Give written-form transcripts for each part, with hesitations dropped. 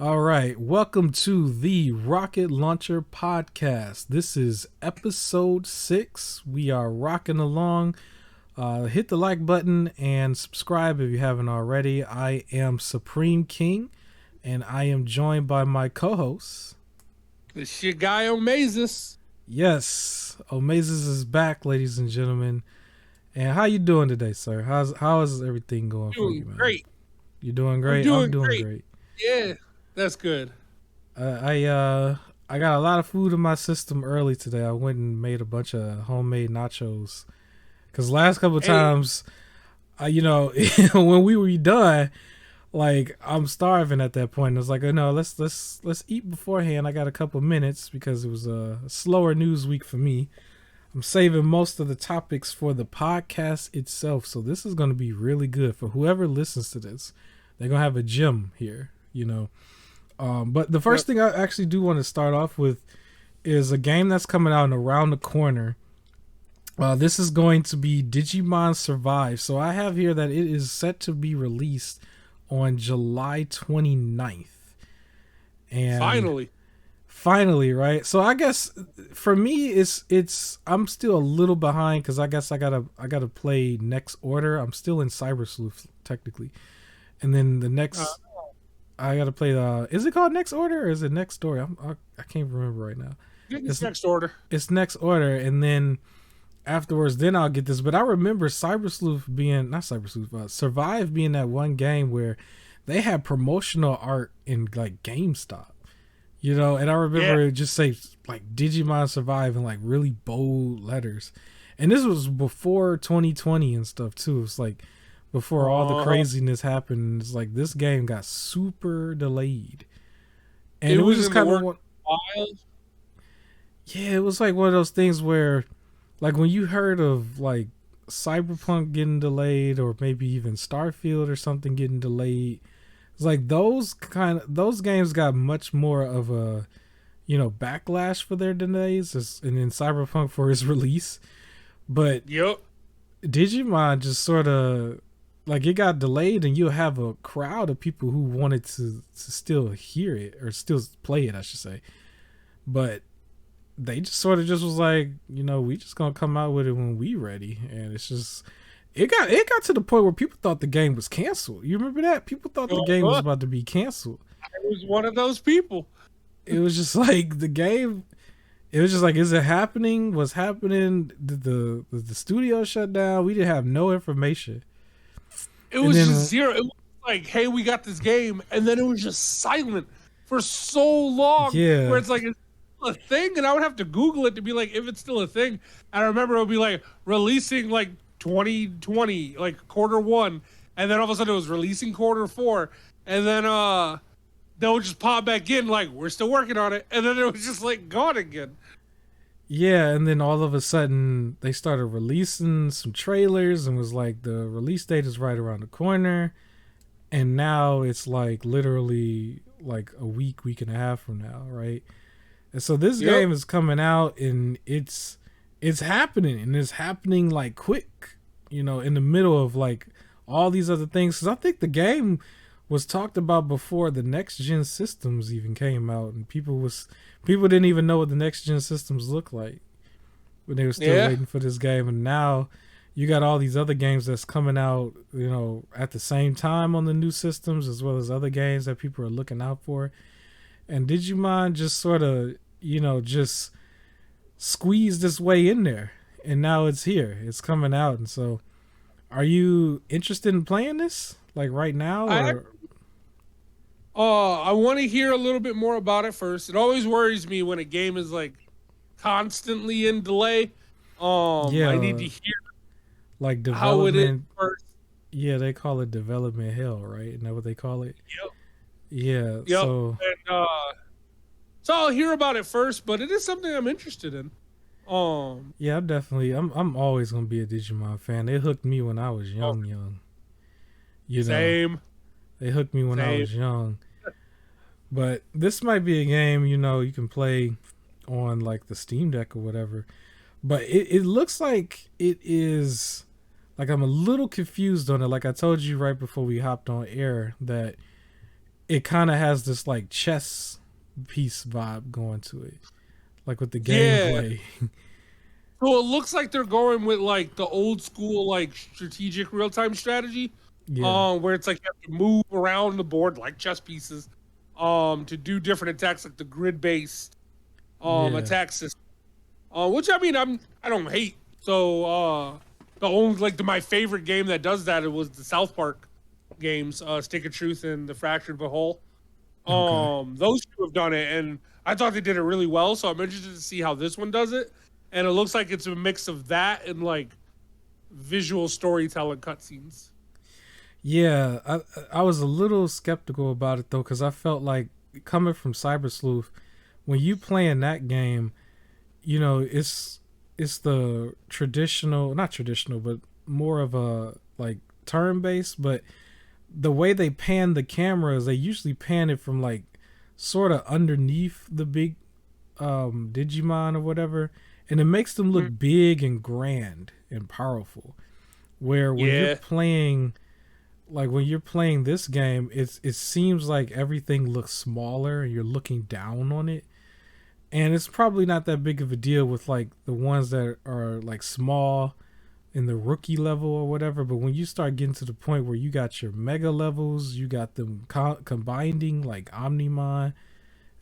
All right, welcome to the Rocket Launcher Podcast. This is episode 6. We are rocking along. Hit the like button and subscribe if you haven't already. I am Supreme King, and I am joined by my co-hosts. It's your guy Omazis. Yes, Omazis is back, ladies and gentlemen. And how you doing today, sir? How is everything going for you, man? Great. You doing great? I'm doing great. Yeah, that's good. I got a lot of food in my system early today. I went and made a bunch of homemade nachos. Cause last couple of times, when we were done, like I'm starving at that point. I was like, oh, no, let's eat beforehand. I got a couple minutes because it was a slower news week for me. I'm saving most of the topics for the podcast itself, so this is going to be really good for whoever listens to this. They're gonna have a gem here, But the first thing I actually do want to start off with is a game that's coming out and around the corner. This is going to be Digimon Survive. So I have here that it is set to be released on July 29th. And finally, right? So I guess for me it's I'm still a little behind because I guess I gotta play Next Order. I'm still in Cyber Sleuth technically. And then the next I gotta play is it called Next Order or is it Next Story? I can't remember right now. It's Next Order. It's Next Order, and then afterwards, then I'll get this. But I remember Cyber Sleuth being not Cyber Sleuth, Survive being that one game where they had promotional art in like GameStop, And I remember it just say like Digimon Survive in like really bold letters, and this was before 2020 and stuff too. It's like before all the craziness happened. It's like this game got super delayed, and it was just kind of it was like one of those things where, like, when you heard of like Cyberpunk getting delayed, or maybe even Starfield or something getting delayed, it's like those games got much more of a backlash for their delays, and then Cyberpunk for its release. But Digimon just sort of like it got delayed, and you'll have a crowd of people who wanted to still hear it or still play it, I should say. But they just sort of just was like, we just gonna come out with it when we ready, and it's just it got to the point where people thought the game was canceled. You remember that? People thought the game was about to be canceled. I was one of those people. It was just like the game. It was just like, is it happening? What's happening? Did the studio shut down? We didn't have no information. It was just zero. It was like, hey, we got this game, and then it was just silent for so long. Yeah, where it's like it's a thing, and I would have to Google it to be like if it's still a thing. I remember it would be like releasing like 2020, like Q1, and then all of a sudden it was releasing Q4, and then they'll just pop back in like we're still working on it, and then it was just like gone again. Yeah, and then all of a sudden they started releasing some trailers and was like the release date is right around the corner, and now it's like literally like a week and a half from now, right? And so this game is coming out, and it's happening, and it's happening like quick, in the middle of like all these other things. Because I think the game was talked about before the next gen systems even came out, and people didn't even know what the next gen systems look like when they were still waiting for this game. And now you got all these other games that's coming out, at the same time on the new systems, as well as other games that people are looking out for. And Digimon just sort of, just squeezed its way in there. And now it's here. It's coming out. And so, are you interested in playing this? Like right now? I want to hear a little bit more about it first. It always worries me when a game is like constantly in delay. I need to hear like development, how it is first. Yeah, they call it development hell, right? Isn't that what they call it? Yep. Yeah. Yep. So, and, so I'll hear about it first, but it is something I'm interested in. Yeah, I'm always gonna be a Digimon fan. They hooked me when I was young. Same. They hooked me when I was young. But this might be a game, you can play on like the Steam Deck or whatever. But it looks like it is like I'm a little confused on it. Like I told you right before we hopped on air that it kind of has this like chess piece vibe going to it, like with the Yeah. gameplay. So it looks like they're going with like the old school like strategic real time strategy, Yeah, where it's like you have to move around the board like chess pieces, to do different attacks like the grid based yeah, attack system. Which I mean I don't hate. So the only my favorite game that does that, it was the South Park games, Stick of Truth and the Fractured But Whole. okay. Those two have done it, and I thought they did it really well. So I'm interested to see how this one does it. And it looks like it's a mix of that and like visual storytelling cutscenes. Yeah, I was a little skeptical about it though, because I felt like coming from Cyber Sleuth, when you playing that game, it's the traditional, not traditional, but more of a like turn based. But the way they pan the cameras, they usually pan it from like sort of underneath the big Digimon or whatever, and it makes them look Mhm. big and grand and powerful. Where Yeah, when you're playing this game, it seems like everything looks smaller and you're looking down on it. And it's probably not that big of a deal with like the ones that are like small in the rookie level or whatever. But when you start getting to the point where you got your mega levels, you got them combining like Omnimon,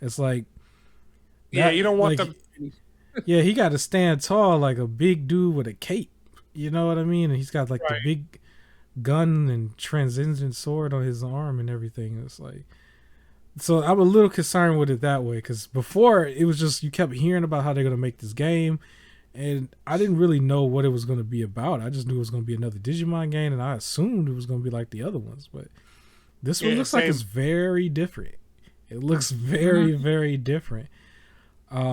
it's like yeah. that, You don't want like, them. yeah, he got to stand tall like a big dude with a cape. You know what I mean? And he's got like the Right. big gun and transcendent sword on his arm and everything. It's like, so I'm a little concerned with it that way, because before it was just you kept hearing about how they're gonna make this game, and I didn't really know what it was gonna be about. I just knew it was gonna be another Digimon game, and I assumed it was gonna be like the other ones. But this one Yeah, looks like it's same. very different. It looks very, Mhm. very different.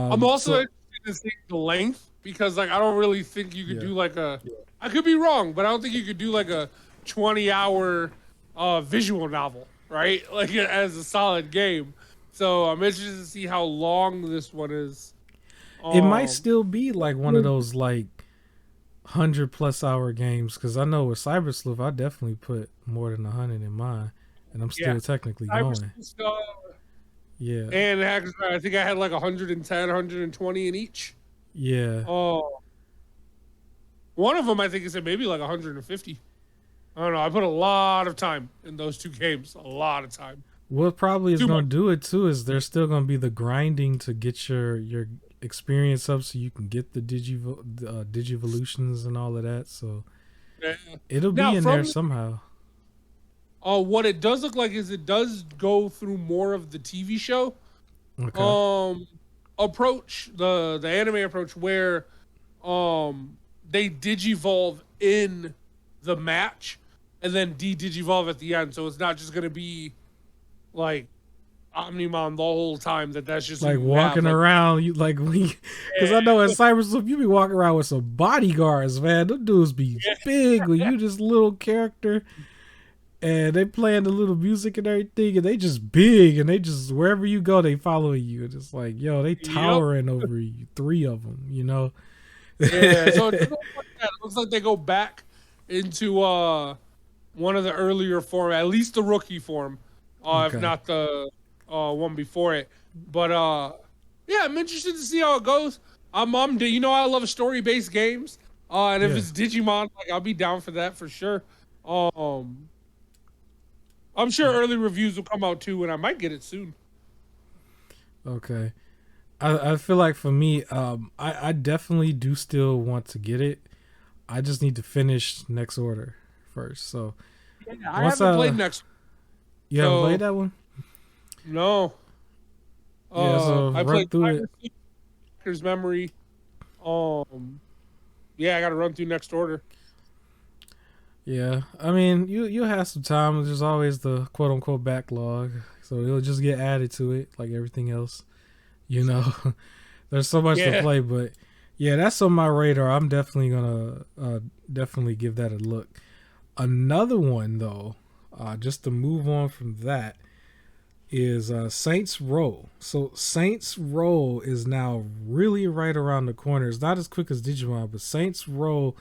I'm also So interested to see the length because like I don't really think you could yeah, do like a. I could be wrong, but I don't think you could do like a 20-hour visual novel, right? Like as a solid game. So I'm interested to see how long this one is. it might Um, still be like one of those like 100+ hour games, because I know with Cyber Sleuth I definitely put more than 100 in mine, and I'm yeah, still technically Cyber going. Sleuth, Yeah, and Hackers, I think I had like 110, 120 in each. yeah. Oh, one of them I think is maybe like 150. I don't know. I put a lot of time in those two games. A lot of time. What probably is Too going much. to do it too is there's still going to be the grinding to get your experience up, so you can get the digivolutions and all of that. So Yeah. it'll be Now, in there from somehow. what it does look like is it does go through more of the TV show Okay. um approach, the anime approach, where they digivolve in the match and then de-digivolve at the end. So it's not just gonna be like Omnimon the whole time. That's just who Like you have. walking Like, around, you like we, because I know in Cybersloop you be walking around with some bodyguards, man. Them dudes be big when you just little character, and they playing the little music and everything, and they just big, and they just wherever you go they following you. And it's like, yo, they yep. towering over you, three of them, you know. Yeah. So it doesn't look like that. It looks like they go back into one of the earlier form, at least the rookie form, if Okay. not the one before it. But yeah, I'm interested to see how it goes. You know, I love story based games. And if Yeah. it's Digimon, like I'll be down for that for sure. Um, I'm sure early reviews will come out too, and I might get it soon. Okay. I feel like for me, I definitely do still want to get it. I just need to finish Next Order first. So Yeah, I once haven't played next, you haven't played so that one, no. yeah. So I run played through it. Hacker's Memory. Um, yeah, I got to run through next order. Yeah, I mean, you have some time. There's always the quote unquote backlog, so it'll just get added to it like everything else. You know, there's so much to Yeah, play, but yeah, that's on my radar. I'm definitely gonna definitely give that a look. Another one though, just to move on from that, is Saints Row. So Saints Row is now really right around the corner. It's not as quick as Digimon, but Saints Row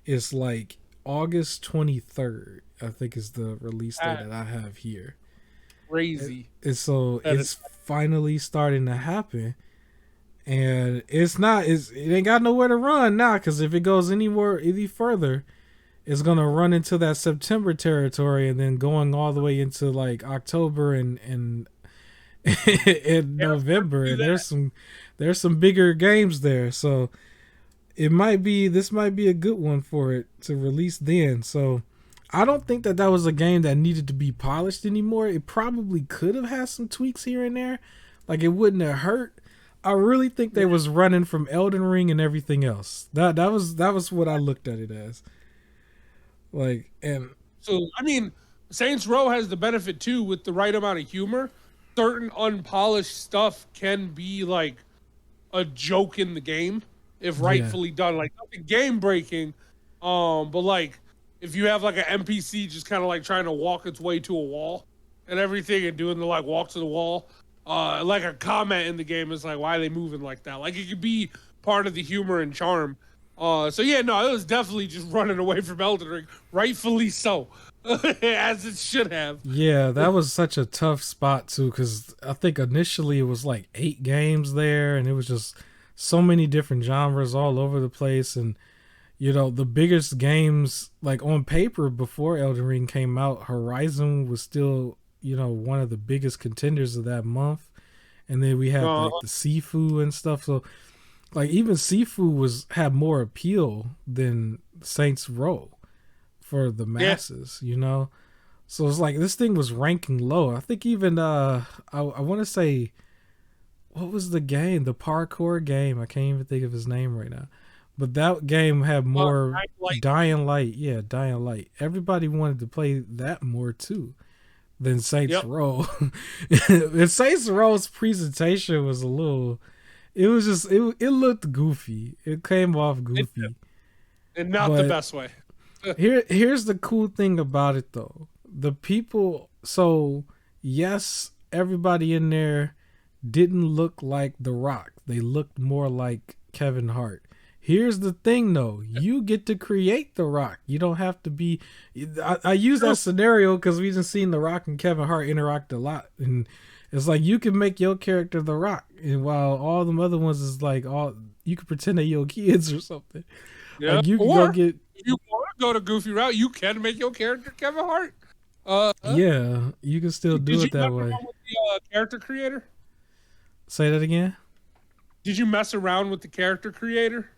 is like August 23rd. I think is the release date uh, that I have here. crazy. So That is, it's finally starting to happen. And it ain't got nowhere to run now, because if it goes any further, it's gonna run into that September territory, and then going all the way into like October and in yeah, November. do And that. there's some bigger games there, so this might be a good one for it to release then. So I don't think that was a game that needed to be polished anymore. It probably could have had some tweaks here and there, like it wouldn't have hurt. I really think they was running from Elden Ring and everything else. That was what I looked at it as. Like, and So I mean, Saints Row has the benefit too with the right amount of humor. Certain unpolished stuff can be like a joke in the game if yeah, rightfully done. Like nothing game breaking, but like if you have like an NPC just kind of like trying to walk its way to a wall and everything and doing the like walk to the wall, like a comment in the game is like, why are they moving like that? Like it could be part of the humor and charm. So yeah, no, it was definitely just running away from Elden Ring, rightfully so, as it should have. yeah, that was such a tough spot too, because I think initially it was like 8 games there, and it was just so many different genres all over the place. And the biggest games, like on paper before Elden Ring came out, Horizon was still, one of the biggest contenders of that month. And then we had Uh, like the Sifu and stuff. So like even Sifu had more appeal than Saints Row for the yeah, masses. So it's like this thing was ranking low. I think even I want to say, what was the game? The parkour game. I can't even think of his name right now. But that game had more like Dying Light. Yeah, Dying Light. Everybody wanted to play that more too than Saints yep, Row. And Saints Row's presentation was a little. It was just it looked goofy. It came off it, goofy. and not the But best way. here's the cool thing about it though. The people, so yes, everybody in there didn't look like The Rock. They looked more like Kevin Hart. Here's the thing though, you get to create The Rock. You don't have to be. I use that scenario because we just seen The Rock and Kevin Hart interact a lot, and it's like you can make your character The Rock, and while all the other ones is like all you can pretend that your kids or something. Yeah, Like you can go or get. if you want to go to goofy route, you can make your character Kevin Hart. Uh, Yeah, you can still did do you it mess that way. around with the character creator? Say that again. Did you mess around with the character creator?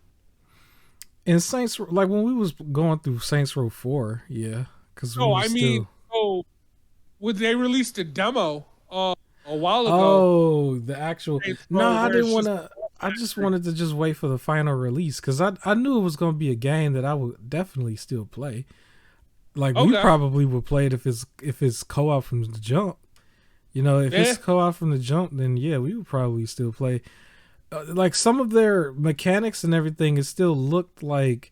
In Saints, like when we was going through Saints Row 4, yeah, because we No, was I mean, still. so when they released a demo a while ago, Oh, the actual. Saints No, Row, I where didn't it's want just to. I just wanted to just wait for the final release because I knew it was going to be a game that I would definitely still play. Like we okay, probably would play it if it's co-op from the jump. If yeah, it's co-op from the jump, then yeah, we would probably still play. Like some of their mechanics and everything, it still looked like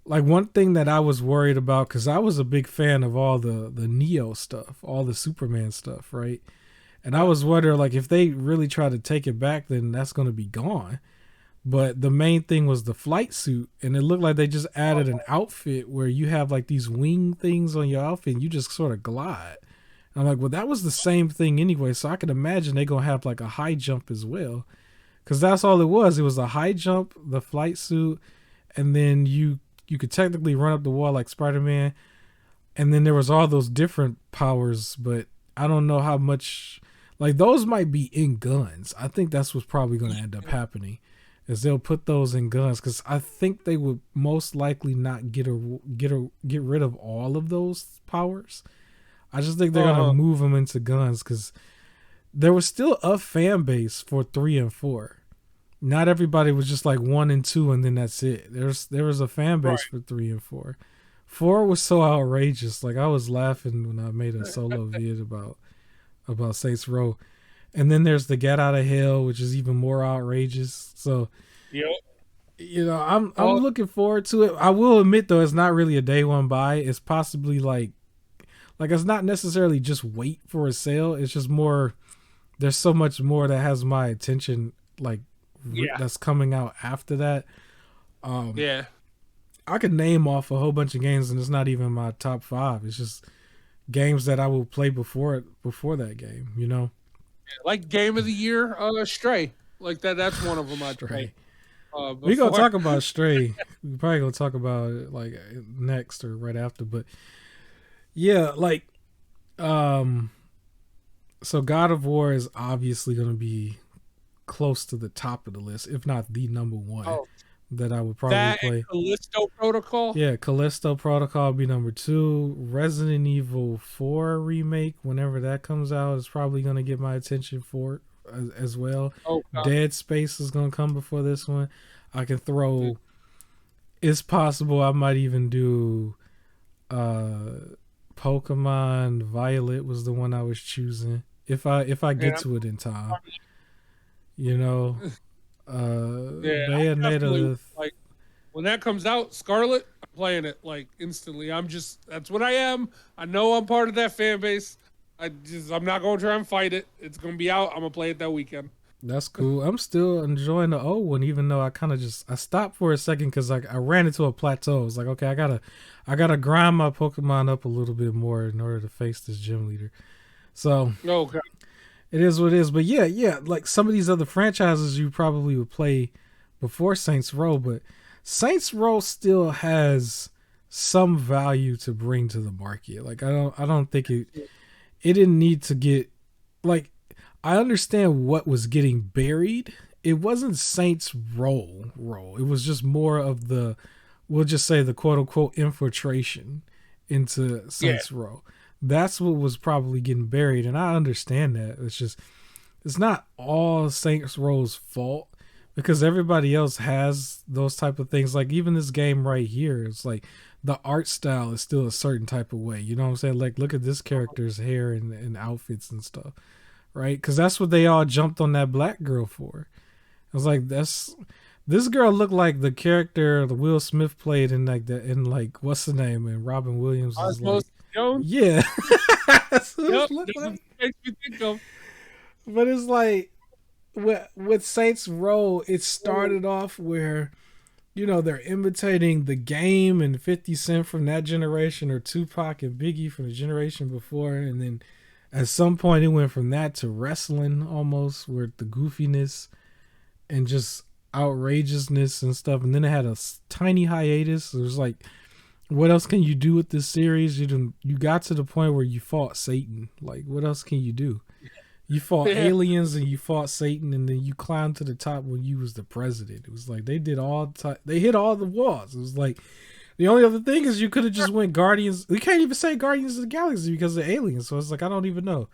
one thing that I was worried about, because I was a big fan of all the Neo stuff, all the Superman stuff, right? And I was wondering, like, if they really try to take it back, then that's going to be gone. But the main thing was the flight suit, and it looked like they just added an outfit where you have like these wing things on your outfit, and you just sort of glide. And I'm like, well, that was the same thing anyway, so I could imagine they're gonna have like a high jump as well, because that's all it was. It was a high jump, the flight suit, and then you could technically run up the wall like Spider-Man, and then there was all those different powers, but I don't know how much. Like those might be in guns. I think that's what's probably going to end up happening, is they'll put those in guns, because I think they would most likely not get rid of all of those powers. I just think they're gonna move them into guns, because there was still a fan base for 3 and 4. Not everybody was just like 1 and 2 and then that's it. There was a fan base right. for 3 and 4. 4 was so outrageous. Like I was laughing when I made a solo vid about Saints Row. And then there's the Get Out of Hell, which is even more outrageous. So Yep. I'm looking forward to it. I will admit though, it's not really a day one buy. It's possibly like it's not necessarily just wait for a sale. It's just more. There's so much more that has my attention. Like Yeah. that's coming out after that. Yeah. I could name off a whole bunch of games, and it's not even my top 5. It's just games that I will play before that game. You know, Like game of the year, Stray. Like that's one of them I'd play. Stray. We gonna Before. talk about Stray. We probably gonna talk about it like next or right after. But yeah, like um, so God of War is obviously gonna be close to the top of the list, if not the number one Oh, that I would probably that and play. Callisto Protocol. Yeah, Callisto Protocol would be number two. Resident Evil 4 remake, whenever that comes out, is probably gonna get my attention for it as well. Oh, God. Dead Space is gonna come before this one. I can throw. It's possible I might even do. Pokemon Violet was the one I was choosing. If I get Yeah, to it in time, you know. yeah. I definitely Bayonetta. like when that comes out. Scarlet, I'm playing it like instantly. That's what I am. I know I'm part of that fan base. I'm not gonna try and fight it. It's gonna be out. I'm gonna play it that weekend. That's cool. I'm still enjoying the old one, even though I kind of I stopped for a second because I ran into a plateau. It's like, okay, I gotta grind my Pokemon up a little bit more in order to face this gym leader. So Okay. it is what it is. But yeah, like some of these other franchises you probably would play before Saints Row, but Saints Row it has some value to bring to the market. Like I don't think it didn't need to get like I understand what was getting buried. It wasn't Saints Row. It was just more of we'll just say the quote unquote infiltration into Yeah. Saints Row. That's what was probably getting buried, and I understand that. It's not all Saints Row's fault because everybody else has those type of things. Like even this game right here, it's like the art style is still a certain type of way. You know what I'm saying? Like look at this character's hair and outfits and stuff, right? Because that's what they all jumped on that black girl for. I was like, this girl looked like the character the Will Smith played in like what's the name, and Robin Williams is like, Osmos Jones. yeah. That's what Yep. it looked That's what like. it makes me think of. But it's like with Saints Row, it started off where they're imitating the game and 50 Cent from that generation or Tupac and Biggie from the generation before, and then at some point it went from that to wrestling almost, where the goofiness and just outrageousness and stuff, and then it had a tiny hiatus. It was like, what else can you do with this series? You got to the point where you fought Satan. Like, what else can you do? You fought aliens and you fought Satan, and then you climbed to the top when you was the president. It was like they hit all the walls. It was like the only other thing is you could have just went Guardians. We can't even say Guardians of the Galaxy because of aliens. So it's like I don't even know.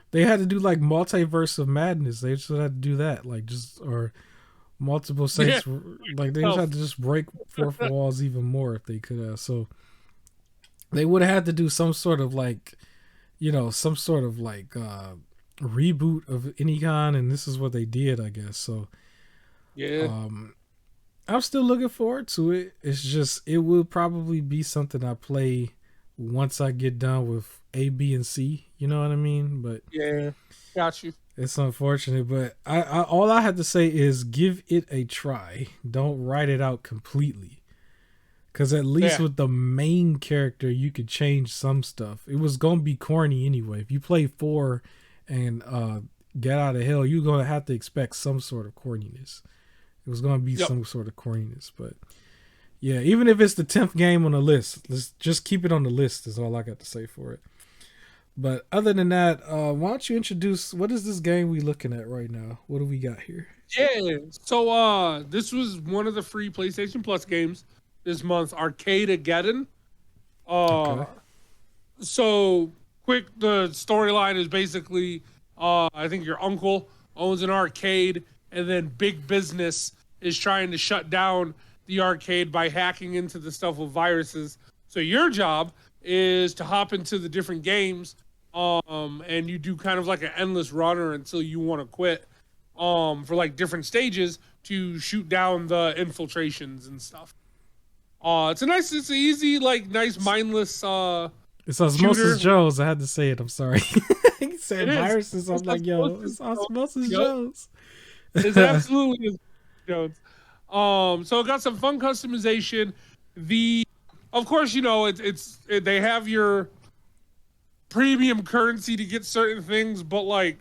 They had to do like Multiverse of Madness. They just had to do that, like or multiple Saints. Yeah. Like they just had to just break fourth walls even more if they could have. So they would have had to do some sort of like, some sort of like reboot of any kind, and this is what they did, I guess. So yeah, I'm still looking forward to it. It's just it will probably be something I play once I get done with A, B, and C. You know what I mean? But yeah, got you. It's unfortunate, but I all I have to say is give it a try. Don't write it out completely. Because at least with the main character, you could change some stuff. It was going to be corny anyway. If you play 4 and Get Out of Hell, you're going to have to expect some sort of corniness. It was going to be some sort of corniness. But yeah, even if it's the 10th game on the list, let's just keep it on the list is all I got to say for it. But other than that, why don't you introduce, what is this game we looking at right now? What do we got here? Yeah, so this was one of the free PlayStation Plus games this month, Arcade-ageddon. Okay. So quick, the storyline is basically, I think your uncle owns an arcade, and then big business is trying to shut down the arcade by hacking into the stuff with viruses. So your job is to hop into the different games, and you do kind of like an endless runner until you want to quit, for like different stages to shoot down the infiltrations and stuff. It's an easy, like nice, mindless. It's Osmosis Jones. I had to say it. I'm sorry. He said viruses. I'm like, yo, it's Osmosis Jones. It's absolutely Jones. So it got some fun customization. Of course, they have your premium currency to get certain things, but like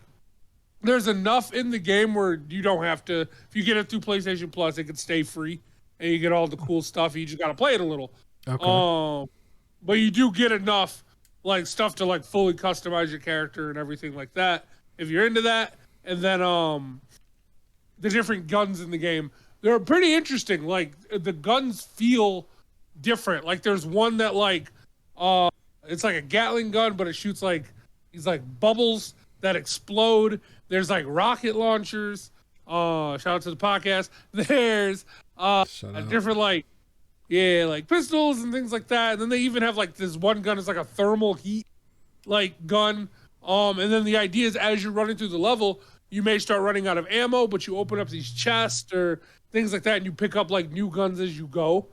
there's enough in the game where you don't have to. If you get it through PlayStation Plus, it can stay free, and you get all the cool stuff. You just gotta play it a little. Okay. But you do get enough like stuff to like fully customize your character and everything like that if you're into that. And then the different guns in the game, they're pretty interesting. Like the guns feel different. Like there's one that like it's like a Gatling gun, but it shoots like these like bubbles that explode. There's like rocket launchers. Shout out to the podcast. There's different like like pistols and things like that. And then they even have like this one gun is like a thermal heat like gun. And then the idea is as you're running through the level, you may start running out of ammo, but you open up these chests or things like that, and you pick up like new guns as you go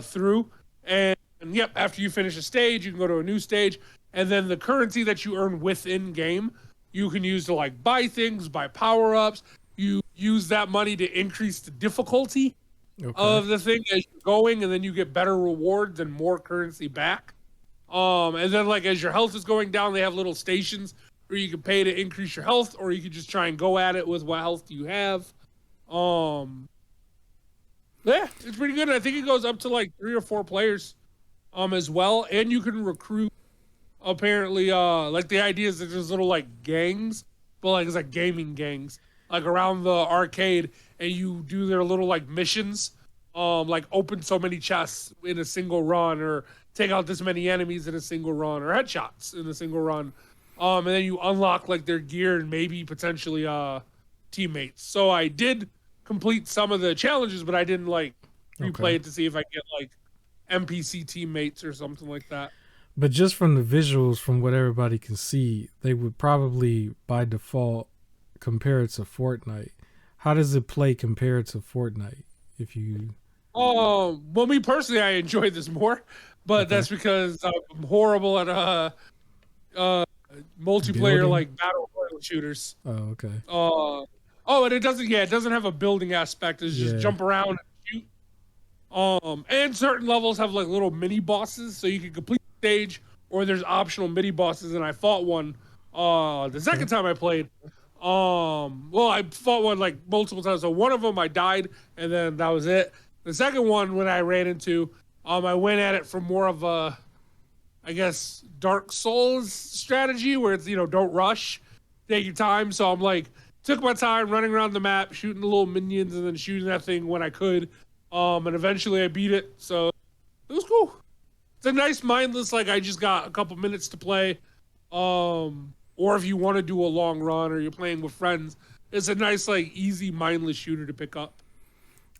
through. And yep, after you finish a stage, you can go to a new stage, and then the currency that you earn within game, you can use to like buy things, buy power ups. You use that money to increase the difficulty of the thing as you're going, and then you get better rewards and more currency back. And then like as your health is going down, they have little stations where you can pay to increase your health, or you can just try and go at it with what health you have. Yeah, it's pretty good. I think it goes up to like 3 or 4 players as well, and you can recruit apparently like the idea is that there's little like gangs, but like it's like gaming gangs like around the arcade, and you do their little like missions, like open so many chests in a single run, or take out this many enemies in a single run, or headshots in a single run. And then you unlock like their gear and maybe potentially teammates. So I did complete some of the challenges, but I didn't like replay it to see if I get like NPC teammates or something like that. But just from the visuals, from what everybody can see, they would probably by default compare it to Fortnite. How does it play compared to Fortnite? If you well, me personally, I enjoyed this more, but that's because I'm horrible at multiplayer building? like battle royale shooters. Oh, okay. And it doesn't have a building aspect. It's just jump around and shoot. And certain levels have like little mini bosses, so you can complete the stage, or there's optional mini bosses. And I fought one the second time I played. I fought one like multiple times. So one of them I died, and then that was it. The second one, when I ran into, I went at it from more of a, I guess, Dark Souls strategy where it's, don't rush, take your time. So I'm like, took my time running around the map, shooting the little minions, and then shooting that thing when I could. And eventually I beat it. So it was cool. It's a nice mindless, like I just got a couple minutes to play. Or if you want to do a long run or you're playing with friends, it's a nice, like, easy, mindless shooter to pick up.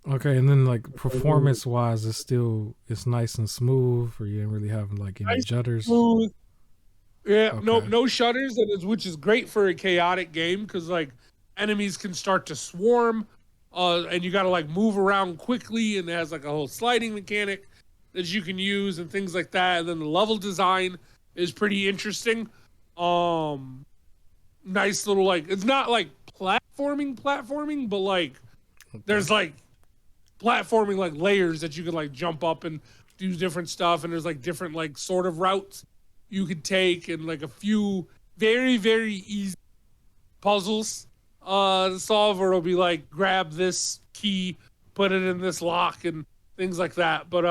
Okay, and then like performance wise, it's nice and smooth, or you didn't really have like any jutters. Smooth. Yeah, no shutters, which is great for a chaotic game because like enemies can start to swarm, and you got to like move around quickly, and it has like a whole sliding mechanic that you can use and things like that. And then the level design is pretty interesting. Nice little like it's not like platforming, but like there's like platforming like layers that you can like jump up and do different stuff, and there's like different like sort of routes you could take, and like a few very, very easy puzzles to solve, or it'll be like grab this key, put it in this lock, and things like that. But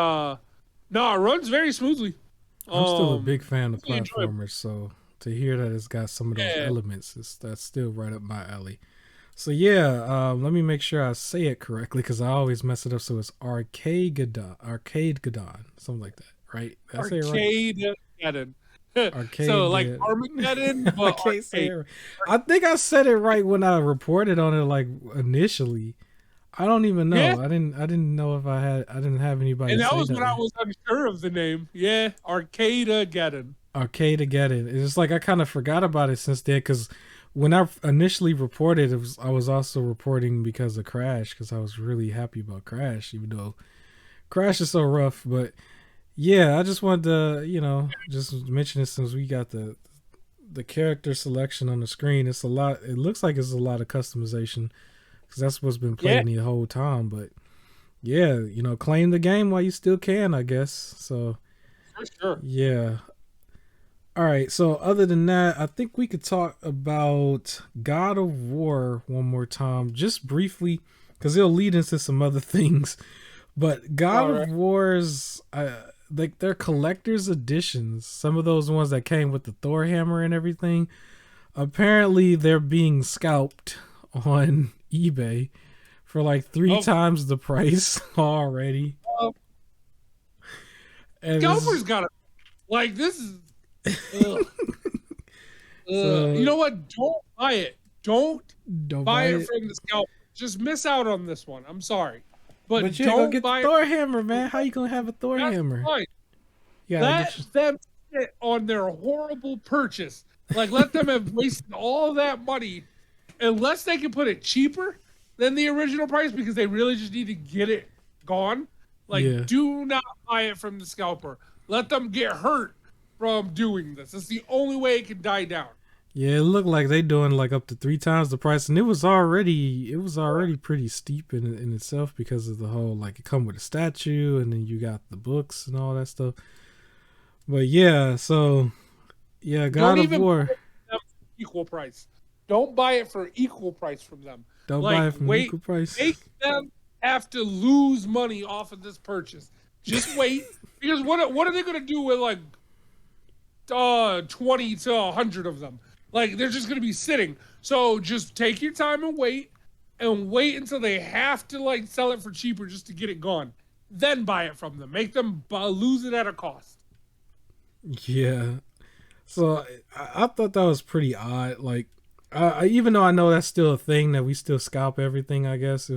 no, it runs very smoothly. I'm still a big fan of platformers, so to hear that it's got some of those elements, that's still right up my alley. So yeah, let me make sure I say it correctly because I always mess it up. So it's Arcadegadon, something like that, right? Did I say it right? Arcade. So like Armageddon, but I can't say it right. I think I said it right when I reported on it, like initially. I don't even know. Yeah. I didn't know if I didn't have anybody. And that was when I was unsure of the name. Yeah, Arcadegadon. Arcadegadon. It's like I kind of forgot about it since then because when I initially reported, I was also reporting because of Crash because I was really happy about Crash, even though Crash is so rough. But yeah, I just wanted to, just mention it since we got the character selection on the screen. It's a lot. It looks like it's a lot of customization because that's what's been playing the whole time. But yeah, claim the game while you still can, I guess. So for sure. Yeah. All right. So other than that, I think we could talk about God of War one more time, just briefly, because it'll lead into some other things. But God All of right. War's, like they're collector's editions. Some of those ones that came with the Thor hammer and everything. Apparently, they're being scalped on eBay for like three Oh, times the price already. uh, And Scalper's got it. Like this is. Ugh. You so know what? Don't buy it. Don't don't buy buy it it. from the scalper. Just miss out on this one. I'm sorry, but But you ain't gonna don't get the buy it. Thor hammer, man. How you gonna have a Thor That's hammer? fine. You gotta Let get your... them sit on their horrible purchase. Like let them have wasted all that money, unless they can put it cheaper than the original price because they really just need to get it gone. Like, Yeah. do not buy it from the scalper. Let them get hurt from doing this. It's the only way it can die down. Yeah, it looked like they doing like up to three times the price, and it was already pretty steep in itself because of the whole like it come with a statue, and then you got the books and all that stuff. But yeah, so yeah, God Don't of even War. buy it from them for equal price. Don't buy it for equal price from them. Don't buy Like, it from the wait, equal price. make them have to lose money off of this purchase. Just wait, because what are they gonna do with like 20 to 100 of them? Like they're just gonna be sitting. So just take your time and wait until they have to like sell it for cheaper just to get it gone. Then buy it from them. Make them lose it at a cost. Yeah. So I thought that was pretty odd. Like, even though I know that's still a thing that we still scalp everything, I guess it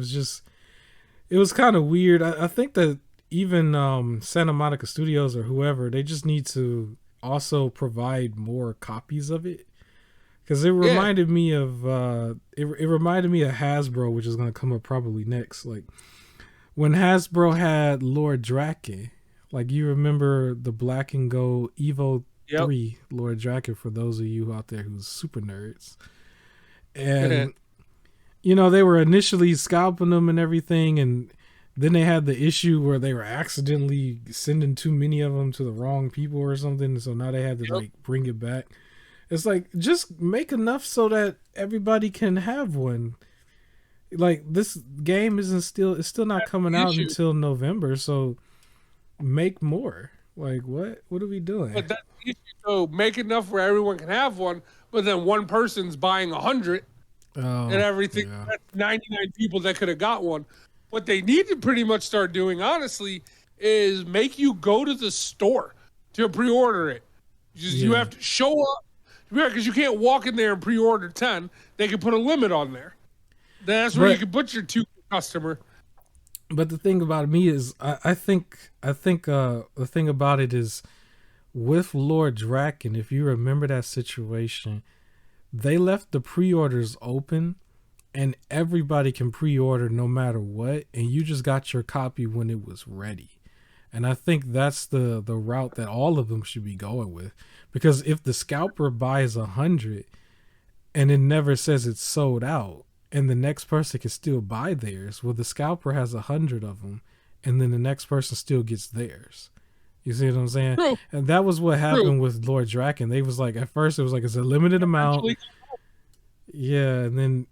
was kind of weird. I think that even Santa Monica Studios or whoever, they just need to also provide more copies of it because it Yeah. reminded me of it reminded me of Hasbro, which is gonna come up probably next. Like when Hasbro had Lord Draken, like you remember the Black and Gold Evo Yep. 3 Lord Draken for those of you out there who's super nerds. And you know, they were initially scalping them and everything, and then they had the issue where they were accidentally sending too many of them to the wrong people or something, so now they had to like bring it back. It's like just make enough so that everybody can have one. Like this game it's still not coming out issue. until November, so make more. Like what are we doing? But that's the issue. So make enough where everyone can have one, but then one person's buying 100 Oh, and everything. yeah. That's 99 people that could have got one. What they need to pretty much start doing, honestly, is make you go to the store to pre-order it. You Yeah. have to show up. Because you can't walk in there and pre-order 10. They can put a limit on there. That's where you But- can put your 2 customer. But the thing about me is, I think the thing about it is, with Lord Draken, if you remember that situation, they left the pre-orders open, and everybody can pre-order no matter what, and you just got your copy when it was ready. And I think that's the route that all of them should be going with, because if the scalper buys 100 and it never says it's sold out, and the next person can still buy theirs, well, the scalper has 100 of them, and then the next person still gets theirs. You see what I'm saying? True. And that was what happened with Lord Draken. They was like, at first it was like it's a limited amount. Actually, Yeah, and then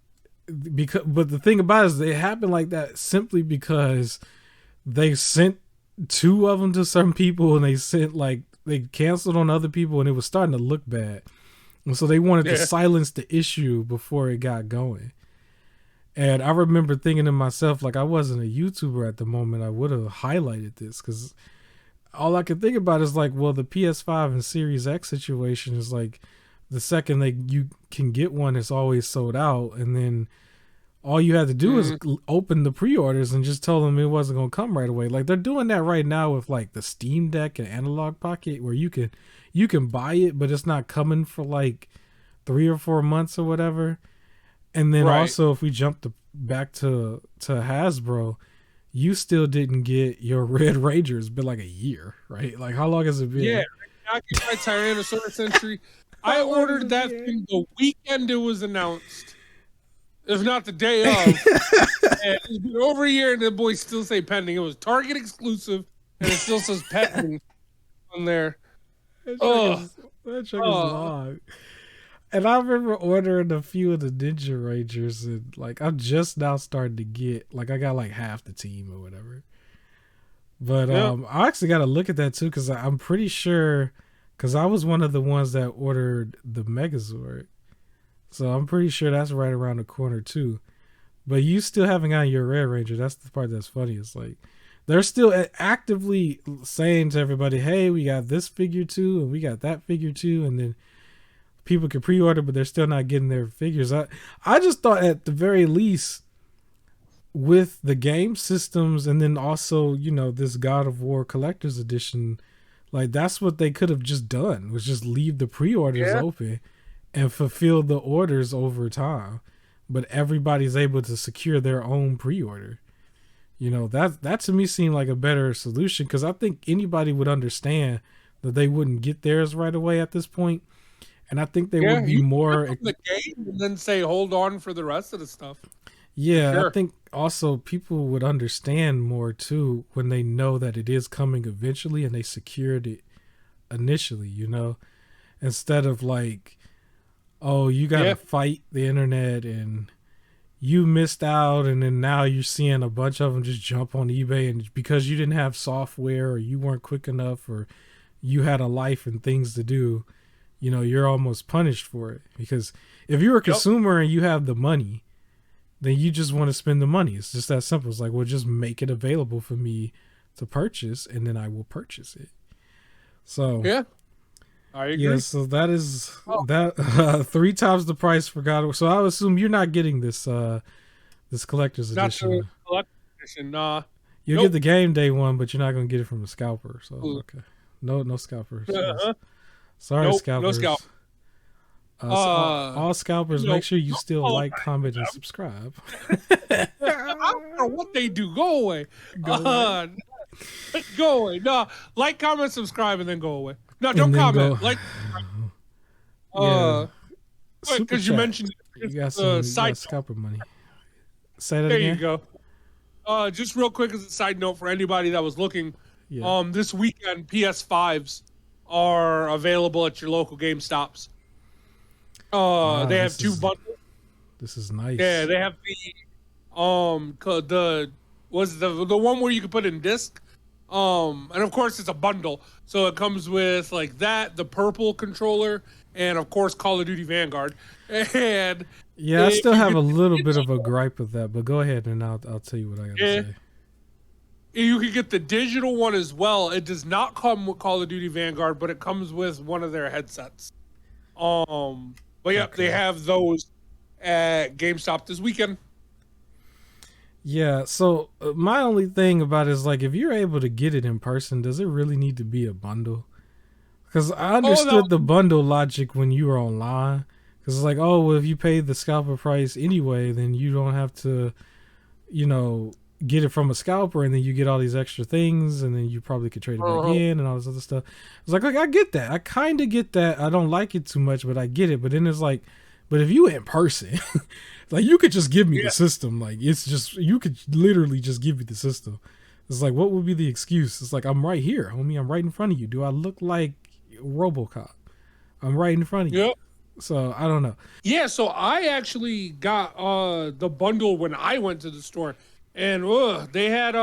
but the thing about it is it happened like that simply because they sent 2 of them to some people, and they canceled on other people, and it was starting to look bad. And so they wanted to silence the issue before it got going. And I remember thinking to myself, like, I wasn't a YouTuber at the moment, I would have highlighted this, because all I could think about is like, well, the PS5 and Series X situation is like, the second you can get one, it's always sold out, and then all you had to do is open the pre-orders and just tell them it wasn't going to come right away. Like they're doing that right now with like the Steam Deck and Analog Pocket, where you can buy it, but it's not coming for like 3 or 4 months or whatever. And then also, if we jump back to Hasbro, you still didn't get your Red Ranger. It's been like a year, right? Like how long has it been? Yeah, I get my Tyrannosaurus entry. I ordered that thing the weekend it was announced, if not the day of. And it's been over a year, and the boys still say pending. It was Target exclusive, and it still says pending on there. That truck is Oh, long. And I remember ordering a few of the Ninja Rangers, and like I'm just now starting to get like I got like half the team or whatever. But yeah, I actually got to look at that too because I'm pretty sure because I was one of the ones that ordered the Megazord, so I'm pretty sure that's right around the corner too. But you still haven't gotten your Red Ranger. That's the part that's funny. It's like they're still actively saying to everybody, "Hey, we got this figure too, and we got that figure too," and then people can pre-order, but they're still not getting their figures. I just thought at the very least with the game systems and then also this God of War collector's edition, like that's what they could have just done was just leave the pre-orders yeah, open and fulfill the orders over time, but everybody's able to secure their own pre-order. That to me seemed like a better solution because I think anybody would understand that they wouldn't get theirs right away at this point, and I think they yeah. would be You can give more. them the game and then say hold on for the rest of the stuff for Yeah, I sure. think also people would understand more too when they know that it is coming eventually and they secured it initially, instead of like, oh, you got to Yeah, fight the internet and you missed out, and then now you're seeing a bunch of them just jump on eBay, and because you didn't have software or you weren't quick enough or you had a life and things to do, you're almost punished for it because if you're a yep, consumer and you have the money, then you just want to spend the money. It's just that simple. It's like, well, just make it available for me to purchase, and then I will purchase it. So, yeah. I yeah, agree. so that is Oh, that three times the price for God. So I assume you're not getting this collector's not the edition. collector's edition. You'll get Nope. the game day one, but you're not gonna get it from a scalper. So okay, no scalpers. Uh-huh. Sorry, Nope. No scout. scalpers. So Uh, all scalpers, make sure you don't still like, comment, and apologize. subscribe. I don't care what they do. Go away. Go away. Uh, go away. No, like, comment, subscribe, and then go away. No, don't And then go. comment. Like, Yeah, uh, super because you chat. mentioned You got you got side note. scalper money. Say that There you again. go. Just real quick as a side note for anybody that was looking, Yeah. this weekend PS5s are available at your local Game Stops. Ah, They have two bundles. this is Yeah, nice. they have the was the one where you can put in disc. And of course it's a bundle, so it comes with like that, the purple controller, and of course Call of Duty Vanguard. And Yeah, I still you have a get the little bit of a digital, gripe with that, but go ahead and I'll tell you what I gotta yeah, say. you can get the digital one as well. It does not come with Call of Duty Vanguard, but it comes with one of their headsets. But yeah, they Okay. have those at GameStop this weekend. Yeah. So my only thing about it is like if you're able to get it in person, does it really need to be a bundle? Because I Oh no, understood the bundle logic when you were online. Because it's like, oh, well, if you pay the scalper price anyway, then you don't have to, you know, get it from a scalper, and then you get all these extra things, and then you probably could trade it back uh, in and all this other stuff. It's like I get that. I kind of get that. I don't like it too much, but I get it. But then it's like, but if you in person, like you could just give me the yeah, system. Like it's just you could literally just give me the system. It's like, what would be the excuse? It's like I'm right here, homie. I'm right in front of you. Do I look like RoboCop? I'm right in front of you. yeah. So I don't know. Yeah, so I actually got the bundle when I went to the store, and they had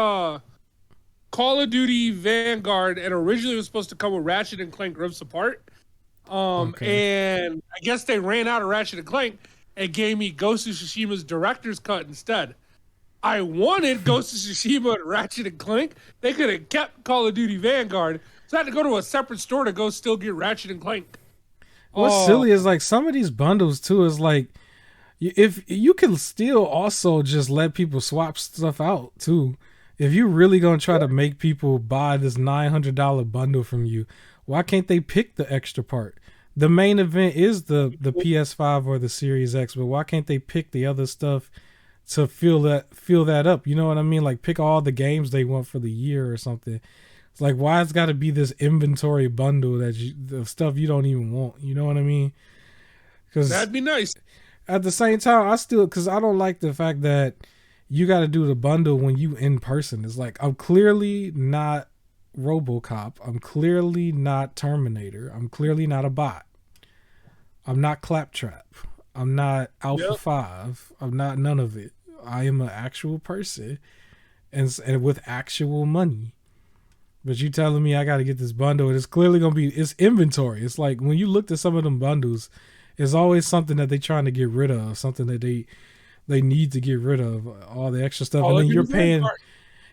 Call of Duty Vanguard, and originally it was supposed to come with Ratchet and Clank Rift Apart. Okay. And I guess they ran out of Ratchet and Clank and gave me Ghost of Tsushima's director's cut instead. I wanted Ghost of Tsushima and Ratchet and Clank. They could have kept Call of Duty Vanguard, so I had to go to a separate store to go still get Ratchet and Clank. What's Oh, silly is like some of these bundles too is like if you can still also just let people swap stuff out too. If you really gonna try to make people buy this $900 bundle from you, why can't they pick the extra part? The main event is the PS5 or the Series X, but why can't they pick the other stuff to fill that up? You know what I mean? Like pick all the games they want for the year or something. It's like why it's got to be this inventory bundle the stuff you don't even want. You know what I mean? Because that'd be nice. at the same time, because I don't like the fact that you got to do the bundle when you in person. It's like I'm clearly not. RoboCop. I'm clearly not Terminator. I'm clearly not a bot. I'm not Claptrap. I'm not Alpha Yep. 5. I'm not none of it. I am an actual person and with actual money. But you telling me I got to get this bundle, and it's clearly going to be, it's inventory. It's like when you looked at some of them bundles, it's always something that they're trying to get rid of, something that they need to get rid of, all the extra stuff. Oh, And then look at you're his hand paying, card.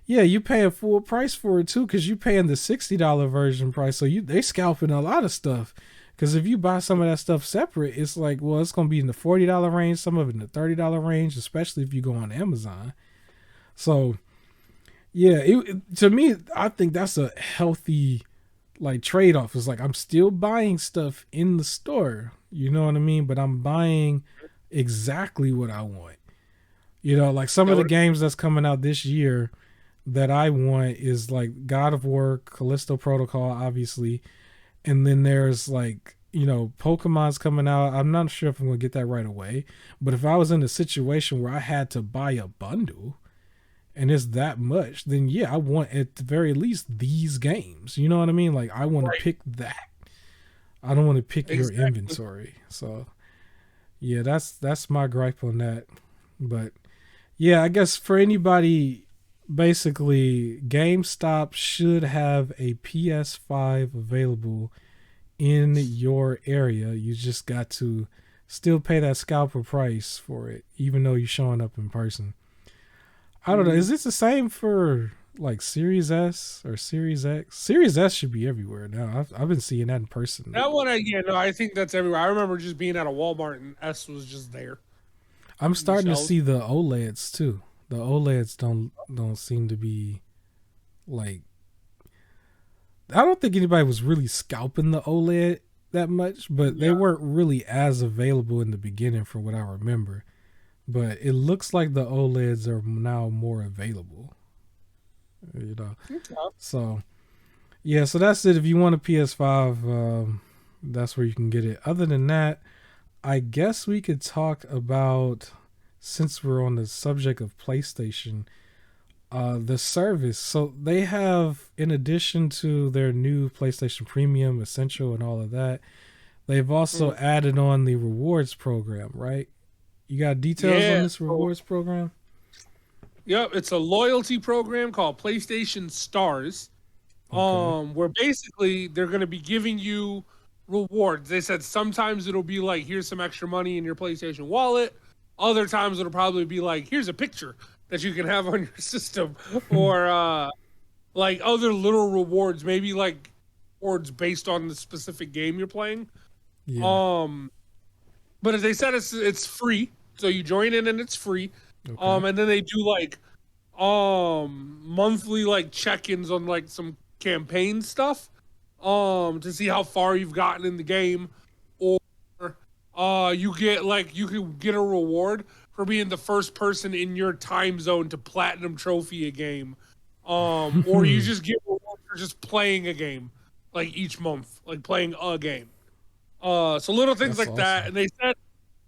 yeah, you paying full price for it too, because you paying the $60 version price. So they scalping a lot of stuff. Because if you buy some of that stuff separate, it's like, well, it's going to be in the $40 range, some of it in the $30 range, especially if you go on Amazon. So, yeah, to me, I think that's a healthy like trade off. It's like I'm still buying stuff in the store, you know what I mean? But I'm buying exactly what I want. You know, like some Yeah, of the games that's coming out this year that I want is like God of War, Callisto Protocol, obviously. And then there's like, you know, Pokemon's coming out. I'm not sure if I'm going to get that right away. But if I was in a situation where I had to buy a bundle and it's that much, then yeah, I want at the very least these games. You know what I mean? Like I want to right. pick that. I don't want to pick your Exactly. inventory. So yeah, that's my gripe on that. But yeah, I guess for anybody, basically, GameStop should have a PS5 available in your area. You just got to still pay that scalper price for it, even though you're showing up in person. I don't know. Is this the same for like Series S or Series X? Series S should be everywhere now. I've been seeing that in person. That one, I think that's everywhere. I remember just being at a Walmart and S was just there. I'm The starting to shelves. see the OLEDs too. The OLEDs don't seem to be like, I don't think anybody was really scalping the OLED that much, but they Yeah. weren't really as available in the beginning from what I remember. But it looks like the OLEDs are now more available. You know. Okay. So yeah, so that's it. If you want a PS5, that's where you can get it. Other than that, I guess we could talk about, since we're on the subject of PlayStation, the service. So they have, in addition to their new PlayStation Premium, Essential, and all of that, they've also added on the rewards program, right? You got details on Yeah. this rewards program? Yep. It's a loyalty program called PlayStation Stars. Okay. Where basically they're going to be giving you rewards. They said sometimes it'll be like, here's some extra money in your PlayStation wallet. Other times it'll probably be like, here's a picture that you can have on your system, or like other little rewards, maybe like rewards based on the specific game you're playing. Yeah. Um, but as they said, it's free, so you join in and it's free. Okay. And then they do like monthly like check-ins on like some campaign stuff to see how far you've gotten in the game, or you can get a reward for being the first person in your time zone to platinum trophy a game, or you just get reward for just playing a game like each month, like playing a game. So little things That's like that. awesome. And they said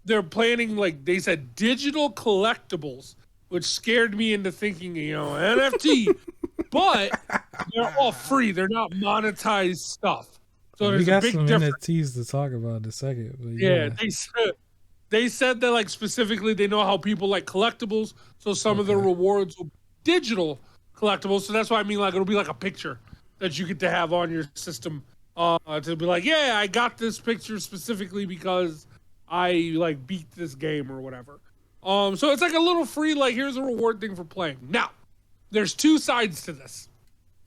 they're planning, like they said, digital collectibles, which scared me into thinking, NFT, but they're all free. They're not monetized stuff. So We there's a got big some difference. NFTs to talk about in a second, but Yeah, yeah. they said that like specifically they know how people like collectibles, so some of the Okay. rewards will be digital collectibles. So that's why I mean, like it'll be like a picture that you get to have on your system, to be like, yeah, I got this picture specifically because I like beat this game or whatever. So it's like a little free, like here's a reward thing for playing. Now, there's two sides to this.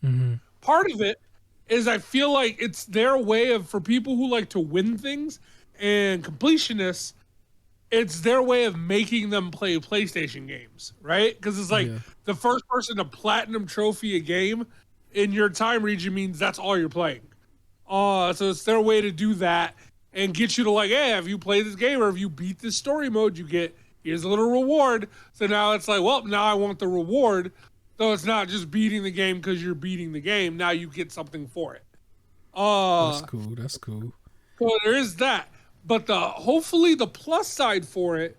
Mm-hmm. Part of it is I feel like it's their way of, for people who like to win things and completionists, it's their way of making them play PlayStation games, right? Because it's like Yeah. the first person to platinum trophy a game in your time region means that's all you're playing. So it's their way to do that and get you to like, hey, have you played this game or have you beat this story mode? You get, here's a little reward. So now it's like, well, now I want the reward. So it's not just beating the game because you're beating the game. Now you get something for it. That's Uh, cool. That's cool. so there is that. But hopefully the plus side for it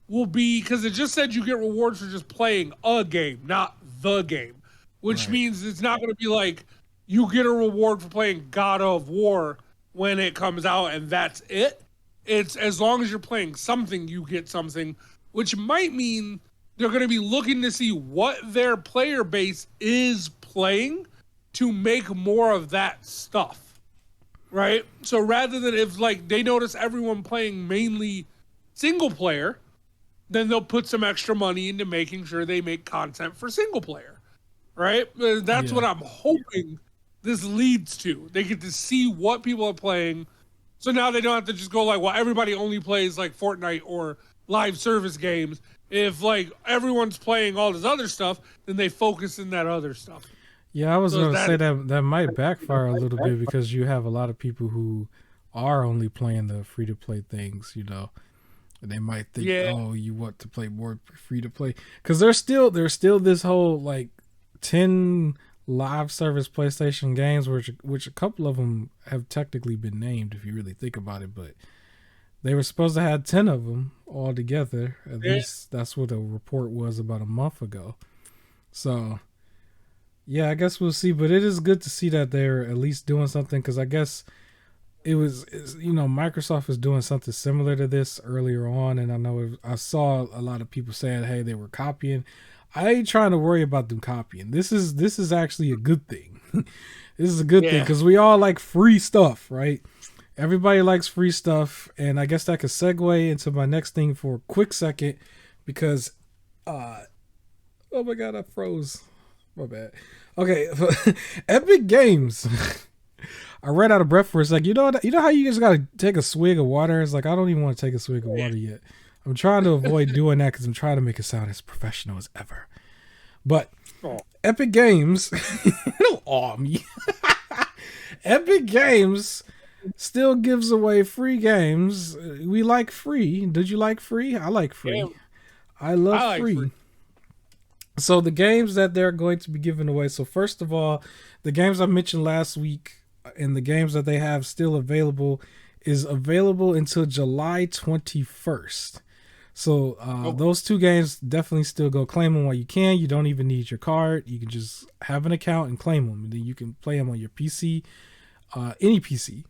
will be, because it just said you get rewards for just playing a game, not the game, which Right. means it's not going to be like you get a reward for playing God of War when it comes out, and that's it. It's as long as you're playing something, you get something, which might mean they're going to be looking to see what their player base is playing to make more of that stuff, right? So rather than if like they notice everyone playing mainly single player, then they'll put some extra money into making sure they make content for single player, right? That's what I'm hoping this leads to. They get to see what people are playing, so now they don't have to just go like, well, everybody only plays like Fortnite or live service games. If like everyone's playing all this other stuff, then they focus in that other stuff. Yeah, I was going to say that might backfire a little bit because you have a lot of people who are only playing the free to play things, you know. And they might think, oh, you want to play more free to play, because there's still this whole like 10 live service PlayStation games, which a couple of them have technically been named if you really think about it, but they were supposed to have 10 of them all together. At least that's what a report was about a month ago. So yeah, I guess we'll see, but it is good to see that they're at least doing something, because I guess Microsoft is doing something similar to this earlier on, and I saw a lot of people saying, hey, they were copying. I ain't trying to worry about them copying. This is actually a good thing. This is a good thing, because we all like free stuff, right? Everybody likes free stuff, and I guess that could segue into my next thing for a quick second, because oh my god, I froze. My bad. Okay, Epic Games. I ran out of breath for a sec. You know how you just gotta take a swig of water? It's like I don't even want to take a swig of water yet. I'm trying to avoid doing that because I'm trying to make it sound as professional as ever. But Epic Games, don't awe me. Epic Games still gives away free games. We like free. Did you like free? I like free. Yeah. I love free. So the games that they're going to be giving away. So first of all, the games I mentioned last week and the games that they have still available is available until July 21st. So those two games, definitely still go claim them while you can. You don't even need your card. You can just have an account and claim them. And then you can play them on your PC, any PC.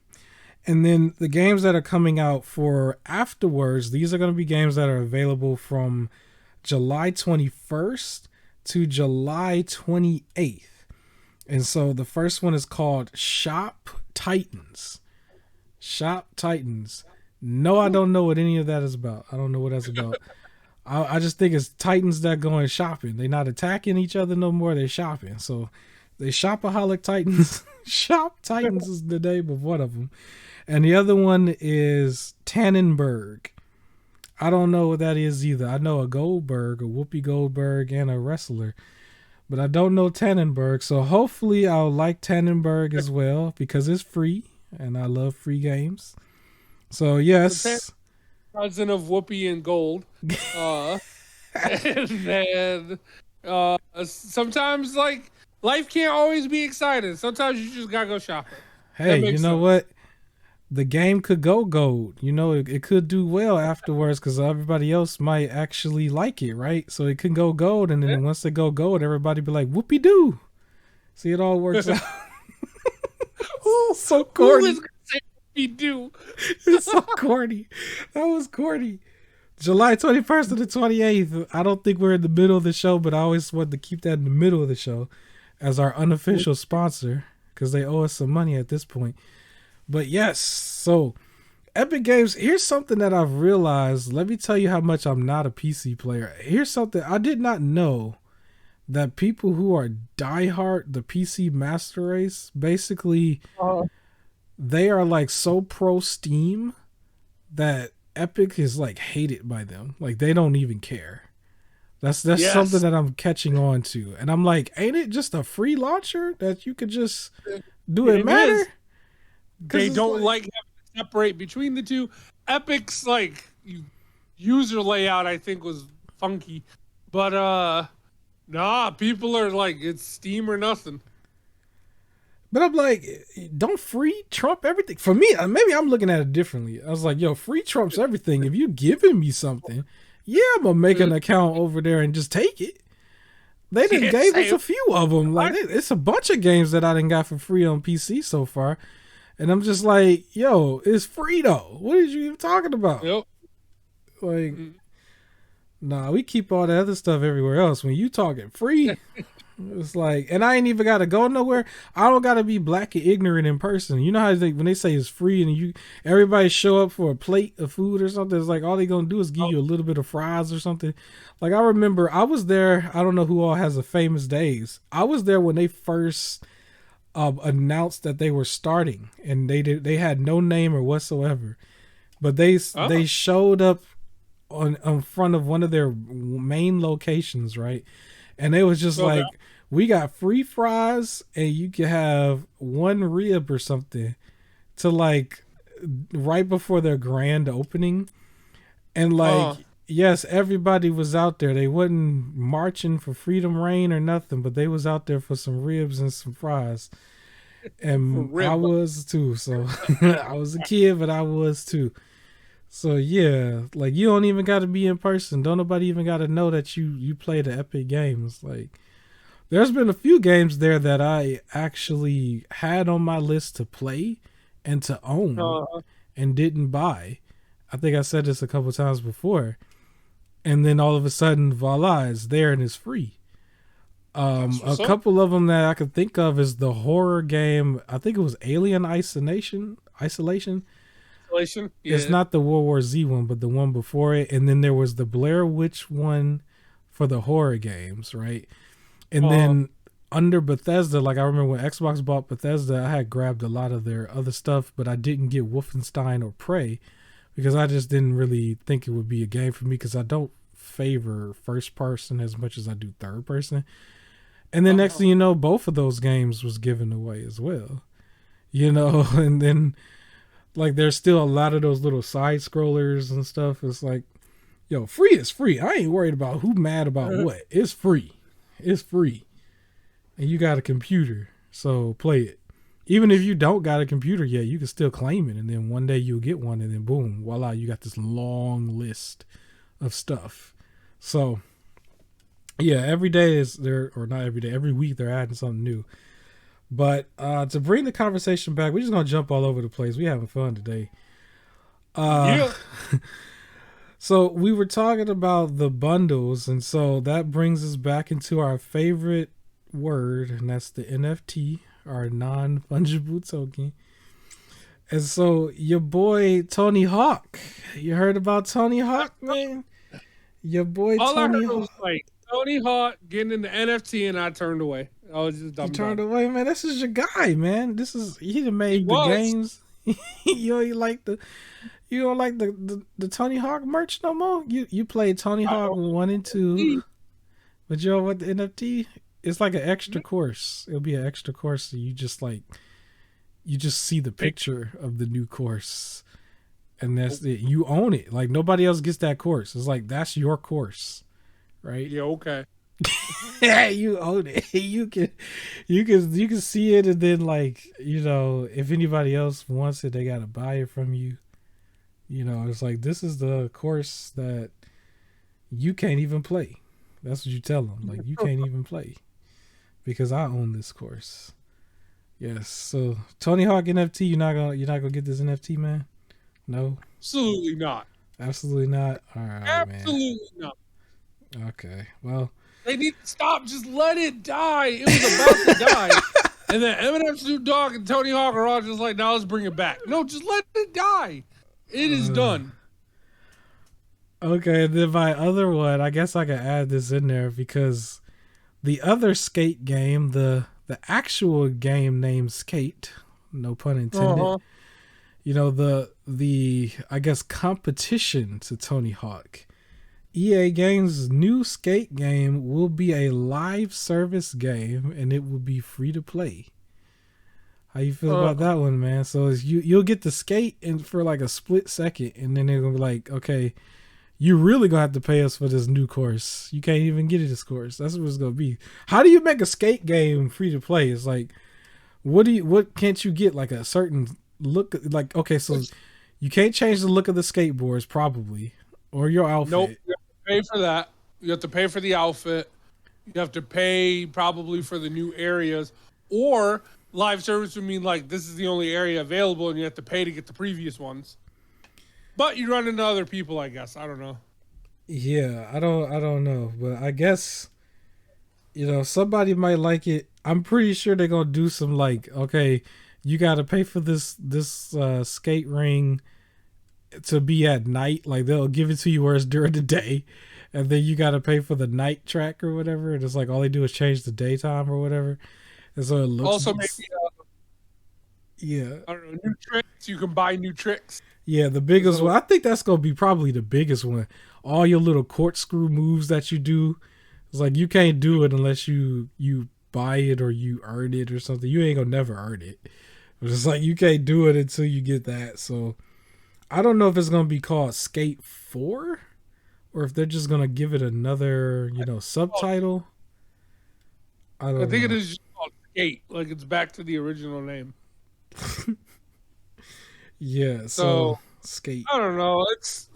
And then the games that are coming out for afterwards, these are going to be games that are available from July 21st to July 28th. And so the first one is called Shop Titans. Shop Titans. No, I don't know what any of that is about. I don't know what that's about. I just think it's Titans that going shopping. They're not attacking each other no more. They're shopping. So they Shopaholic Titans. Shop Titans is the name of one of them. And the other one is Tannenberg. I don't know what that is either. I know a Goldberg, a Whoopi Goldberg, and a wrestler. But I don't know Tannenberg, so hopefully I'll like Tannenberg as well because it's free, and I love free games. So yes, cousin of Whoopi and Gold, and then sometimes like life can't always be exciting. Sometimes you just gotta go shopping. Hey, you know what? The game could go gold. You know, it could do well afterwards because everybody else might actually like it, right? So it can go gold, and then once they go gold, everybody be like, whoopee doo. See, it all works out. Oh, so corny. Who is gonna say whoopee doo? It's so corny. That was corny. July 21st to the 28th. I don't think we're in the middle of the show, but I always want to keep that in the middle of the show as our unofficial sponsor because they owe us some money at this point. But yes, so Epic Games, here's something that I've realized. Let me tell you how much I'm not a PC player. Here's something I did not know, that people who are diehard, the PC master race, basically, they are like so pro Steam that Epic is like hated by them. Like they don't even care. That's something that I'm catching on to. And I'm like, ain't it just a free launcher that you could just do it matter? Is. They don't like having to separate between the two. Epic's like user layout, I think, was funky, but nah, people are like, it's Steam or nothing. But I'm like, don't free trump everything? For me, maybe I'm looking at it differently. I was like, yo, free trumps everything. If you giving me something, yeah, I'm gonna make an account over there and just take it. They done Yeah, gave us same. a few of them. Like it's a bunch of games that I done got for free on PC so far, and I'm just like, yo, it's free though. What are you even talking about? Yep. Like, nah, we keep all the other stuff everywhere else. When you talking free, it's like, and I ain't even gotta go nowhere. I don't gotta be black and ignorant in person. You know how when they say it's free and everybody show up for a plate of food or something, it's like all they gonna do is give you a little bit of fries or something. Like I remember I was there. I don't know who all has a famous days. I was there when they first announced that they were starting, and they had no name or whatsoever, but they showed up on front of one of their main locations, right? And they was just like, we got free fries and you can have one rib or something to like right before their grand opening. And like, yes, everybody was out there. They wasn't marching for Freedom Reign or nothing, but they was out there for some ribs and some fries. And I was too. So I was a kid, but I was too. So yeah, like you don't even got to be in person. Don't nobody even got to know that you play the Epic games. Like there's been a few games there that I actually had on my list to play and to own and didn't buy. I think I said this a couple times before. And then all of a sudden, voila, it's there and it's free. A couple of them that I could think of is the horror game. I think it was Alien Isolation. Yeah. It's not the World War Z one, but the one before it. And then there was the Blair Witch one for the horror games, right? And then under Bethesda, like I remember when Xbox bought Bethesda, I had grabbed a lot of their other stuff, but I didn't get Wolfenstein or Prey because I just didn't really think it would be a game for me because I don't favor first person as much as I do third person. And then next thing you know, both of those games was given away as well. You know, and then like there's still a lot of those little side scrollers and stuff. It's like, yo, free is free. I ain't worried about who mad about what. It's free. It's free. And you got a computer, so play it. Even if you don't got a computer yet, you can still claim it. And then one day you'll get one and then boom, voila, you got this long list of stuff. So yeah, every day is there, or not every day, every week they're adding something new. But to bring the conversation back, we're just gonna jump all over the place. We having fun today. So we were talking about the bundles, and so that brings us back into our favorite word, and that's the NFT, our non-fungible token. And so your boy Tony Hawk, you heard about Tony Hawk, man? Your boy Tony Hawk. Like Tony Hawk getting into NFT, and I turned away. I was just dumb. You turned away, man. This is your guy, man. He done made the games. You don't like the Tony Hawk merch no more? You played Tony Hawk 1 and 2, but you know what the NFT? It's like an extra course. It'll be an extra course, so you just see the picture of the new course, and that's it. You own it. Like nobody else gets that course. It's like that's your course, right? Yeah, okay. Yeah, you own it. You can see it, and then like if anybody else wants it, they gotta buy it from you. It's like this is the course that you can't even play. That's what you tell them. Like you can't even play because I own this course. Yes. So Tony Hawk NFT, you're not gonna get this NFT, man. No. Absolutely not. Absolutely not. All right, Absolutely not. Okay. Well, they need to stop. Just let it die. It was about to die. And then Eminem, Snoop Dogg, and Tony Hawk are all just like, now let's bring it back. No, just let it die. It is done. Okay, then my other one, I guess I can add this in there because the other skate game, the actual game named Skate, no pun intended. The I guess competition to Tony Hawk. EA Games' new skate game will be a live service game and it will be free to play. How you feel about that one, man? So you'll get the skate for like a split second, and then they're gonna be like, okay, you really gonna have to pay us for this new course. You can't even get this course. That's what it's gonna be. How do you make a skate game free to play? It's like, what can't you get like a certain look? Like, okay, so you can't change the look of the skateboards probably, or your outfit. Nope, you have to pay for that. You have to pay for the outfit. You have to pay probably for the new areas, or live service would mean like this is the only area available, and you have to pay to get the previous ones. But you run into other people, I guess. I don't know. Yeah, I don't know, but I guess somebody might like it. I'm pretty sure they're gonna do some like, okay, you got to pay for this skate ring to be at night. Like they'll give it to you where it's during the day, and then you got to pay for the night track or whatever. And it's like all they do is change the daytime or whatever, and so it looks. Also, maybe yeah, I don't know, new tricks. You can buy new tricks. yeah. The biggest one, I think that's gonna be probably the biggest one. All your little corkscrew moves that you do, it's like you can't do it unless you buy it or you earn it or something. You ain't gonna never earn it. It's like you can't do it until you get that. So I don't know if it's gonna be called Skate 4 or if they're just gonna give it another, subtitle. I I don't think it know. is just called Skate. Like it's back to the original name. Yeah, so So Skate. I don't know. It's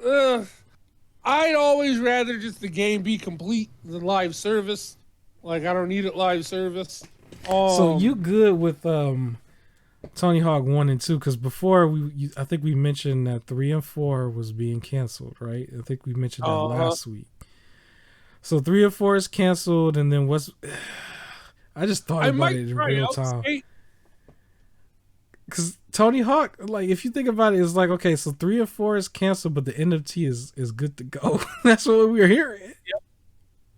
I'd always rather just the game be complete than live service. Like I don't need it live service. So you Um. good with Tony Hawk 1 and 2? Because before I think we mentioned that 3 and 4 was being canceled, right? I think we mentioned that Uh. last week. So 3 and 4 is canceled, and then what's? I just thought I about might it in try real out time. Skate. Because Tony Hawk, like, if you think about it, it's like, okay, so 3 and 4 is canceled, but the NFT is good to go. That's what we're hearing.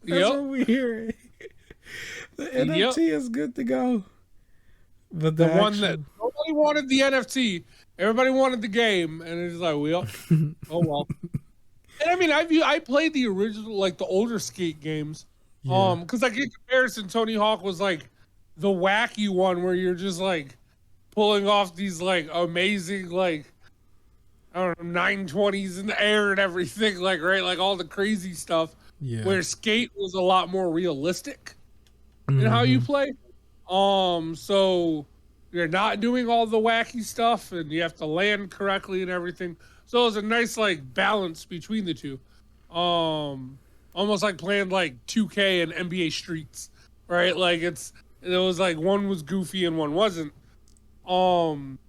That's what Yep. we're hearing. The Yep. NFT is good to go. But The the one that actual. nobody wanted the NFT, everybody wanted the game, and it's like, well, oh well. And I mean, I played the original, like the older Skate games, Yeah. because like in comparison, Tony Hawk was like the wacky one where you're just like pulling off these like amazing like I don't know 920s in the air and everything, like right, like all the crazy stuff. Yeah. Where Skate was a lot more realistic in how you Mhm. play. So you're not doing all the wacky stuff, and you have to land correctly and everything. So it's a nice like balance between the two. Almost like playing like 2K and NBA Streets, right? Like it was like one was goofy and one wasn't. Um,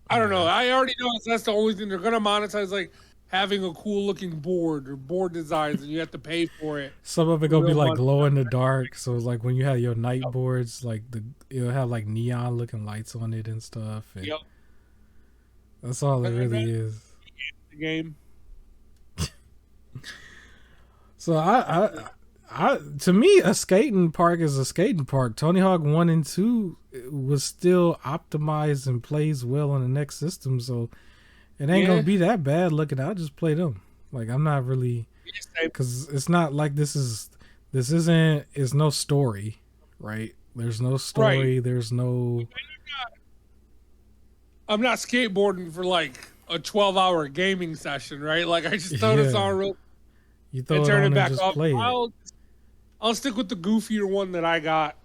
I don't know. Yeah. I already know that's the only thing they're gonna monetize, like having a cool looking board or board designs, and you have to pay for it. Some of it gonna be Real like money. glow in the dark. So it's like when you have your night boards, like it'll have like neon looking lights on it and stuff. And Yep. that's all it And really that's is. the game. So to me, a skating park is a skating park. Tony Hawk 1 and 2 was still optimized and plays well on the next system, so it ain't gonna Yeah. be that bad looking. I'll just play them. Like I'm not really, Same. because it's not like it's no story, right? There's no story. Right. There's no. I'm not skateboarding for like a 12-hour gaming session, right? Like I just throw this Yeah. on real You throw and it turn on it and back just off. play it. I'll stick with the goofier one that I got.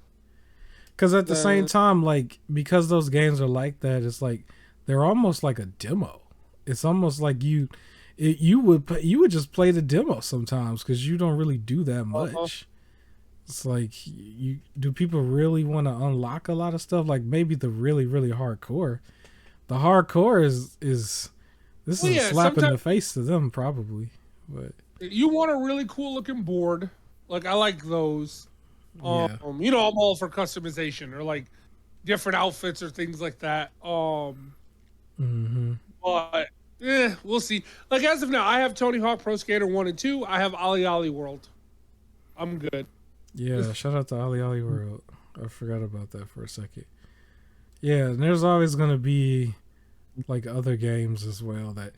Because at the same The time, like, because those games are like that, it's like they're almost like a demo. It's almost like you would just play the demo sometimes because you don't really do that much. It's like you do people really want to unlock a lot of stuff? Like maybe the really really hardcore. The hardcore is this well, is a yeah, slap in the sometimes face to them probably, but you want a really cool looking board. Like I like those. yeah. I'm all for customization or like different outfits or things like that. Hmm. But we'll see. Like as of now, I have Tony Hawk Pro Skater 1 and 2. I have Ollie Ollie World. I'm good. Yeah, shout out to Ali Ali World. I forgot about that for a second. Yeah, and there's always gonna be like other games as well. That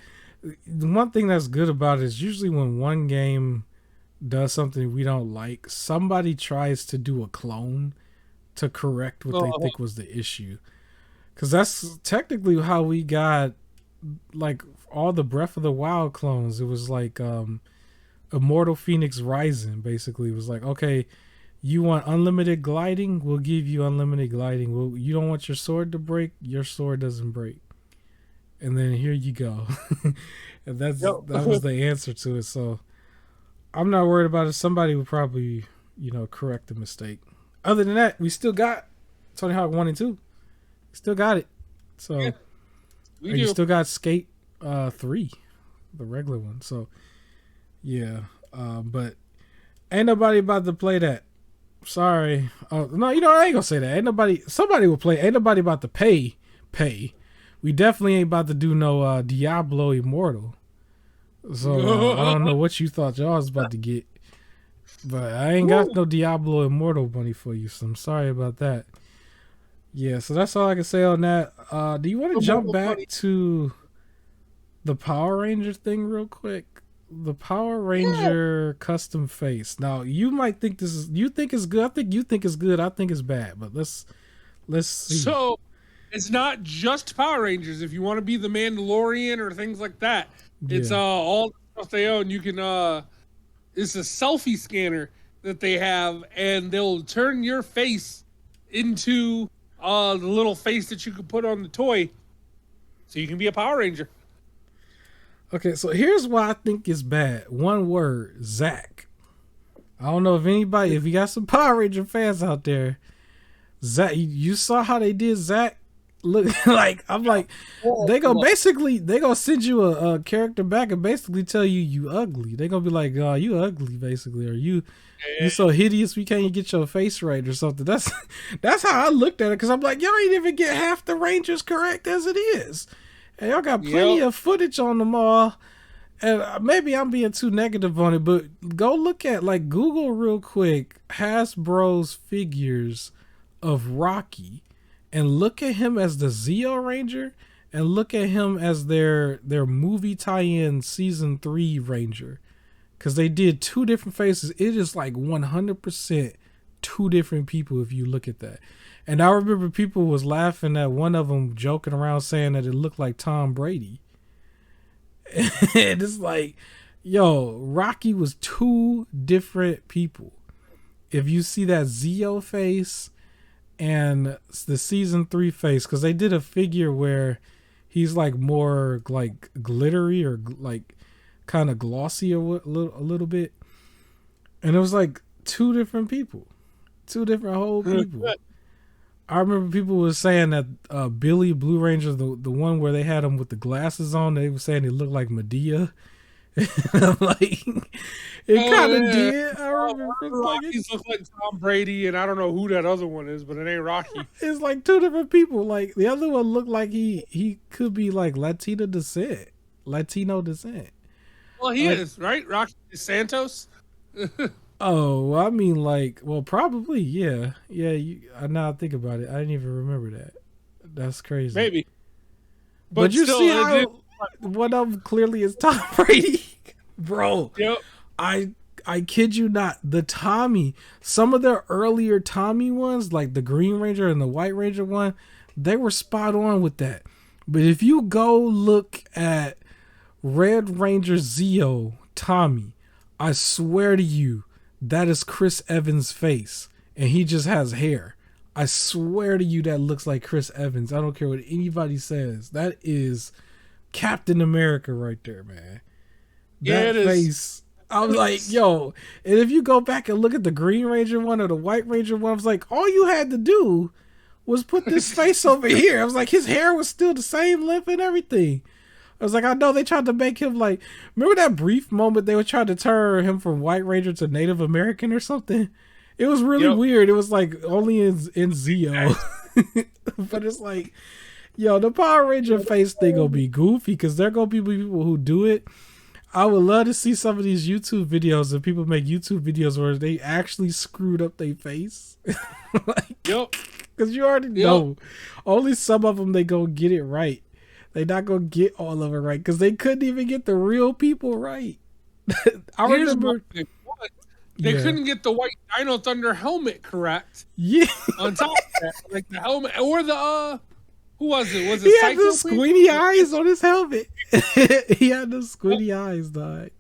the one thing that's good about it is usually when one game does something we don't like, somebody tries to do a clone to correct what they Uh, think was the issue. Because that's technically how we got like all the Breath of the Wild clones. It was like Immortal Phoenix Rising. Basically, it was like, okay, you want unlimited gliding, we'll give you unlimited gliding. Well, you don't want your sword to break, your sword doesn't break. And then here you go. And that Yep. was the answer to it. So I'm not worried about it. Somebody would probably correct the mistake. Other than that, we still got Tony Hawk 1 and 2. Still got it. So Yeah, we you do. still got Skate 3, the regular one. So yeah, but ain't nobody about to play that. Sorry. Oh no, I ain't gonna say that. Ain't nobody. Somebody will play. Ain't nobody about to pay. We definitely ain't about to do no Diablo Immortal. So I don't know what you thought y'all was about to get, but I ain't got no Diablo Immortal money for you. So I'm sorry about that. Yeah, so that's all I can say on that. Do you want to jump back to the Power Ranger thing real quick? The Power Ranger custom face. Now you might think you think it's good. I think you think it's good. I think it's bad. But let's see. So it's not just Power Rangers. If you want to be the Mandalorian or things like that, it's all the stuff they own. You can it's a selfie scanner that they have, and they'll turn your face into the little face that you can put on the toy, so you can be a Power Ranger. Okay, so here's why I think it's bad. One word, Zach. I don't know if you got some Power Ranger fans out there. Zach, you saw how they did Zach? Look, like, I'm like, they gonna send you a character back and basically tell you ugly. They gonna be like, oh, you ugly, basically, or you so hideous we can't even get your face right or something. That's how I looked at it, because I'm like, y'all ain't even get half the Rangers correct as it is. And y'all got plenty of footage on them all. And maybe I'm being too negative on it, but go look at, like, Google real quick Hasbro's figures of Rocky, and look at him as the Zeo Ranger, and look at him as their movie tie-in season 3 Ranger, because they did two different faces. It is like 100% two different people if you look at that. And I remember people was laughing at one of them, joking around saying that it looked like Tom Brady. And it's like, yo, Rocky was two different people. If you see that Zeo face and the season 3 face, because they did a figure where he's like more like glittery or like kind of glossy a little bit, and it was like two different people, two different whole people. I remember people was saying that Billy Blue Ranger, the one where they had him with the glasses on, they were saying he looked like Medea. Like, it kind of did. I remember Rockies look like Tom Brady, and I don't know who that other one is, but it ain't Rocky. It's like two different people. Like, the other one looked like he could be like Latino descent. Well, he is, right? Rocky Santos. Oh, I mean, like, well, probably, yeah. Now I think about it, I didn't even remember that. That's crazy. Maybe. But you still, see how one of them clearly is Tom Brady, bro. Yep. I kid you not. The Tommy, some of their earlier Tommy ones, like the Green Ranger and the White Ranger one, they were spot on with that. But if you go look at Red Ranger Zeo Tommy, I swear to you, that is Chris Evans' face, and he just has hair. I swear to you, that looks like Chris Evans. I don't care what anybody says. That is Captain America right there, man. That face. I was like, yo. And if you go back and look at the Green Ranger one or the White Ranger one, I was like, all you had to do was put this face over here. I was like, his hair was still the same length and everything. I was like, I know they tried to make him like, remember that brief moment they were trying to turn him from White Ranger to Native American or something? It was really weird. It was like only in Zeo. But it's like, yo, the Power Ranger face thing gonna be goofy, because there gonna be people who do it. I would love to see some of these YouTube videos, and people make YouTube videos where they actually screwed up their face. Because you already know, only some of them they gonna get it right. They not gonna get all of it right, because they couldn't even get the real people right. I remember they couldn't get the white Dino Thunder helmet correct. Yeah. On top of that, like the helmet or the who was it? Was it? He had the squinty eyes on his helmet. He had the squinty eyes, dog.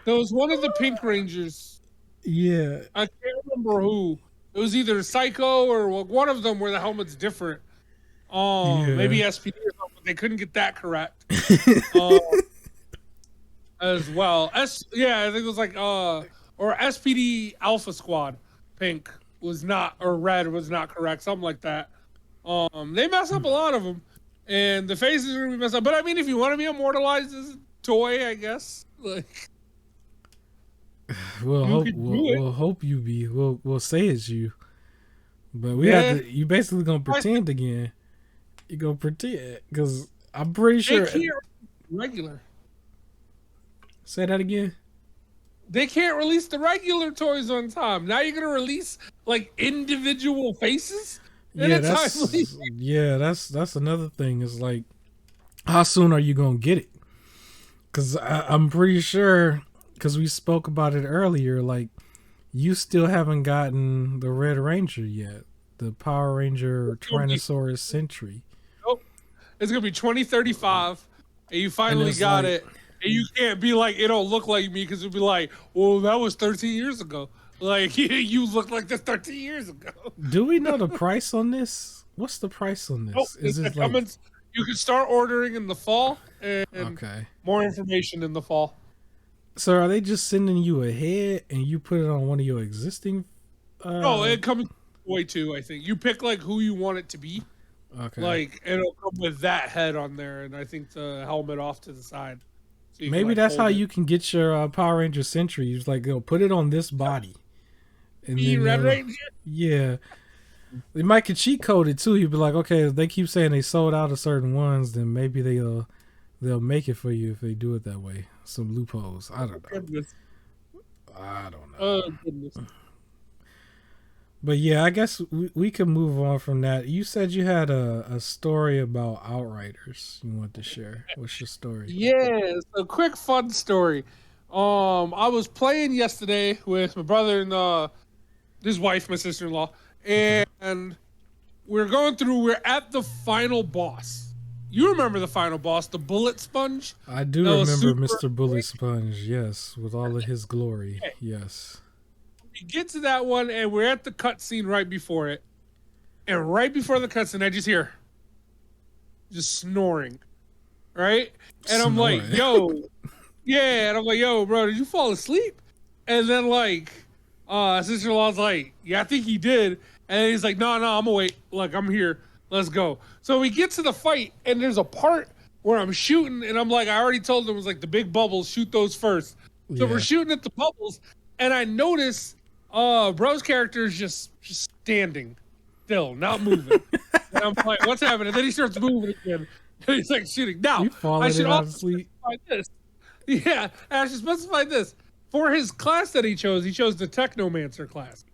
There was one of the Pink Rangers. Yeah. I can't remember who. It was either Psycho or one of them where the helmet's different. Maybe SPD or something. They couldn't get that correct. As well. I think it was like or SPD Alpha Squad pink was not, or red was not correct, something like that. They mess up a lot of them, and the faces are gonna be messed up. But I mean, if you want to be immortalized as a toy, I guess like we'll hope you be. We'll say it's you, but we have to. You basically gonna pretend again. You gonna pretend because I'm pretty sure. They can't regular. Say that again. They can't release the regular toys on time. Now you're gonna release like individual faces. Yeah, that's another thing. Is like, how soon are you gonna get it? Because I'm pretty sure, because we spoke about it earlier. Like, you still haven't gotten the Red Ranger yet, the Power Ranger Tyrannosaurus Sentry. Nope, it's gonna be 2035, and you finally got it. And you can't be like, it don't look like me, because it'll be like, well, that was 13 years ago. Like, you look like this 13 years ago. Do we know the price on this? What's the price on this? Nope, Is it like... You can start ordering in the fall, and more information in the fall. So are they just sending you a head, and you put it on one of your existing... No, it comes way too, I think. You pick, like, who you want it to be. Okay. Like, it'll come with that head on there, and I think the helmet off to the side. So maybe that's how you can get your Power Ranger Sentry. It's like, they'll put it on this body. And then, Red Ranger? Yeah. They might could cheat code it too. You'd be like, okay, if they keep saying they sold out of certain ones, then maybe they'll make it for you if they do it that way. Some loopholes. I don't know. Goodness. I don't know. Oh, goodness. But yeah, I guess we can move on from that. You said you had a story about Outriders you want to share. What's your story? Yeah, it's a quick fun story. I was playing yesterday with my brother and his wife, my sister-in-law, and we're at the final boss. You remember the final boss, the Bullet Sponge? I do remember Mr. Bullet Sponge, yes, with all of his glory, yes. We get to that one, and we're at the cutscene right before it. And right before the cutscene, I just hear just snoring, right? And I'm like, yo, yeah. And I'm like, yo, bro, did you fall asleep? And then like, sister-in-law's like, yeah, I think he did. And he's like, no, I'm awake. Like, I'm here. Let's go. So we get to the fight, and there's a part where I'm shooting, and I'm like, I already told them it was like the big bubbles, shoot those first. So we're shooting at the bubbles, and I notice bro's character is just standing still, not moving. And I'm like, what's happening? And then he starts moving again. And he's like shooting. Now, I should also specify this. Yeah, I should specify this. For his class that he chose the Technomancer class.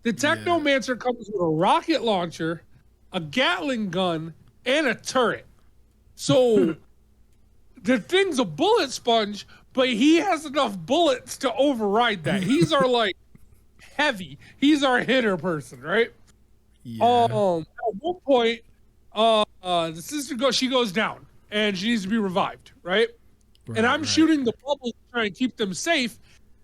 The Technomancer comes with a rocket launcher, a Gatling gun, and a turret. So the thing's a bullet sponge, but he has enough bullets to override that. He's our like heavy. He's our hitter person, right? Yeah. At one point, the sister goes down and she needs to be revived, right? And I'm shooting the bubbles to try and keep them safe,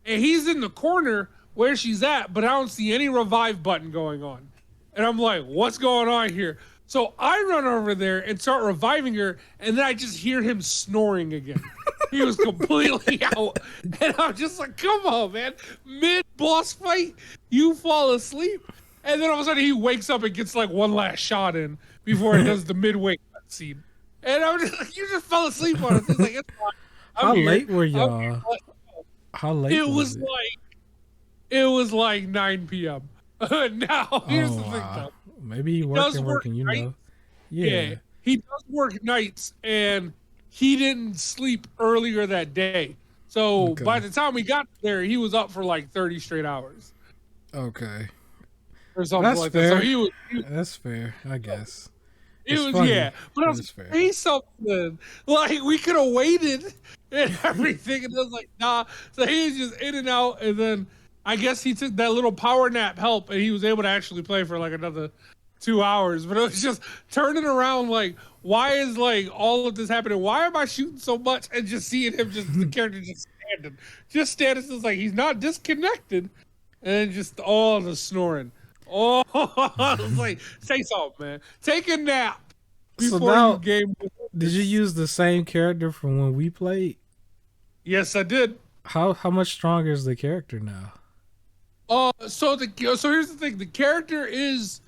and he's in the corner where she's at, but I don't see any revive button going on. And I'm like, what's going on here? So I run over there and start reviving her, and then I just hear him snoring again. He was completely out. And I'm just like, come on, man. Mid-boss fight, you fall asleep. And then all of a sudden he wakes up and gets like one last shot in before it does the midway cutscene. And I'm just like, you just fell asleep on us. It's like, it's fine. How late were y'all? How late was it? It was like 9 p.m. Now, here's the thing, though. Maybe he working, you know. Yeah, he does work nights, and he didn't sleep earlier that day. So by the time we got there, he was up for like 30 straight hours. Okay. Or something That's like fair. that. So That's fair, I guess. It was funny, but I was say something. Like, we could have waited and everything, and it was like, nah. So he was just in and out, and then I guess he took that little power nap help, and he was able to actually play for like another 2 hours. But it was just turning around like, why is like all of this happening? Why am I shooting so much? And just seeing him, just the character just standing. It's like he's not disconnected, and just all the snoring. Oh, I was like, say something, man. Take a nap before you game. Did you use the same character from when we played? Yes, I did. how much stronger is the character now? So here's the thing: the character is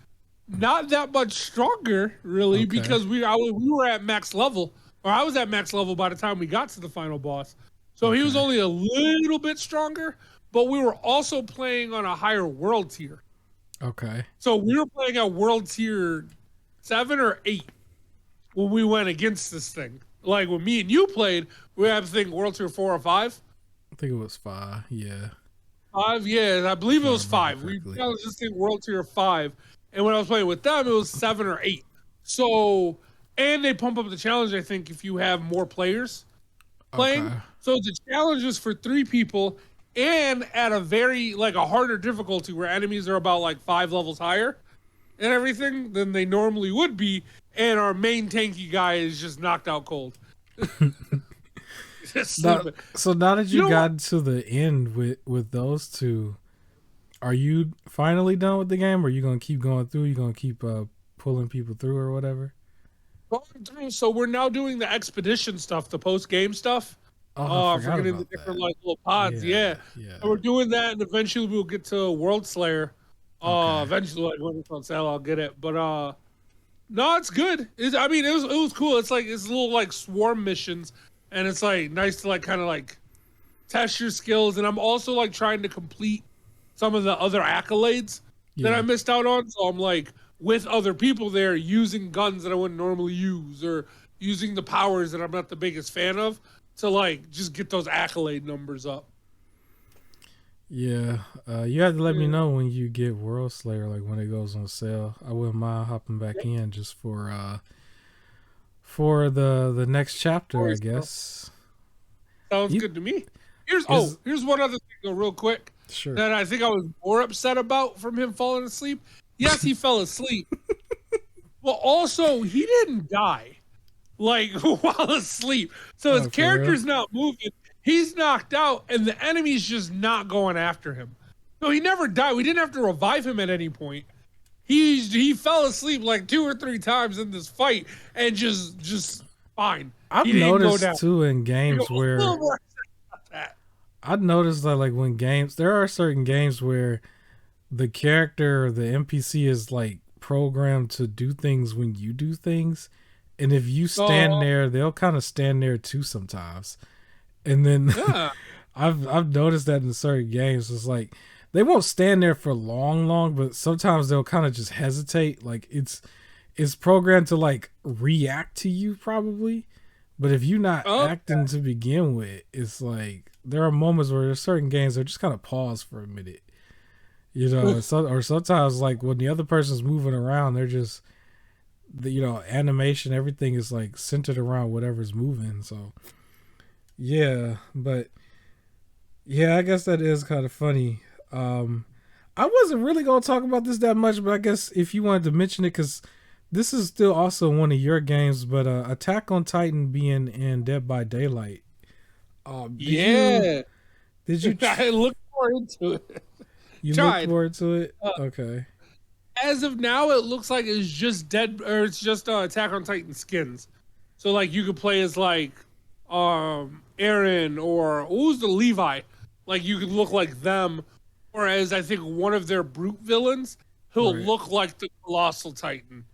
not that much stronger, really, Okay. because we were at max level, or I was at max level by the time we got to the final boss. So he was Okay. only a little bit stronger, but we were also playing on a higher world tier. Okay. So we were playing at world tier 7 or 8 when we went against this thing. Like when me and you played, we had to think world tier 4 or 5. I think it was 5. Yeah. 5, yeah, I believe If it I was remember 5. We correctly. challenged this thing world tier 5, and when I was playing with them, it was 7 or 8. So, and they pump up the challenge, I think, if you have more players playing. Okay. So the challenge is for 3 people, and at a very like a harder difficulty where enemies are about like 5 levels higher and everything than they normally would be, and our main tanky guy is just knocked out cold. Just Now, sleeping. so now that You you know what? got to the end with those two, are you finally done with the game, or are you gonna keep going through? You gonna keep pulling people through or whatever? So we're now doing the expedition stuff, the post game stuff. Oh, I forgot Forgetting the about different that. like little pods. Yeah, Yeah, yeah. and we're doing that, and eventually we'll get to World Slayer. Okay. Eventually, like when it's on sale, I'll get it. But no, it's good. I mean, it was cool. It's like it's little like swarm missions, and it's like nice to like kind of like test your skills. And I'm also like trying to complete some of the other accolades that I Yeah. missed out on. So I'm like with other people there using guns that I wouldn't normally use, or using the powers that I'm not the biggest fan of, to like just get those accolade numbers up. Yeah. You have to let me Yeah. know when you get World Slayer, like when it goes on sale. I wouldn't mind hopping back in just for the next chapter, I guess. Sounds You good to me. is Here's one other thing though, real quick, sure. that I think I was more upset about from him falling asleep. Yes, he fell asleep, but also he didn't die like while asleep. So his Oh, for real? character's not moving. He's knocked out, and the enemy's just not going after him. So he never died. We didn't have to revive him at any point. He fell asleep like 2 or 3 times in this fight, and just fine. I've He didn't go noticed down. too in I go, games a little where more upset about that. I've noticed that like when games there are certain games where the character or the NPC is like programmed to do things when you do things. And if you stand Uh, there, they'll kind of stand there too sometimes. And then yeah. I've noticed that in certain games. It's like they won't stand there for long, but sometimes they'll kind of just hesitate. Like it's programmed to like react to you probably. But if you're not Oh, acting to begin with, it's like there are moments where there's certain games that just kind of pause for a minute. You know, or sometimes like when the other person's moving around, they're just animation, everything is like centered around whatever's moving. So yeah, but yeah, I guess that is kind of funny. Um, I wasn't really gonna talk about this that much, but I guess if you wanted to mention it, because this is still also one of your games, but Attack on Titan being in Dead by Daylight. Did you yeah. did you I look forward to it. you look Tried. forward to it? Uh, Okay. as of now, it looks like it's just dead, or it's just Attack on Titan skins. So like you could play as like Aaron, or who's the Levi. Like you could look like them, or as I think one of their brute villains, he'll Right. look like the Colossal Titan,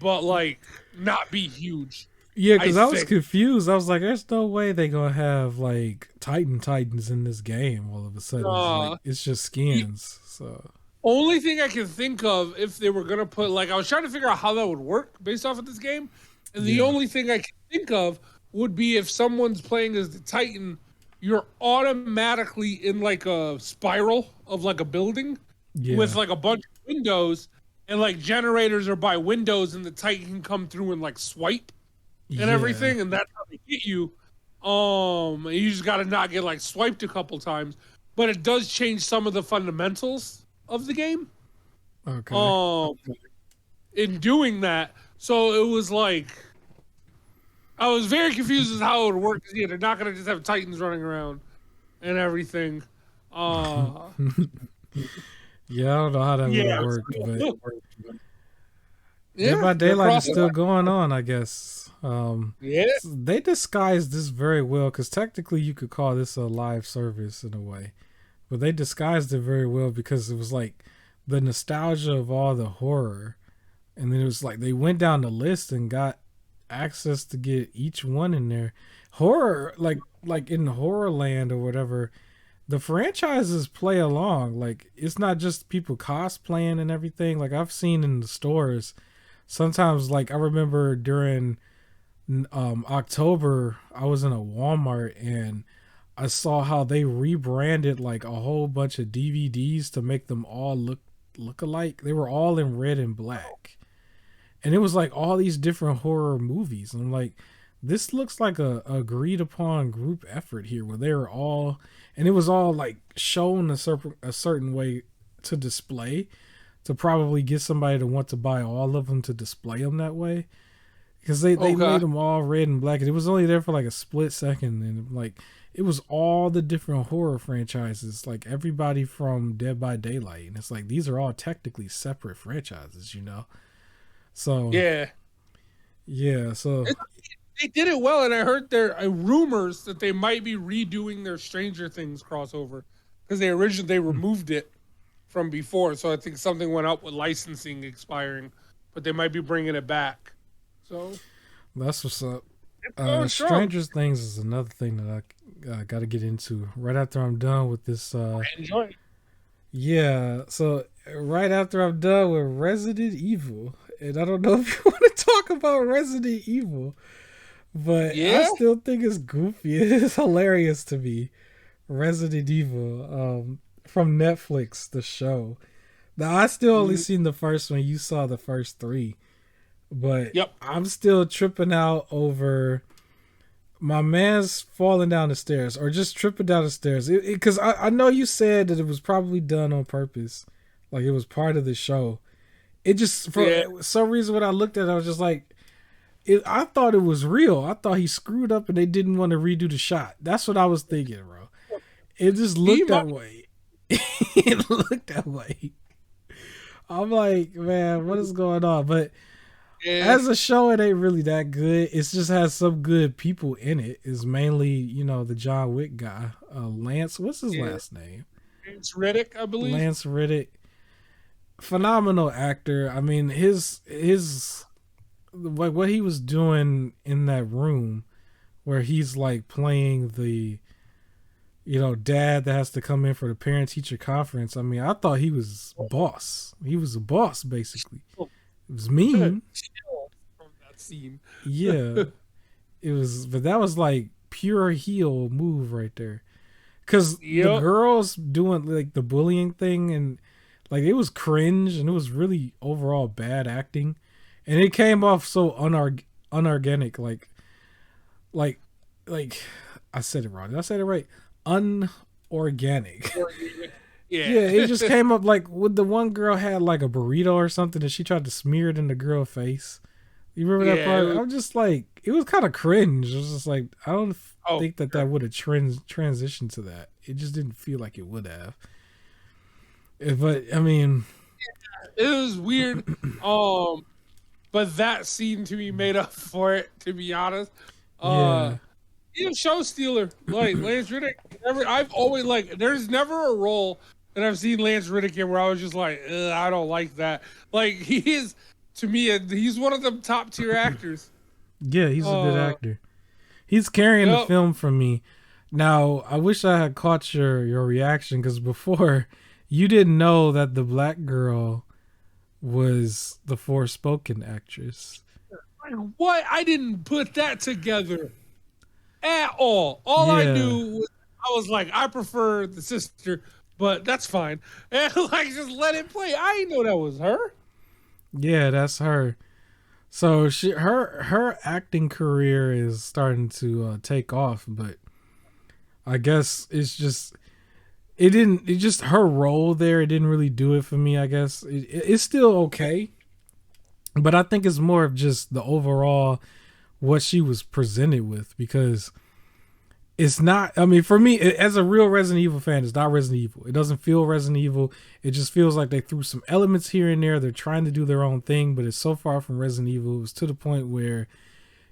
but like not be huge. Yeah, I because I was think. confused. I was like, "There's no way they gonna have like Titans in this game." All of a sudden, it's like Uh, it's just the skins. So only thing I can think of, if they were gonna put, like, I was trying to figure out how that would work based off of this game, and the yeah, only thing I can think of would be if someone's playing as the Titan, you're automatically in like a spiral of like a building with yeah, like a bunch of windows, and like generators are by windows, and the Titan can come through and like swipe and yeah. everything, and that's how they get you. And you just got to not get like swiped a couple times, but it does change some of the fundamentals of the game. Okay, Um, in doing that, so it was like I was very confused as how it would work. 'Cause, yeah, they're not gonna just have Titans running around and everything. Uh, yeah. I don't know how that would have yeah, worked, but Dead Yeah, by they're Daylight is crossing. still going on, I guess. Yeah. They disguised this very well because technically you could call this a live service in a way, but they disguised it very well because it was like the nostalgia of all the horror, and then it was like they went down the list and got access to get each one in there. Horror, like in horror land or whatever, the franchises play along. Like it's not just people cosplaying and everything. Like I've seen in the stores sometimes. Like I remember during October, I was in a Walmart and I saw how they rebranded like a whole bunch of DVDs to make them all look alike. They were all in red and black, and it was like all these different horror movies. And I'm like, this looks like a agreed upon group effort here, where they were all, and it was all like shown a certain way to display, to probably get somebody to want to buy all of them to display them that way, because they Okay. made them all red and black, and it was only there for like a split second, and like it was all the different horror franchises, like everybody from Dead by Daylight, and it's like these are all technically separate franchises, you know. So Yeah. yeah, so It, they did it well, and I heard there are rumors that they might be redoing their Stranger Things crossover because they removed it from before. So I think something went up with licensing expiring, but they might be bringing it back. So that's what's up. it's going strong. Stranger Things is another thing that I got to get into right after I'm done with this. Enjoy. Yeah, so right after I'm done with Resident Evil, and I don't know if you want to talk about Resident Evil, but I Yeah. still think it's goofy. It's hilarious to me. Resident Evil, from Netflix, the show. Now I still only Mm, seen the first one. You saw the first three, but yep. I'm still tripping out over my man's falling down the stairs or just tripping down the stairs. Because I know you said that it was probably done on purpose, like it was part of the show. It just Yeah. for some reason when I looked at it, I was just like, I thought it was real. I thought he screwed up and they didn't want to redo the shot. That's what I was thinking, bro. It just He looked might. that way. It looked that way. I'm like, man, what is going on? But Yeah. as a show, it ain't really that good. It just has some good people in it. It's mainly, the John Wick guy, Lance. What's his Yeah. last name? It's Riddick, I believe. Lance Riddick. Phenomenal actor. I mean, his like what he was doing in that room, where he's like playing the dad that has to come in for the parent teacher conference. I mean, I thought he was boss. He was a boss basically. It was mean. Chill from that scene. Yeah. It was, but that was like pure heel move right there. Cause the Yep. girls doing like the bullying thing, and like it was cringe, and it was really overall bad acting, and it came off so unorganic, like like I said it wrong. Did I say it right? Unorganic. Yeah. Yeah, it just came up like with the one girl had like a burrito or something, and she tried to smear it in the girl's face. You remember that Yeah, part? it was- I'm just like, it was kind of cringe. It was just like, I don't Oh, think that would have transitioned to that. It just didn't feel like it would have. But I mean, it was weird. But that scene to me made up for it. To be honest, yeah, he's a show stealer. Like Lance Riddick. I've always like. There's never a role that I've seen Lance Riddick in where I was just like, "Ugh, I don't like that. Like he is to me. He's one of the top tier actors. yeah, he's a good actor. He's carrying the Yep. film for me. Now, I wish I had caught your reaction, because before you didn't know that the black girl was the Forspoken actress. Like, what? I didn't put that together at all. All I Yeah. knew was I was like, I prefer the sister, but that's fine. And like, just let it play. I didn't know that was her. Yeah, that's her. So her acting career is starting to take off, but I guess it just her role there. It didn't really do it for me. I guess it's still okay, but I think it's more of just the overall what she was presented with, because it's not. I mean, for me, as a real Resident Evil fan, it's not Resident Evil. It doesn't feel Resident Evil. It just feels like they threw some elements here and there. They're trying to do their own thing, but it's so far from Resident Evil. It was to the point where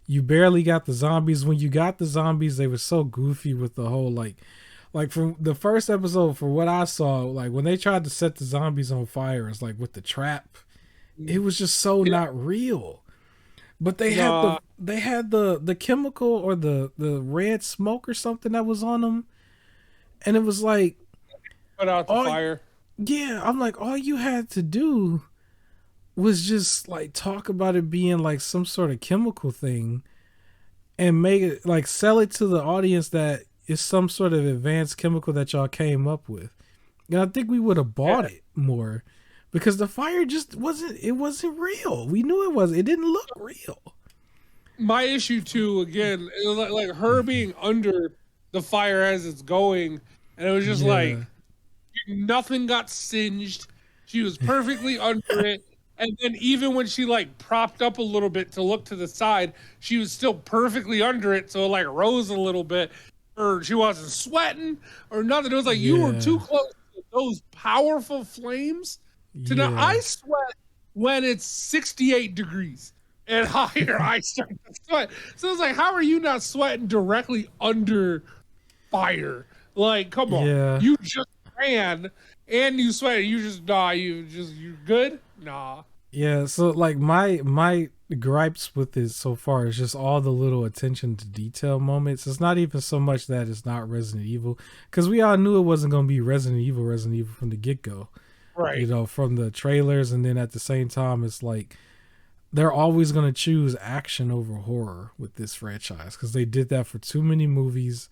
you barely got the zombies. When you got the zombies, they were so goofy with the whole like from the first episode. For what I saw, like when they tried to set the zombies on fire, it's like with the trap. It was just so not real. But they had the chemical or the red smoke or something that was on them, and it was like Put out the fire. yeah, I'm like all you had to do was just like talk about it being like some sort of chemical thing and make it like sell it to the audience that it's some sort of advanced chemical that y'all came up with. And I think we would have bought it more because the fire just wasn't real. We knew it was. It didn't look real. My issue too, again, it was like her being under the fire as it's going, and it was just like nothing got singed. She was perfectly under it. And then even when she like propped up a little bit to look to the side, she was still perfectly under it, so it like rose a little bit. Or she wasn't sweating or nothing. It was like you were too close to those powerful flames. To now, I sweat when it's 68 degrees and higher. I start to sweat. So it's like, how are you not sweating directly under fire? Like, come on, you just ran and you sweat. You just you're good. Nah. Yeah, so like my gripes with it so far is just all the little attention to detail moments. It's not even so much that it's not Resident Evil, because we all knew it wasn't going to be Resident Evil from the get-go. Right. You know, from the trailers, and then at the same time, it's like they're always going to choose action over horror with this franchise because they did that for too many movies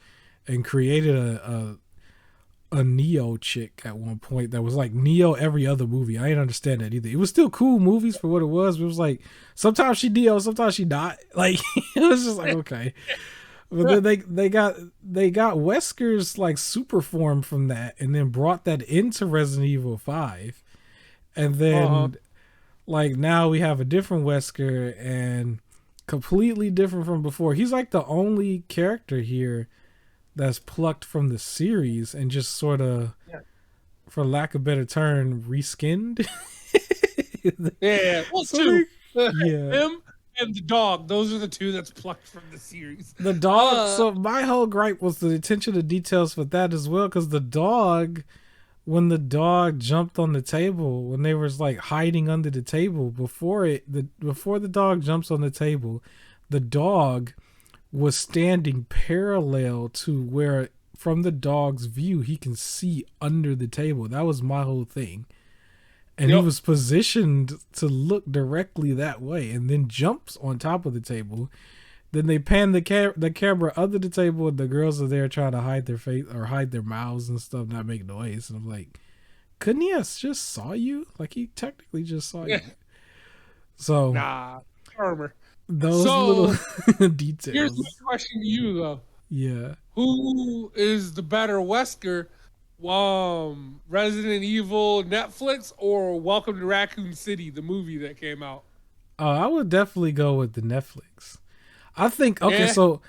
and created a Neo chick at one point that was like Neo every other movie. I didn't understand that either. It was still cool movies for what it was, but it was like sometimes she Neo, sometimes she not. Like it was just like okay. But then they got Wesker's like super form from that and then brought that into Resident Evil 5. And then like now we have a different Wesker and completely different from before. He's like the only character here that's plucked from the series and just sort of, for lack of a better term, reskinned. Well, so two. Him and the dog. Those are the two that's plucked from the series. The dog. So my whole gripe was the attention to details for that as well, because the dog, when the dog jumped on the table, when they was like hiding under the table before the dog jumps on the table, the dog was standing parallel to where from the dog's view he can see under the table. That was my whole thing. And he was positioned to look directly that way and then jumps on top of the table. Then they pan the camera under the table and the girls are there trying to hide their face or hide their mouths and stuff, not make noise. And I'm like, couldn't he have just saw you? Like he technically just saw you. So armor. Those little details. Here's my question to you, though. Yeah. Who is the better Wesker? Resident Evil Netflix or Welcome to Raccoon City, the movie that came out? I would definitely go with the Netflix. I think so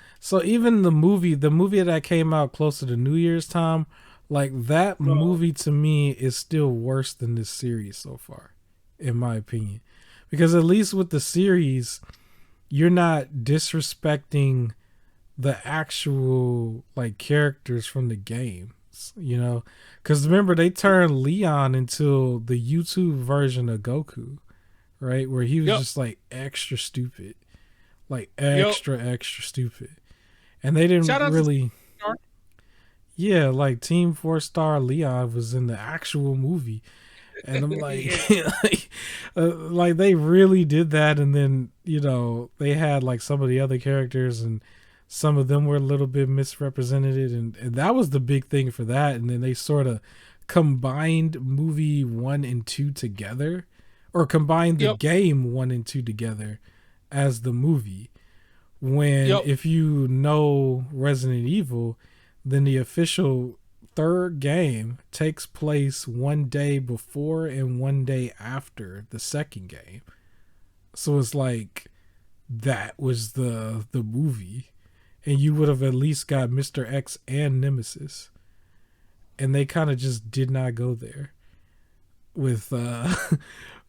even the movie that came out closer to New Year's time, like that movie to me is still worse than this series so far, in my opinion. Because at least with the series, you're not disrespecting the actual like characters from the games, you know? Because remember, they turned Leon into the YouTube version of Goku, right? Where he was just like extra stupid, like extra stupid, and they didn't really. Like Team 4-Star Leon was in the actual movie. And I'm like, like they really did that. And then, you know, they had like some of the other characters and some of them were a little bit misrepresented. And that was the big thing for that. And then they sort of combined movie 1 and 2 together, or combined the game 1 and 2 together as the movie. When if you know Resident Evil, then the official third game takes place 1 day before and 1 day after the second game. So it's like that was the movie. and you would have at least got Mr. X and Nemesis. And they kind of just did not go there with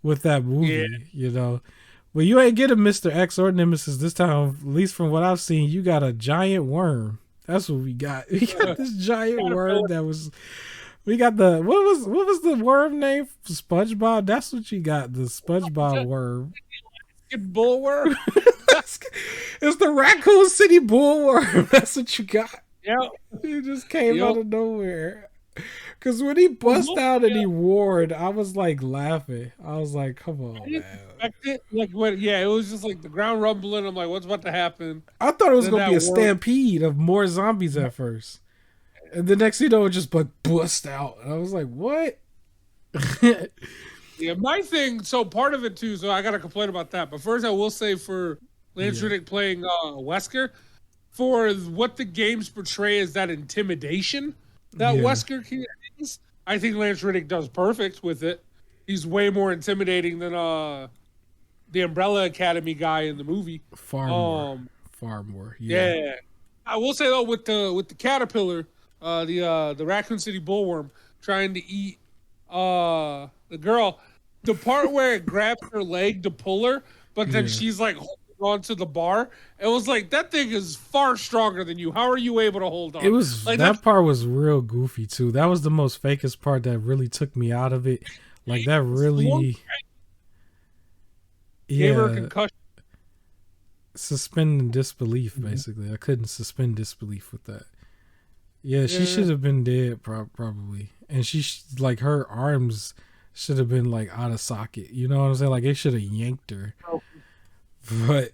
with that movie, you know. Well, you ain't get a Mr. X or Nemesis this time. At least from what I've seen, you got a giant worm. That's what we got. We got this giant worm that was. We got the what was the worm name? SpongeBob. That's what you got. The SpongeBob worm. Bullworm. It's the Raccoon City bullworm. That's what you got. Yeah, He just came out of nowhere. Because when he bust out and he roared, I was like laughing. I was like, "Come on, man!" It. Like when, it was just like the ground rumbling. I'm like, "What's about to happen?" I thought it was gonna be a stampede of more zombies at first, and the next thing you know, it just like bust out, and I was like, "What?" Yeah, my thing. So part of it too. So I got to complain about that. But first, I will say for Lance Reddick playing Wesker, for what the games portray as that intimidation that Wesker is, I think Lance Reddick does perfect with it. He's way more intimidating than the Umbrella Academy guy in the movie. Far more. Yeah. I will say though, with the caterpillar, the Raccoon City bullworm trying to eat the girl, the part where it grabs her leg to pull her, but then she's like holding onto the bar. It was like, that thing is far stronger than you. How are you able to hold on? It was like, that part was real goofy too. That was the most fakest part that really took me out of it. Like that really gave her a concussion. Suspending disbelief, basically. I couldn't suspend disbelief with that. Yeah, she should have been dead probably. And like her arms should have been like out of socket. You know what I'm saying? Like it should have yanked her. But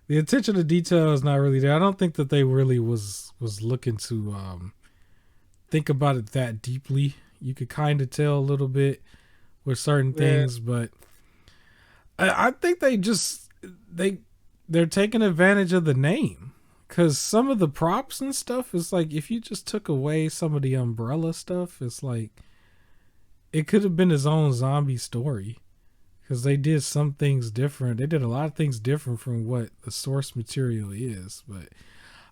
the attention to detail is not really there. I don't think that they really was looking to think about it that deeply. You could kind of tell a little bit with certain things, but I think they're taking advantage of the name, because some of the props and stuff is like, if you just took away some of the Umbrella stuff, it's like it could have been his own zombie story. Because they did some things different. They did a lot of things different from what the source material is. But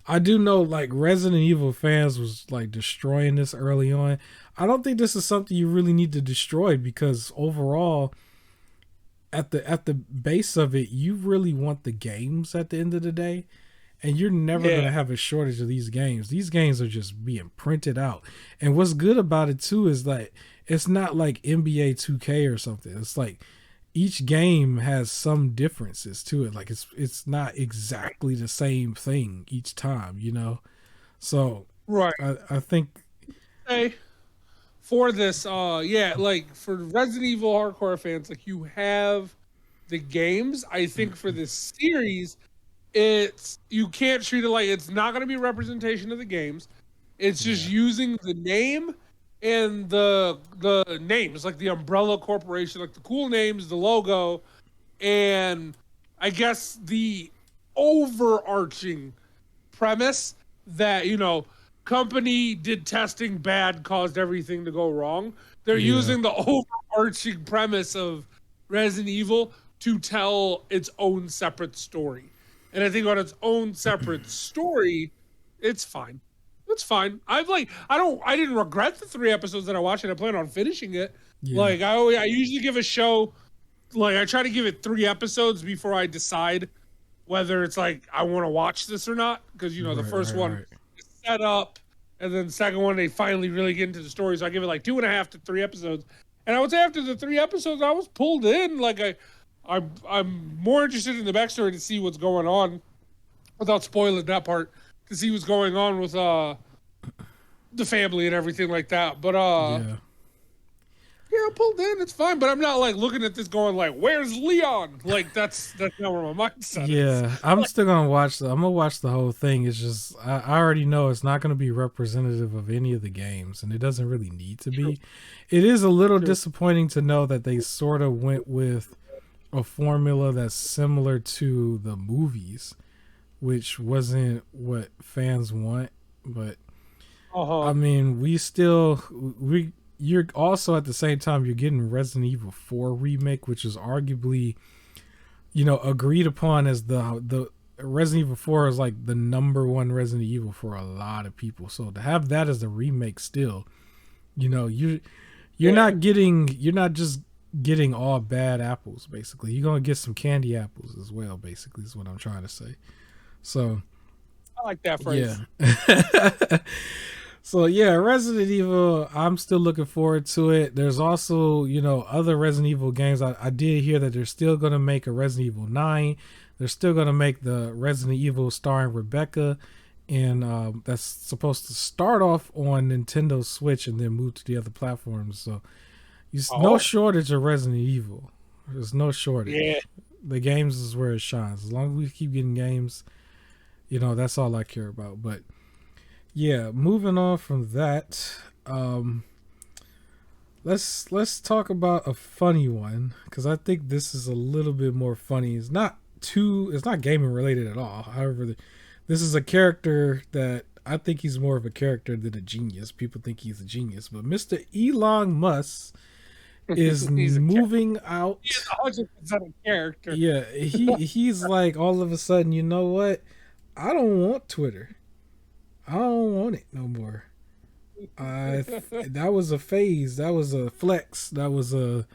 I do know, like, Resident Evil fans was, like, destroying this early on. I don't think this is something you really need to destroy, because overall, at the base of it, you really want the games at the end of the day. And you're never going to have a shortage of these games. These games are just being printed out. And what's good about it, too, is that it's not like NBA 2K or something. It's like each game has some differences to it. Like it's not exactly the same thing each time, you know? So I think for this, like for Resident Evil hardcore fans, like you have the games. I think for this series, you can't treat it like, it's not going to be a representation of the games. It's just using the name and the names, like the Umbrella Corporation, like the cool names, the logo, and I guess the overarching premise that, you know, company did testing bad, caused everything to go wrong. They're using the overarching premise of Resident Evil to tell its own separate story. And I think on its own separate story, it's fine. It's fine. I didn't regret the 3 episodes that I watched, and I plan on finishing it. Yeah. Like I usually give a show, like I try to give it 3 episodes before I decide whether it's like I want to watch this or not. Because, you know, the first one is set up, and then the second one they finally really get into the story. So I give it like 2.5 to 3 episodes. And I would say after the 3 episodes, I was pulled in. Like I'm more interested in the backstory to see what's going on, without spoiling that part, to see what's going on with the family and everything like that. But I'm pulled in. It's fine. But I'm not like looking at this going like, "Where's Leon?" Like that's not where my mindset is. Yeah, I'm still gonna watch. I'm gonna watch the whole thing. It's just I already know it's not gonna be representative of any of the games, and it doesn't really need to be. It is a little disappointing to know that they sort of went with a formula that's similar to the movies, which wasn't what fans want. But I mean, you're also at the same time, you're getting Resident Evil 4 remake, which is arguably, you know, agreed upon as the Resident Evil 4 is like the number one Resident Evil for a lot of people. So to have that as a remake still, you know, you're not just getting all bad apples, basically. You're gonna get some candy apples as well, basically, is what I'm trying to say. So I like that phrase. yeah. So yeah, Resident Evil, I'm still looking forward to it. There's also, you know, other Resident Evil games. I did hear that they're still gonna make a Resident Evil 9. They're still gonna make the Resident Evil starring Rebecca, and that's supposed to start off on Nintendo Switch and then move to the other platforms. So no shortage of Resident Evil. There's no shortage. Yeah. The games is where it shines. As long as we keep getting games, you know, that's all I care about. But yeah, moving on from that, let's talk about a funny one, because I think this is a little bit more funny. It's not gaming related at all. However, this is a character that I think he's more of a character than a genius. People think he's a genius, but Mr. Elon Musk is moving out. He's 100% a character. Yeah, he's like, all of a sudden, you know what? I don't want Twitter. I don't want it no more. That was a phase. That was a flex. That was a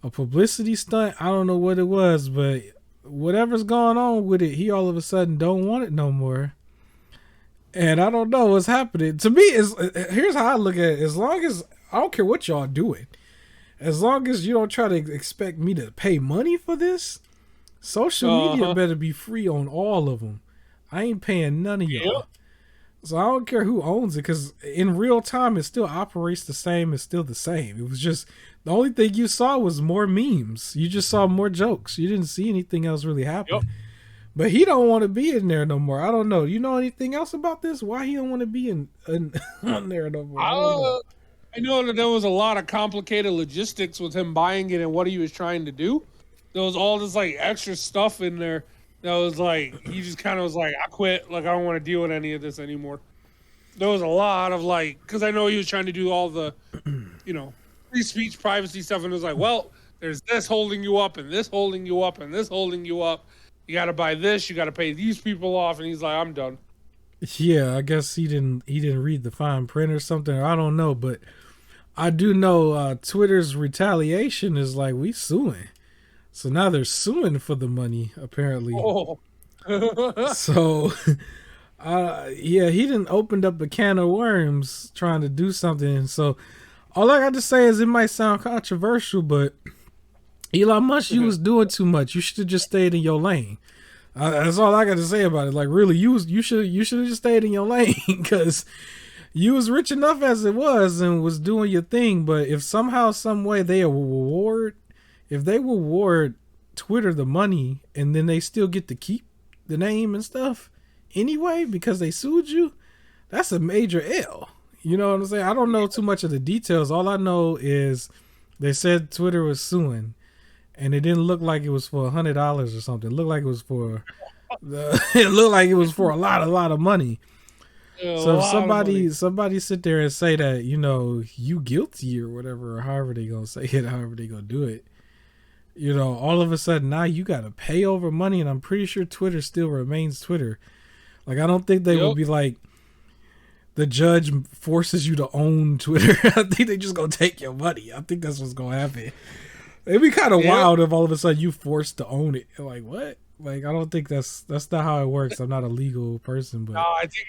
publicity stunt. I don't know what it was, but whatever's going on with it, he all of a sudden don't want it no more. And I don't know what's happening. To me, here's how I look at it. As long as, I don't care what y'all doing, as long as you don't try to expect me to pay money for this, social media better be free on all of them. I ain't paying none of y'all. Yep. So I don't care who owns it, because in real time it still operates the same. It's still the same. It was just, the only thing you saw was more memes. You just saw more jokes. You didn't see anything else really happen. Yep. But he don't want to be in there no more. I don't know. You know anything else about this? Why he don't want to be in on there no more? I know that there was a lot of complicated logistics with him buying it and what he was trying to do. There was all this like extra stuff in there that was like, he just kind of was like, I quit. Like, I don't want to deal with any of this anymore. There was a lot of like, because I know he was trying to do all the, you know, free speech, privacy stuff. And it was like, well, there's this holding you up and this holding you up and this holding you up. You got to buy this. You got to pay these people off. And he's like, I'm done. Yeah, I guess he didn't read the fine print or something. I don't know, but I do know Twitter's retaliation is like, we suing. So now they're suing for the money, apparently. Oh. So, yeah, he didn't opened up a can of worms trying to do something. So all I got to say is, it might sound controversial, but Elon Musk, you was doing too much. You should have just stayed in your lane. That's all I got to say about it. Like, really, you should have just stayed in your lane, because you was rich enough as it was and was doing your thing. But if somehow, some way they reward Twitter the money, and then they still get to keep the name and stuff anyway because they sued you, that's a major L. You know what I'm saying? I don't know too much of the details. All I know is they said Twitter was suing, and it didn't look like it was for $100 or something. It looked like it was for a lot of money. So if somebody sit there and say that, you know, you guilty or whatever, or however they gonna say it, however they gonna do it, you know, all of a sudden now you gotta pay over money. And I'm pretty sure Twitter still remains Twitter. Like, I don't think they will be like, the judge forces you to own Twitter. I think they just gonna take your money. I think that's what's gonna happen. It'd be kind of wild if all of a sudden you forced to own it. Like, what? Like, I don't think that's not how it works. I'm not a legal person, but no, I think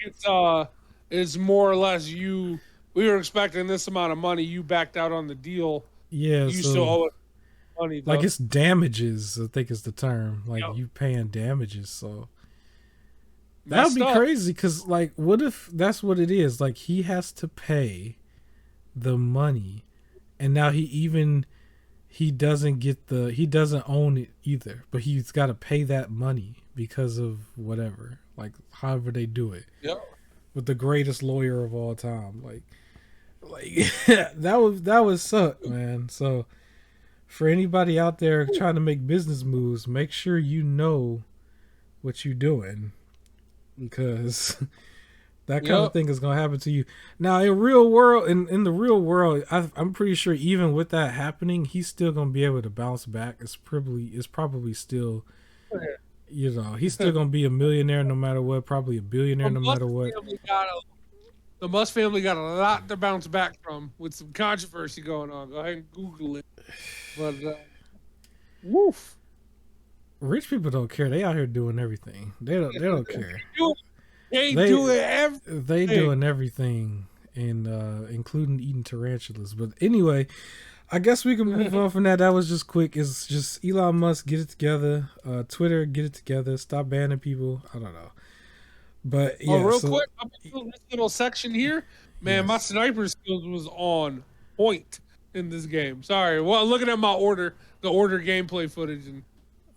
it's more or less we were expecting this amount of money. You backed out on the deal. Yeah, you still owe it money. Though. Like, it's damages, I think is the term. Like, you paying damages. So that would be crazy, because like, what if that's what it is? Like, he has to pay the money, and now he doesn't own it either, but he's got to pay that money because of whatever, like, however they do it. Yep. With the greatest lawyer of all time, like that would suck, man. So for anybody out there trying to make business moves, make sure you know what you're doing, because that kind of thing is going to happen to you. Now, in the real world, I'm pretty sure even with that happening, he's still going to be able to bounce back. It's probably still, You know, he's still gonna be a millionaire no matter what, probably a billionaire The no Musk matter what. family got a, the Musk family got a lot to bounce back from with some controversy going on. Go ahead and Google it. But woof. Rich people don't care. They out here doing everything. They don't care. They They do everything. they doing everything, and including eating tarantulas. But anyway, I guess we can move on from that. That was just quick. It's just Elon Musk, get it together. Twitter, get it together. Stop banning people. I don't know. But yeah, Oh, real quick, up until this little section here, man, my sniper skills was on point in this game. Sorry, well, looking at my the order gameplay footage, and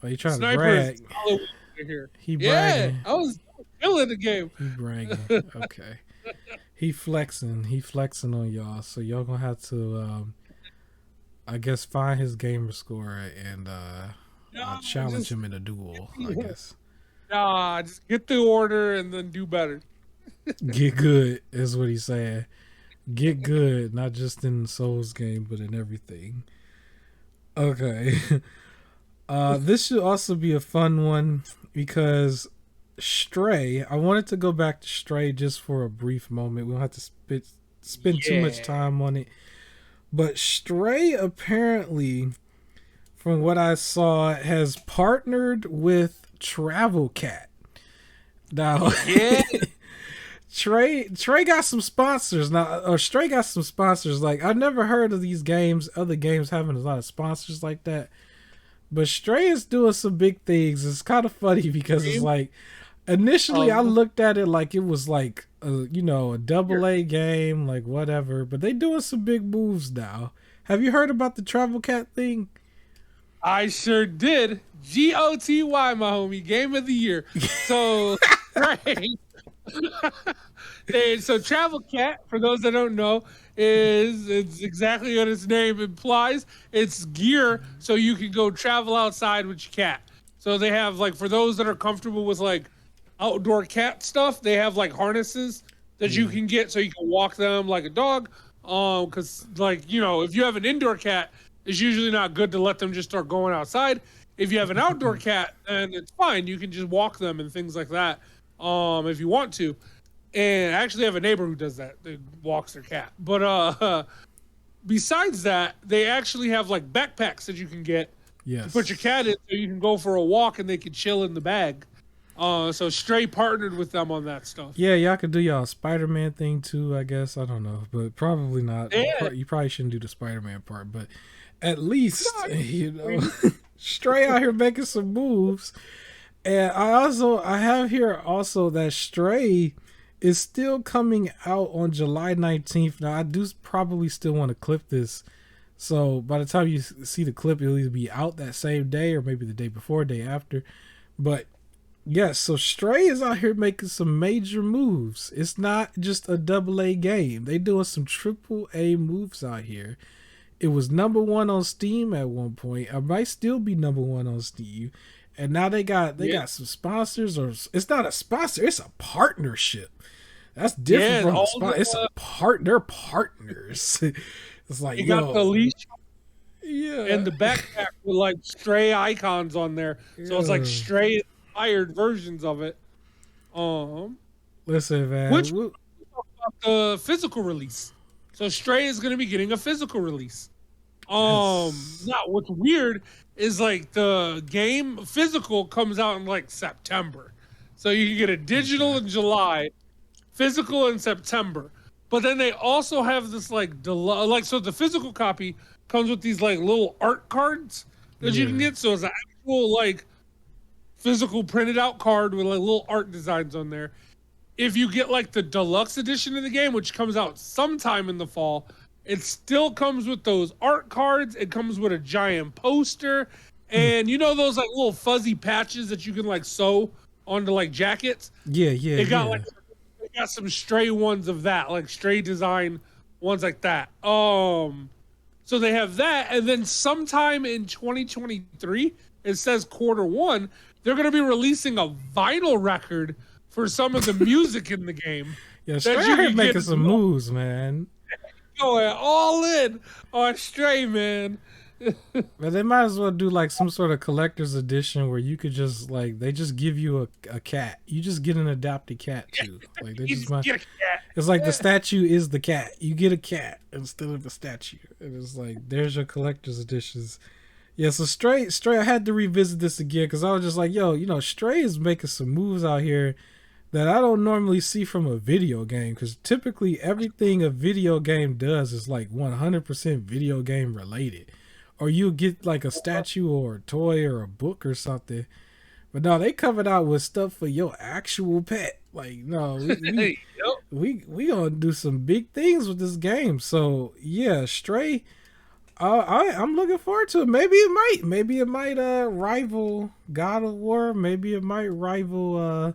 oh, you trying to sniper brag? is solid here. He bragging. I was killing the game. He bragging. Okay. He flexing. He flexing on y'all. So y'all gonna have to, I guess, find his gamer score and challenge him in a duel. I guess. Nah, just get the order and then do better. Get good is what he's saying. Get good, not just in the Souls game, but in everything. Okay. This should also be a fun one because Stray. I wanted to go back to Stray just for a brief moment. We don't have to spend too much time on it. But Stray apparently, from what I saw, has partnered with Travel Cat. Now, Stray got some sponsors now, or Stray got some sponsors. Like, I've never heard of these games, other games having a lot of sponsors like that. But Stray is doing some big things. It's kind of funny because it's like, initially I looked at it like it was like a double A game, like whatever. But they doing some big moves now. Have you heard about the Travel Cat thing? I sure did. GOTY, my homie, game of the year. So, right. So Travel Cat, for those that don't know, it's exactly what its name implies. It's gear so you can go travel outside with your cat. So they have, like, for those that are comfortable with like outdoor cat stuff, they have like harnesses that you can get so you can walk them like a dog. Because like, if you have an indoor cat, it's usually not good to let them just start going outside. If you have an outdoor cat, then it's fine. You can just walk them and things like that, if you want to. And I actually have a neighbor who does that. They walks their cat. But besides that, they actually have like backpacks that you can get to put your cat in, so you can go for a walk and they can chill in the bag. So Stray partnered with them on that stuff. Yeah, y'all could do y'all Spider-Man thing too, I guess. I don't know, but probably not. Yeah. You probably shouldn't do the Spider-Man part, but at least Stray out here making some moves. And I have here also that Stray is still coming out on July 19th. Now, I do probably still want to clip this. So by the time you see the clip, it'll either be out that same day or maybe the day before, day after. But yes, so Stray is out here making some major moves. It's not just a AA game. They doing some AAA moves out here. It was #1 on Steam at one point. I might still be #1 on Steam. And now they got some sponsors, or it's not a sponsor, it's a partnership. That's different from a sponsor. It's a they're partners. It's like, you got the leash and the yeah. backpack with like Stray icons on there. So it's like Stray inspired versions of it. Listen, man. Which about the physical release. So Stray is gonna be getting a physical release. Now what's weird is like the game physical comes out in like September. So you can get a digital in July, physical in September. But then they also have this so the physical copy comes with these like little art cards that you can get. So it's an actual like physical printed out card with like little art designs on there. If you get like the deluxe edition of the game, which comes out sometime in the fall, it still comes with those art cards. It comes with a giant poster, and those like little fuzzy patches that you can like sew onto like jackets. Yeah. It got some Stray ones of that, like Stray design ones like that. So they have that, and then sometime in 2023, it says Q1, they're going to be releasing a vinyl record for some of the music in the game. Yeah, Stray making some moves, man. Going all in on Stray, man. But they might as well do like some sort of collector's edition where you could just like they just give you a cat. You just get an adopted cat too. Like they You just just might. get a cat. It's like the statue is the cat. You get a cat instead of the statue. And it's like there's your collector's editions. Yeah, so Stray. I had to revisit this again because I was just like, yo, Stray is making some moves out here that I don't normally see from a video game. Because typically everything a video game does is like 100% video game related, or you get like a statue or a toy or a book or something. But no, they covered out with stuff for your actual pet. Like, no, we gonna do some big things with this game. So yeah, Stray. I'm looking forward to it. Maybe it might rival God of War. Maybe it might rival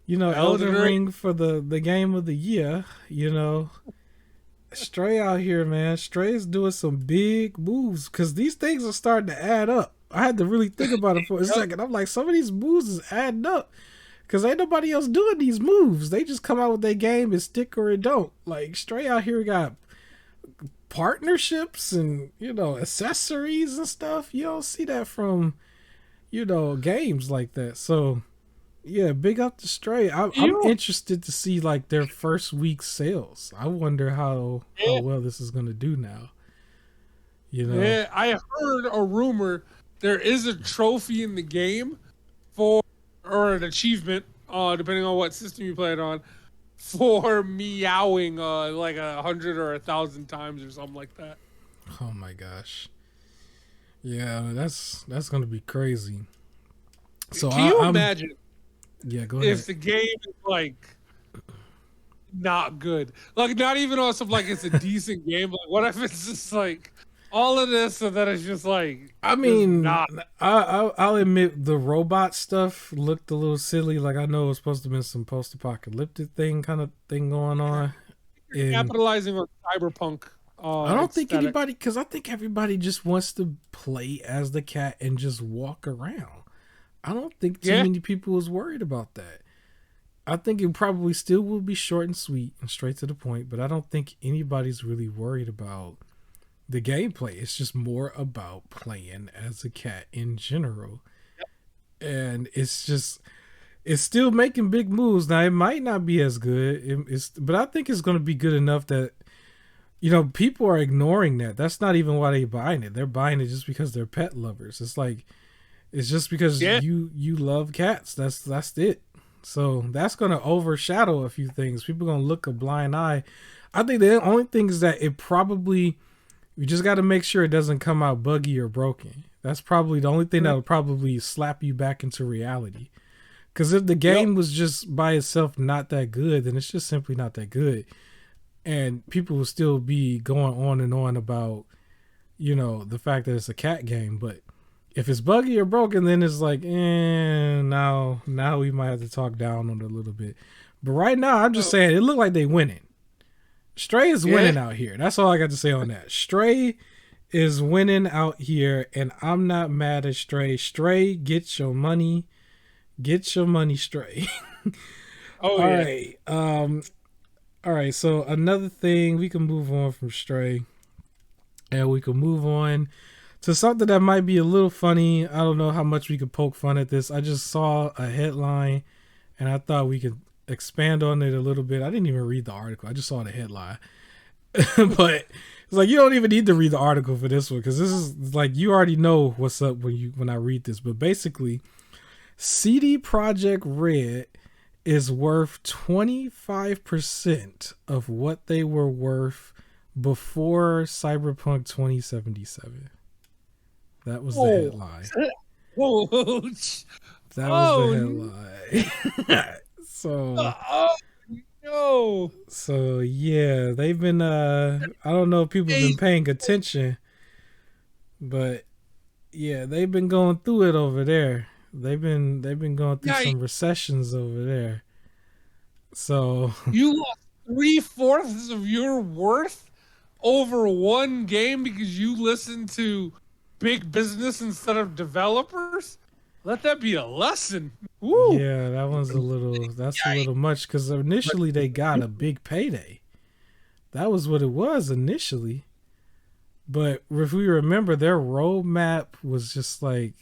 Elden Ring for the game of the year. Stray out here, man. Stray is doing some big moves because these things are starting to add up. I had to really think about it for a second. I'm like, some of these moves is adding up because ain't nobody else doing these moves. They just come out with their game and stick or it don't. Like Stray out here got partnerships and accessories and stuff. You don't see that from games like that. So yeah, big up to Stray. I'm interested to see like their first week sales. I wonder how well this is gonna do now. Yeah, I heard a rumor there is a trophy in the game or an achievement, depending on what system you play it on, for meowing like 100 or 1,000 times or something like that. Oh my gosh. Yeah, that's gonna be crazy. So can you imagine? Yeah, go ahead. If the game is like not good, like not even on something like it's a decent game. Like, what if it's just like all of this, and then it's just like I mean, I'll admit the robot stuff looked a little silly. Like I know it was supposed to be some post-apocalyptic thing going on. Capitalizing on cyberpunk. I don't think anybody, because I think everybody just wants to play as the cat and just walk around. I don't think too many people is worried about that. I think it probably still will be short and sweet and straight to the point, but I don't think anybody's really worried about the gameplay. It's just more about playing as a cat in general. And it's still making big moves. Now, it might not be as good, but I think it's going to be good enough that, people are ignoring that. That's not even why they're buying it. They're buying it just because they're pet lovers. It's like, it's just because you love cats. That's it. So that's going to overshadow a few things. People are going to look a blind eye. I think the only thing is that you just got to make sure it doesn't come out buggy or broken. That's probably the only thing that will probably slap you back into reality. Because if the game was just by itself not that good, then it's just simply not that good. And people will still be going on and on about, the fact that it's a cat game. But if it's buggy or broken, then it's like, now we might have to talk down on it a little bit. But right now, I'm just saying, it looked like they winning. Stray is winning out here. That's all I got to say on that. Stray is winning out here, and I'm not mad at Stray. Stray, get your money. Get your money, Stray. All right. All right, so another thing, we can move on from Stray, and we can move on to something that might be a little funny. I don't know how much we could poke fun at this. I just saw a headline, and I thought we could expand on it a little bit. I didn't even read the article. I just saw the headline. But it's like, you don't even need to read the article for this one, because this is like, you already know what's up when I read this. But basically, CD Projekt Red is worth 25% of what they were worth before Cyberpunk 2077. That was the headline. Whoa. That was the headline. So yeah, they've been I don't know if people have been paying attention, but yeah, they've been going through it over there. They've been going through some recessions over there. So you lost 3/4 of your worth over one game because you listened to big business instead of developers? Let that be a lesson. Woo. Yeah, that's a little much, because initially they got a big payday. That was what it was initially. But if we remember, their roadmap was just like,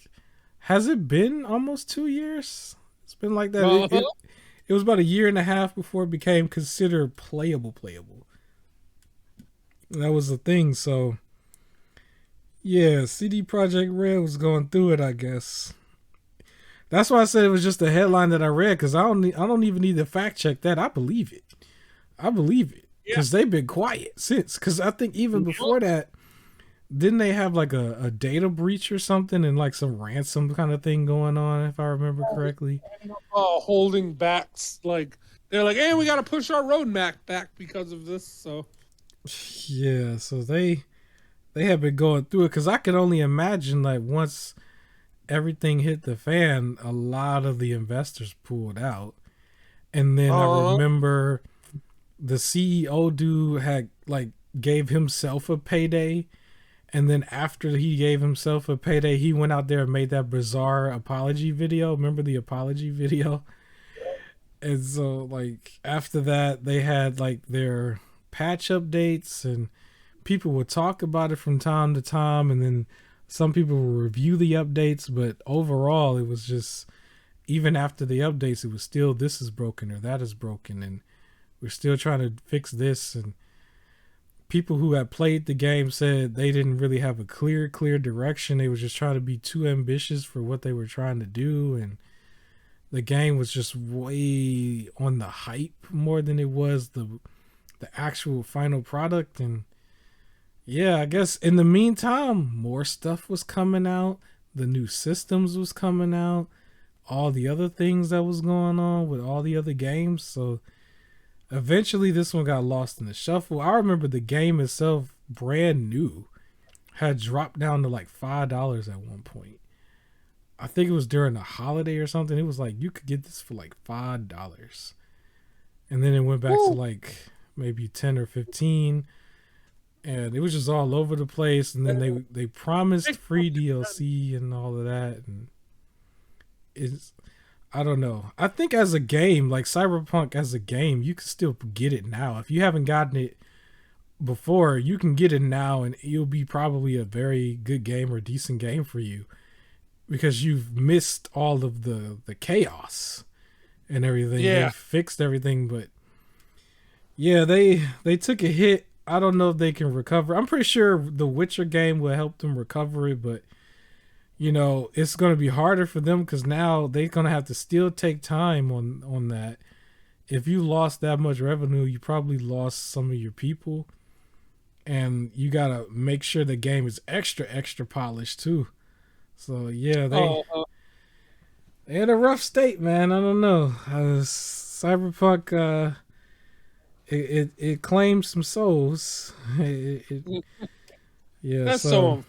has it been almost 2 years? It's been like that. It was about a year and a half before it became considered playable. That was the thing. So yeah, CD Projekt Red was going through it, I guess. That's why I said it was just a headline that I read, because I don't even need to fact check that. I believe it. Because they've been quiet since. Because I think even before that, didn't they have like a data breach or something, and like some ransom kind of thing going on, if I remember correctly? Holding backs, like they're like, hey, we got to push our roadmap back because of this. So yeah, so they have been going through it, because I could only imagine, like, once everything hit the fan, a lot of the investors pulled out. And then I remember the CEO dude had like gave himself a payday, and then after he gave himself a payday, he went out there and made that bizarre apology video. Remember the apology video? And so like after that, they had like their patch updates, and people would talk about it from time to time, and then some people would review the updates, but overall it was just, even after the updates, it was still, this is broken or that is broken, and we're still trying to fix this. And people who had played the game said they didn't really have a clear direction. They were just trying to be too ambitious for what they were trying to do, and the game was just way on the hype more than it was the actual final product. And yeah, I guess in the meantime, more stuff was coming out. The new systems was coming out. All the other things that was going on with all the other games. So eventually this one got lost in the shuffle. I remember the game itself, brand new, had dropped down to like $5 at one point. I think it was during a holiday or something. It was like you could get this for like $5. And then it went back to like maybe 10 or 15. And it was just all over the place. And then they promised free DLC and all of that. And it's, I don't know. I think as a game, like Cyberpunk as a game, you can still get it now. If you haven't gotten it before, you can get it now, and it'll be probably a very good game or decent game for you, because you've missed all of the chaos and everything. Yeah. They fixed everything, but yeah, they took a hit. I don't know if they can recover. I'm pretty sure the Witcher game will help them recover it, but you know, it's going to be harder for them, because now they're going to have to still take time on that. If you lost that much revenue, you probably lost some of your people, and you got to make sure the game is extra polished too. So yeah, they in a rough state, man. I don't know. Cyberpunk, it claimed some souls. Yeah, that's so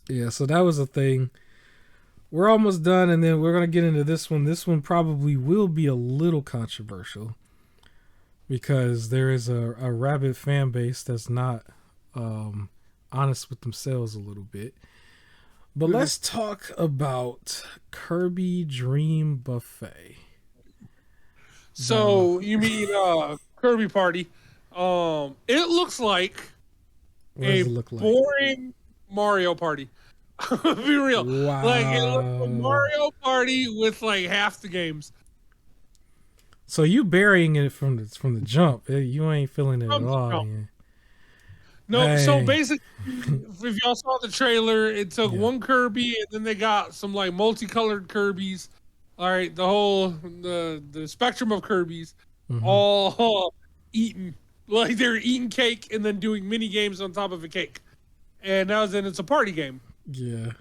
yeah, so that was a thing. We're almost done, and then we're gonna get into this one. This one probably will be a little controversial, because there is a rabid fan base that's not honest with themselves a little bit. But let's talk about Kirby Dream Buffet. So you mean Kirby Party? It looks like boring Mario Party. Be real. Wow. Like it looks like a Mario Party with like half the games. So you burying it from the jump. You ain't feeling it at all. Yeah. No, Dang. so basically, if y'all saw the trailer, it took one Kirby, and then they got some like multicolored Kirbys. All right, the spectrum of Kirbys, all eating, like they're eating cake and then doing mini games on top of a cake, and now then it's a party game. Yeah,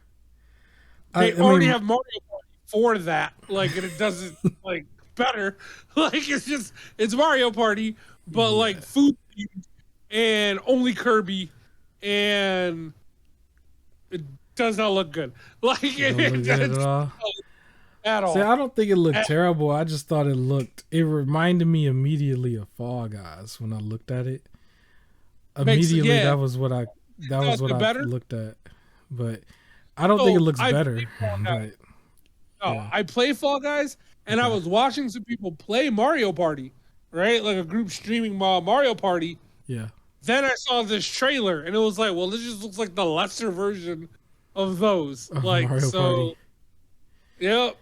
They already have Mario Party for that, like, and it does it like better. Like it's Mario Party, but like food and only Kirby, and it does not look good. Like it doesn't look good at all. See, I don't think it looked terrible. I just thought it reminded me immediately of Fall Guys when I looked at it. Immediately, that was what I looked at. But I don't think it looks better. But, I play Fall Guys, and I was watching some people play Mario Party, right? Like a group streaming Mario Party. Yeah. Then I saw this trailer, and it was like, well, this just looks like the lesser version of those. of Like, Mario Party. so, yep.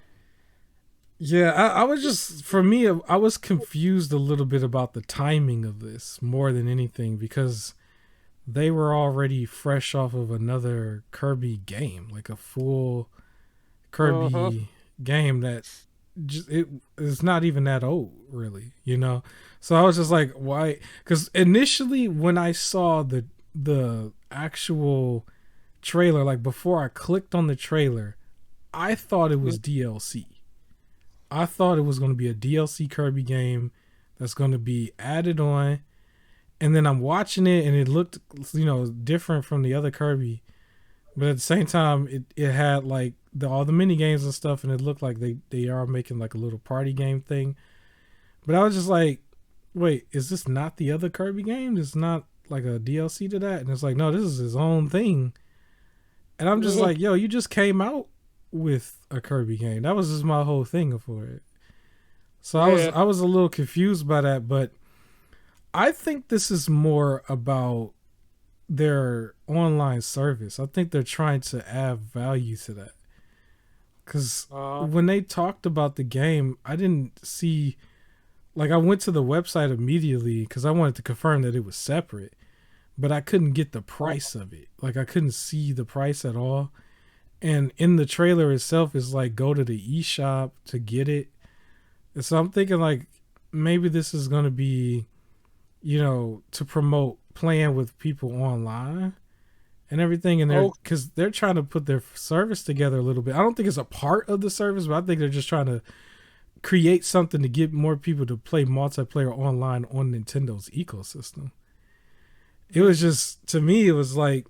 Yeah, I was just for me, I was confused a little bit about the timing of this more than anything because they were already fresh off of another Kirby game, like a full Uh-huh. Kirby game that just it is not even that old, really, you know. So I was just like, why? Because initially, when I saw the actual trailer, like before I clicked on the trailer, I thought it was DLC. I thought it was going to be a DLC Kirby game that's going to be added on. And then I'm watching it and it looked, different from the other Kirby. But at the same time, it had like all the mini games and stuff, and it looked like they are making like a little party game thing. But I was just like, wait, is this not the other Kirby game? It's not like a DLC to that? And it's like, no, this is his own thing. And I'm just like, yo, you just came out with a Kirby game. That was just my whole thing for it. So Yeah. I was a little confused by that, but I think this is more about their online service. I think they're trying to add value to that. Cuz Uh, when they talked about the game, I didn't see like I went to the website immediately cuz I wanted to confirm that it was separate, but I couldn't get the price of it. Like I couldn't see the price at all. And in the trailer itself is like go to the eShop to get it. And so I'm thinking like maybe this is going to be, to promote playing with people online and everything. And they're oh, because they're trying to put their service together a little bit. I don't think it's a part of the service, but I think they're just trying to create something to get more people to play multiplayer online on Nintendo's ecosystem. It was just to me, it was like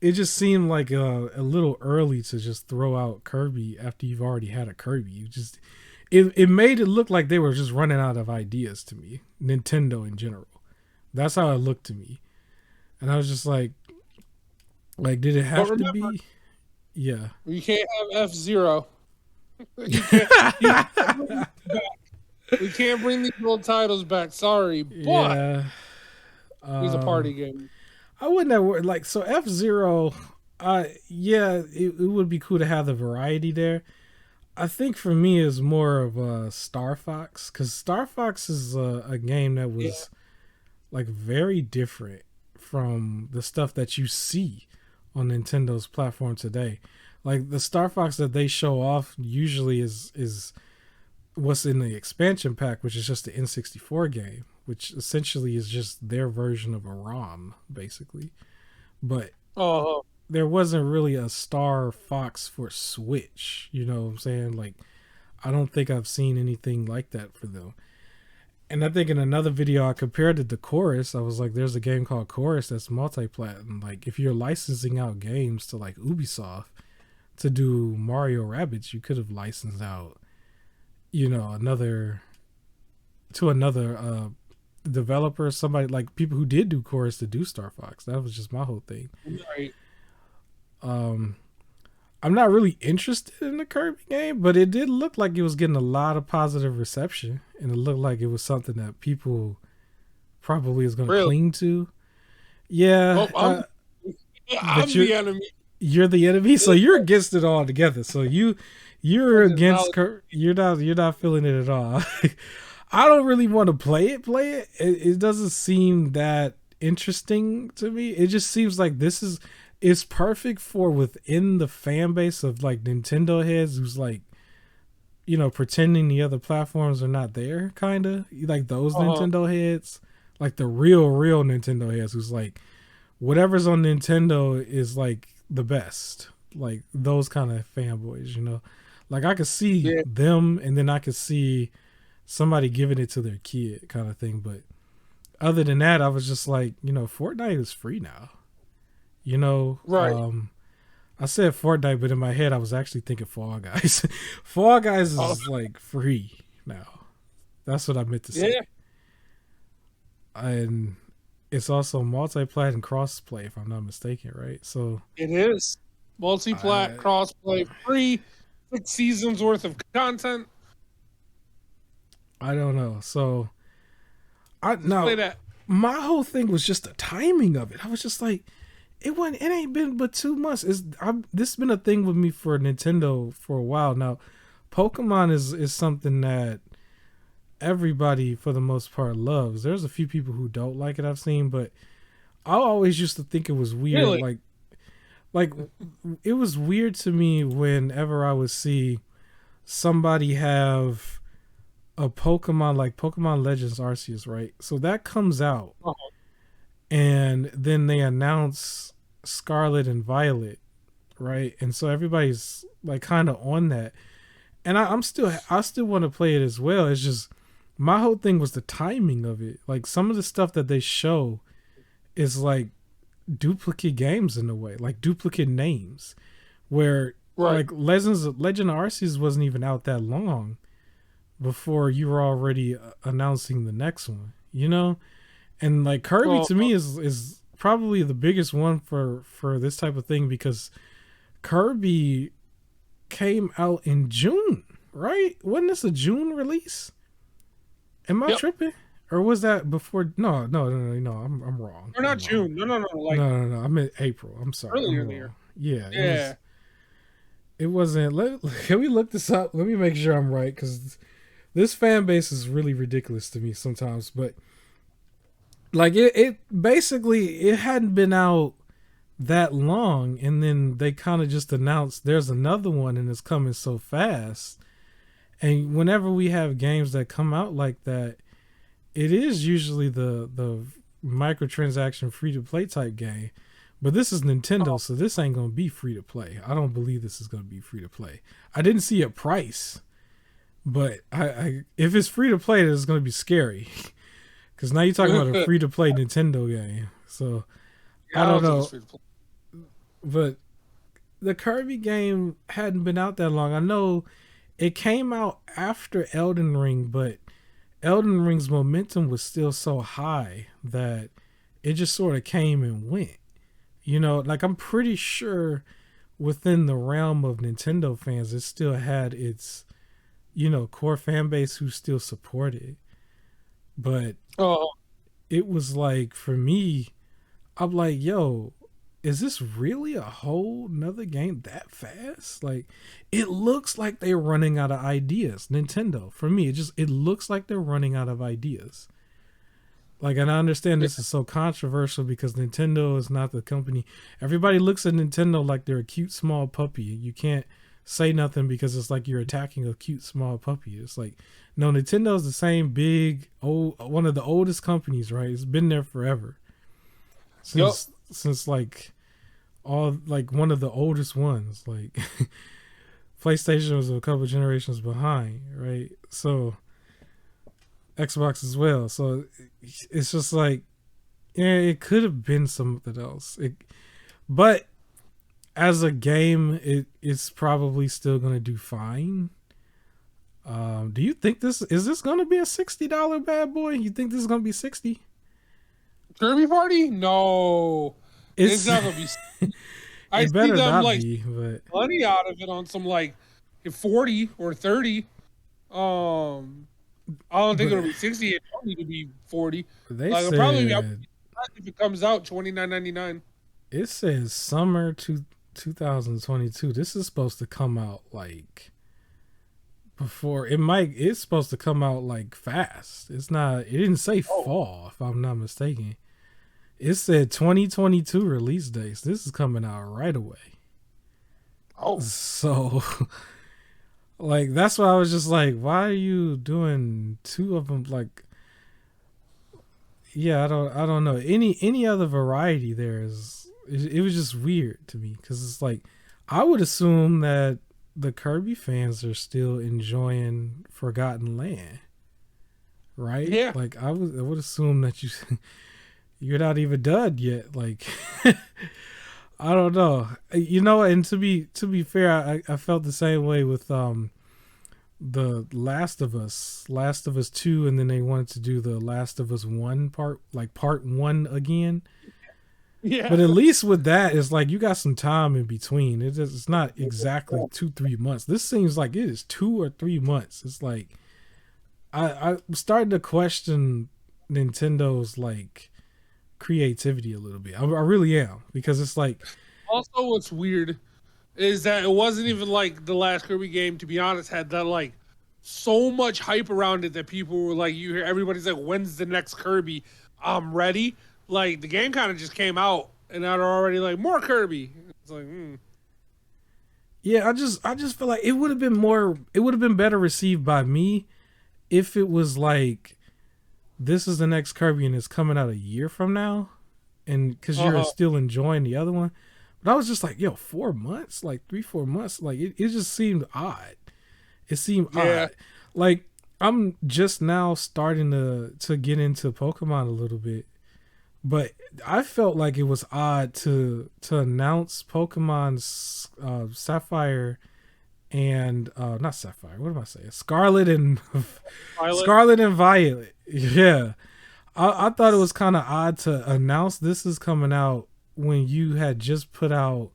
it just seemed like a little early to just throw out Kirby after you've already had a Kirby. It made it look like they were just running out of ideas to me. Nintendo in general. That's how it looked to me. And I was just like did it but have to remember, be? Yeah. you can't have F-Zero. You can't. You can't bring, we can't bring these old titles back. Sorry, but Yeah. he's a party Um game. I wouldn't have like so F-Zero. Yeah, it would be cool to have the variety there. I think for me is more of a Star Fox because Star Fox is a game that Yeah. was like very different from the stuff that you see on Nintendo's platform today. Like the Star Fox that they show off usually is what's in the expansion pack, which is just the N64 game, which essentially is just their version of a ROM, basically. But Oh, there wasn't really a Star Fox for Switch. You know what I'm saying? Like, I don't think I've seen anything like that for them. And I think in another video I compared it to Chorus. I was like, there's a game called Chorus that's multi-plat. And like, if you're licensing out games to like Ubisoft to do Mario Rabbids, you could have licensed out, another to another developer, somebody like people who did do Chorus to do Star Fox. That was just my whole thing. right. Um, I'm not really interested in the Kirby game, but it did look like it was getting a lot of positive reception, and it looked like it was something that people probably is going to Really. cling to. Yeah, Oh, but I'm the enemy. you're the enemy, so you're against it all together. So you're against you're not feeling it at all. I don't really want to play it. It doesn't seem that interesting to me. It just seems like this is perfect for within the fan base of like Nintendo heads who's like, pretending the other platforms are not there, kind of like those Uh-huh. Nintendo heads, like the real Nintendo heads who's like, whatever's on Nintendo is like the best, like those kind of fanboys. Like I could see Yeah. them, and then I could see somebody giving it to their kid, kind of thing. But other than that, I was just like, Fortnite is free now. You know, Right. I said Fortnite, but in my head, I was actually thinking Fall Guys. Fall Guys Oh, is like free now. That's what I meant to say. yeah. And it's also multi-plat and cross-play, if I'm not mistaken, right? So It is multi-plat, I cross-play, free, 6 seasons worth of content. I don't know. So I Let's play now that. my whole thing was just the timing of it. I was just like, it ain't been but 2 months. This has been a thing with me for Nintendo for a while now. Pokemon is something that everybody for the most part loves. There's a few people who don't like it, I've seen, but I always used to think it was weird. Really? Like it was weird to me whenever I would see somebody have a Pokemon like Pokemon Legends Arceus, right? So that comes out, Uh-huh. and then they announce Scarlet and Violet, right? And so everybody's like kind of on that, and I still want to play it as well. It's just my whole thing was the timing of it. Like some of the stuff that they show is like duplicate games in a way, like duplicate names, where Right. like Legend of Arceus wasn't even out that long before you were already announcing the next one, you know? And like Kirby Well, to me is probably the biggest one for this type of thing because Kirby came out in June, right? Wasn't this a June release? Am I yep. tripping? Or was that before? No. I'm wrong. Or not I'm wrong. June. No. Like No. I meant April. I'm sorry. earlier I'm in the wrong. year. Yeah, it Yeah. was. It wasn't. Can we look this up? Let me make sure I'm right because this fan base is really ridiculous to me sometimes. But like it basically it hadn't been out that long, and then they kind of just announced there's another one, and it's coming so fast. And whenever we have games that come out like that, it is usually the microtransaction free to play type game. But this is Nintendo, so this ain't gonna be free to play. I don't believe this is gonna be free to play. I didn't see a price, but I if it's free to play, it's gonna be scary. Because now you're talking about a free to play Nintendo game. So Yeah, I don't think know, it's free to play. but the Kirby game hadn't been out that long. I know it came out after Elden Ring, but Elden Ring's momentum was still so high that it just sort of came and went. You know, like I'm pretty sure within the realm of Nintendo fans, it still had its, core fan base who still supported. But Oh, it was like, for me, I'm like, yo, is this really a whole nother game that fast? Like, it looks like they're running out of ideas. Nintendo, for me, it looks like they're running out of ideas. Like, and I understand this is so controversial because Nintendo is not the company. Everybody looks at Nintendo like they're a cute small puppy. You can't say nothing because it's like you're attacking a cute small puppy. It's like, no, Nintendo's the same big old one of the oldest companies, right? It's been there forever. yep. Since like all like one of the oldest ones. Like PlayStation was a couple generations behind, right? So Xbox as well. So it's just like, yeah, it could have been something else. But as a game, it's probably still gonna do fine. Do you think this gonna be a $60 bad boy? You think this is gonna be 60? Kirby Party? No. It's not gonna be. I It see better them not like be, but money out of it on some like 40 or 30. I don't think but it'll be 60. It don't need to be 40. they Like it'll probably be said if it comes out $29.99. it says summer 2022. This is supposed to come out like before it's supposed to come out like fast. It didn't say fall if I'm not mistaken. It said 2022 release dates. This is coming out right away. Oh, So like that's why I was just like, why are you doing two of them? Like, yeah, I don't know any other variety. It was just weird to me because it's like I would assume that the Kirby fans are still enjoying Forgotten Land, right? yeah. Like I would assume that you're not even done yet. Like I don't know, and to be fair, I felt the same way with the Last of Us 2, and then they wanted to do the Last of Us 1 part 1 again. Yeah. But at least with that, it's like you got some time in between. It's not exactly 2-3 months. This seems like it is 2 or 3 months. It's like I'm starting to question Nintendo's like creativity a little bit. I really am, because it's like, Also, what's weird is that it wasn't even like the last Kirby game. To be honest, had that like so much hype around it that people were like, you hear everybody's like, "When's the next Kirby? I'm ready." Like the game kind of just came out, and now they're already like more Kirby. It's like, yeah, I just feel like it would have been more, it would have been better received by me if it was like, this is the next Kirby and it's coming out a year from now, and because you're still enjoying the other one. But I was just like, yo, 4 months, like 3 4 months, like it just seemed odd. It seemed odd. Like I'm just now starting to get into Pokemon a little bit, but I felt like it was odd to announce Pokemon's Sapphire and not Sapphire. What am I saying? Scarlet and Scarlet and Violet. Yeah, I thought it was kind of odd to announce this is coming out when you had just put out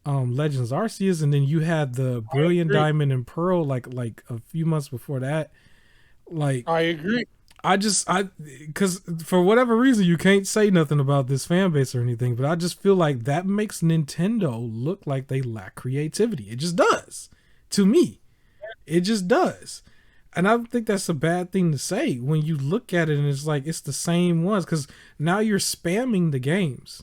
Legends Arceus, and then you had the Brilliant Diamond and Pearl like a few months before that. Like I agree. Because for whatever reason you can't say nothing about this fan base or anything, but I just feel like that makes Nintendo look like they lack creativity. It just does, to me. It just does. And I don't think that's a bad thing to say when you look at it and it's like it's the same ones, because now you're spamming the games.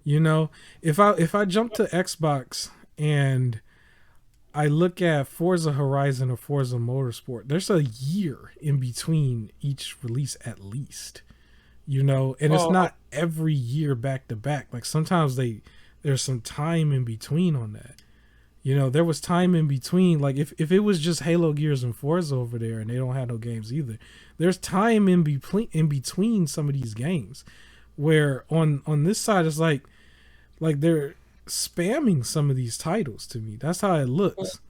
You know, if I jump to Xbox and I look at Forza Horizon or Forza Motorsport, there's a year in between each release at least. You know, and it's not every year back to back. Like sometimes there's some time in between on that. You know, there was time in between. Like if it was just Halo, Gears, and Forza over there, and they don't have no games either, there's time in between some of these games. Where on this side it's like they're spamming some of these titles to me. That's how it looks.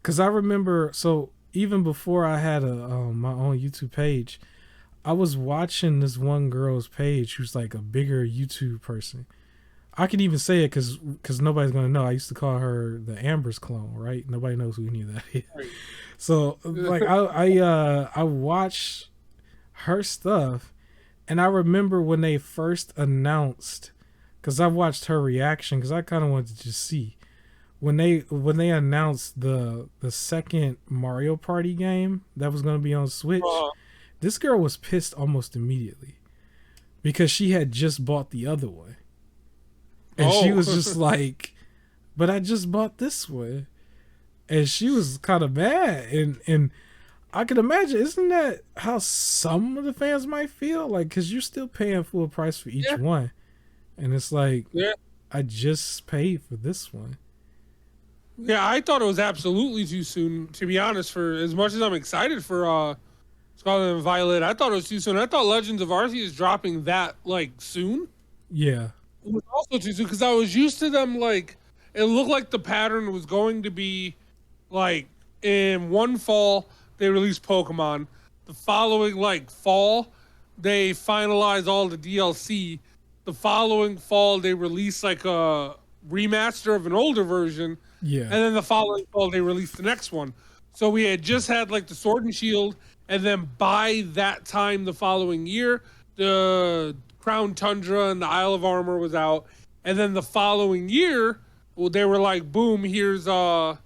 Because I remember, so even before I had my own YouTube page, I was watching this one girl's page who's like a bigger YouTube person. I can even say it because nobody's gonna know. I used to call her the Amber's clone, right? Nobody knows who any of that is. Right. So like I watched her stuff, and I remember when they first announced, because I watched her reaction because I kind of wanted to just see when they announced the second Mario Party game that was gonna be on Switch. This girl was pissed almost immediately because she had just bought the other one. And she was just like, but I just bought this one. And she was kind of mad. And I can imagine, isn't that how some of the fans might feel? Like, because you're still paying full price for each one. And it's like, I just paid for this one. Yeah, I thought it was absolutely too soon, to be honest. For as much as I'm excited for Scarlet and Violet, I thought it was too soon. I thought Legends of Arceus is dropping that, like, soon. Yeah. It was also too soon because I was used to them, like, it looked like the pattern was going to be like in one fall they released Pokemon, the following like fall they finalized all the DLC, the following fall they released like a remaster of an older version, and then the following fall they released the next one. So we had just had like the Sword and Shield, and then by that time the following year the Crown Tundra and the Isle of Armor was out, and then the following year, well, they were like, "Boom! Here's the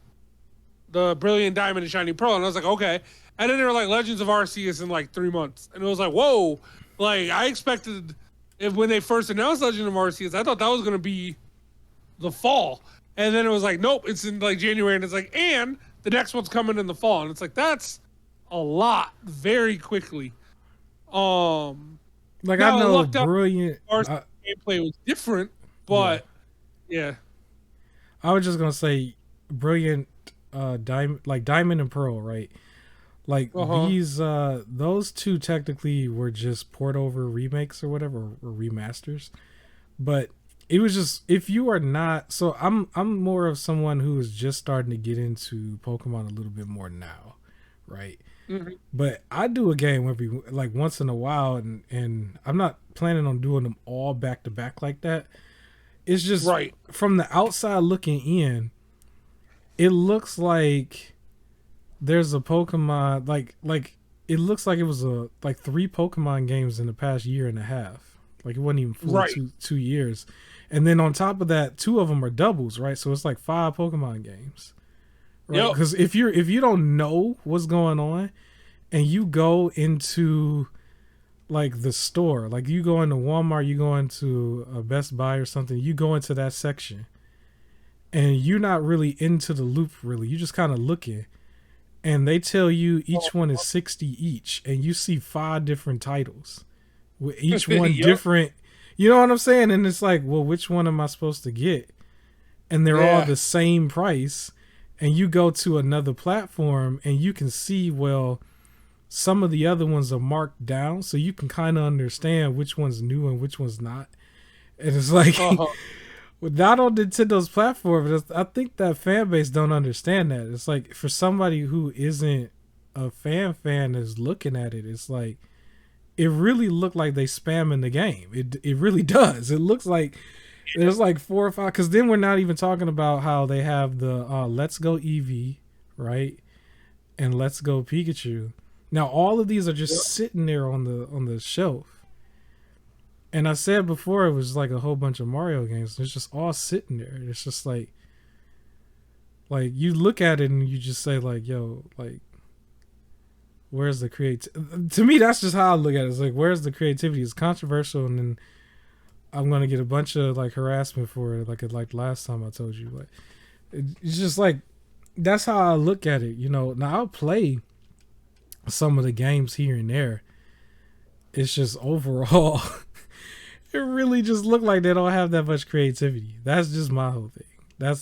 Brilliant Diamond and Shiny Pearl," and I was like, "Okay." And then they were like, "Legends of Arceus" in like 3 months, and it was like, "Whoa!" Like I expected, when they first announced Legend of Arceus, I thought that was gonna be the fall, and then it was like, "Nope, it's in like January," and it's like, "And the next one's coming in the fall," and it's like that's a lot very quickly. Like now, I know Brilliant gameplay was different, but yeah. I was just gonna say Brilliant Diamond and Pearl, right? Like these those two technically were just port over remakes or whatever, or remasters. But it was just, if you are not, so I'm more of someone who is just starting to get into Pokemon a little bit more now, right? Mm-hmm. But I do a game every like once in a while, and I'm not planning on doing them all back to back like that. It's just from the outside looking in, it looks like there's a Pokemon like it looks like it was like 3 Pokemon games in the past year and a half. Like it wasn't even fully Right. two years. And then on top of that, 2 of them are doubles, right? So it's like 5 Pokemon games, right? Yep. Because if you don't know what's going on, and you go into like the store, like you go into Walmart, you go into a Best Buy or something, you go into that section, and you're not really into the loop, really. You just kind of looking, and they tell you each one is 60 each, and you see 5 different titles with each one Yep. different. You know what I'm saying? And it's like, well, which one am I supposed to get? And they're all Yeah. the same price. And you go to another platform and you can see, well, some of the other ones are marked down, so you can kind of understand which one's new and which one's not. And it's like, Uh-huh. not on Nintendo's platform, I think that fan base don't understand that. It's like, for somebody who isn't a fan is looking at it, it's like, it really looked like they spamming the game. It really does. It looks like there's like 4 or 5. Because then we're not even talking about how they have the Let's Go Eevee, right, and Let's Go Pikachu. Now all of these are just sitting there on the shelf. And I said before it was like a whole bunch of Mario games. It's just all sitting there. It's just like you look at it and you just say like, yo, like, where's the to me, that's just how I look at it. It's like, where's the creativity? It's controversial, and then I'm gonna get a bunch of like harassment for it, like last time I told you. Like, it's just like, that's how I look at it. You know, now I'll play some of the games here and there. It's just overall, it really just look like they don't have that much creativity. That's just my whole thing.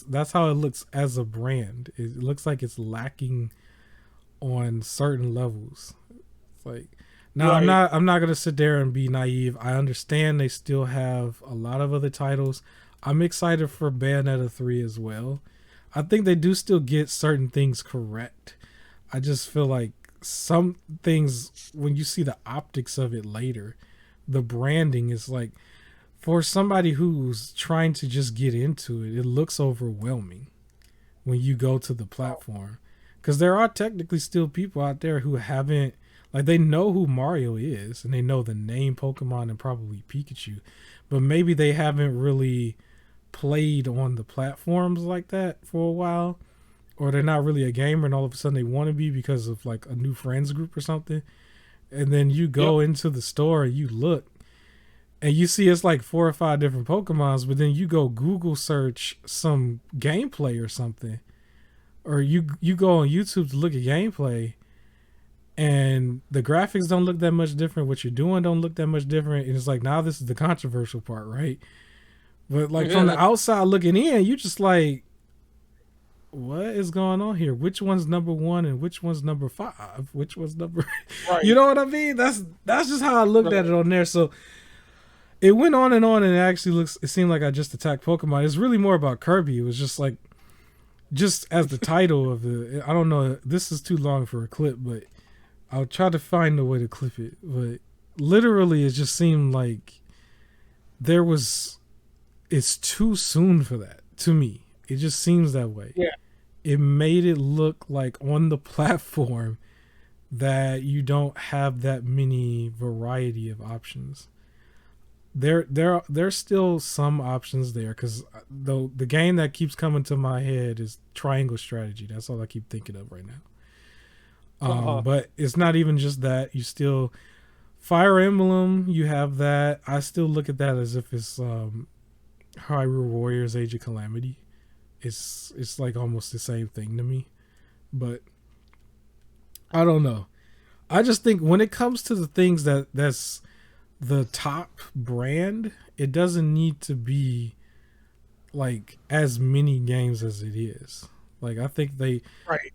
That's how it looks as a brand. It looks like it's lacking on certain levels. It's like, now Right. I'm not gonna sit there and be naive. I understand they still have a lot of other titles. I'm excited for Bayonetta 3 as well. I think they do still get certain things correct. I just feel like some things, when you see the optics of it later, the branding is like, for somebody who's trying to just get into it, it looks overwhelming when you go to the platform. Because there are technically still people out there who haven't, like, they know who Mario is and they know the name Pokemon and probably Pikachu, but maybe they haven't really played on the platforms like that for a while, or they're not really a gamer and all of a sudden they want to be because of like a new friends group or something. And then you go into the store and you look and you see it's like 4 or 5 different Pokemons, but then you go Google search some gameplay or something, or you go on YouTube to look at gameplay, and the graphics don't look that much different. What you're doing don't look that much different. And it's like, now this is the controversial part, right? But like, from the outside looking in, you just like, what is going on here? Which one's number 1 and which one's number 5? Which one's number? Right. You know what I mean? That's just how I looked at it on there. So it went on, and it actually it seemed like I just attacked Pokemon. It's really more about Kirby. It was just like, just as the title of the, I don't know, this is too long for a clip, but I'll try to find a way to clip it. But literally, it just seemed like it's too soon for that, to me. It just seems that way. Yeah. It made it look like on the platform that you don't have that many variety of options. There's still some options there, because the game that keeps coming to my head is Triangle Strategy. That's all I keep thinking of right now. But it's not even just that. You still, Fire Emblem, you have that. I still look at that as if it's Hyrule Warriors Age of Calamity. It's like almost the same thing to me. But I don't know. I just think when it comes to the things that's the top brand, it doesn't need to be like as many games as it is. Like, I think Right.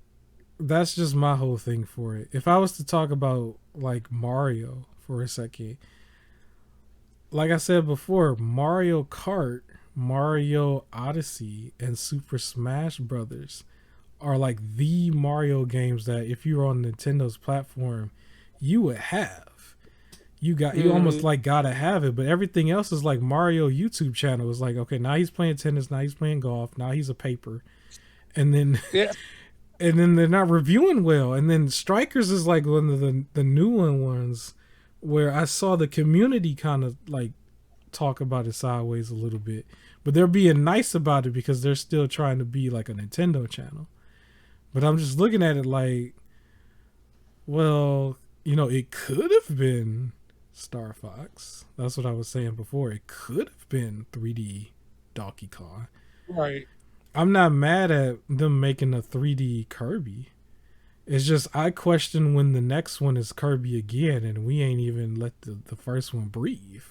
that's just my whole thing for it. If I was to talk about like Mario for a second, like I said before, Mario Kart, Mario Odyssey, and Super Smash Brothers are like the Mario games that if you're on Nintendo's platform, you would have. You almost like gotta have it. But everything else is like Mario YouTube channel. It's like, okay, now he's playing tennis, now he's playing golf, now he's a paper. And then Yeah. and then they're not reviewing well. And then Strikers is like one of the newer ones where I saw the community kind of like talk about it sideways a little bit, but they're being nice about it because they're still trying to be like a Nintendo channel. But I'm just looking at it like, well, it could have been Star Fox. That's what I was saying before. It could have been 3D Donkey Kong. Right. I'm not mad at them making a 3D Kirby. It's just I question when the next one is Kirby again and we ain't even let the first one breathe.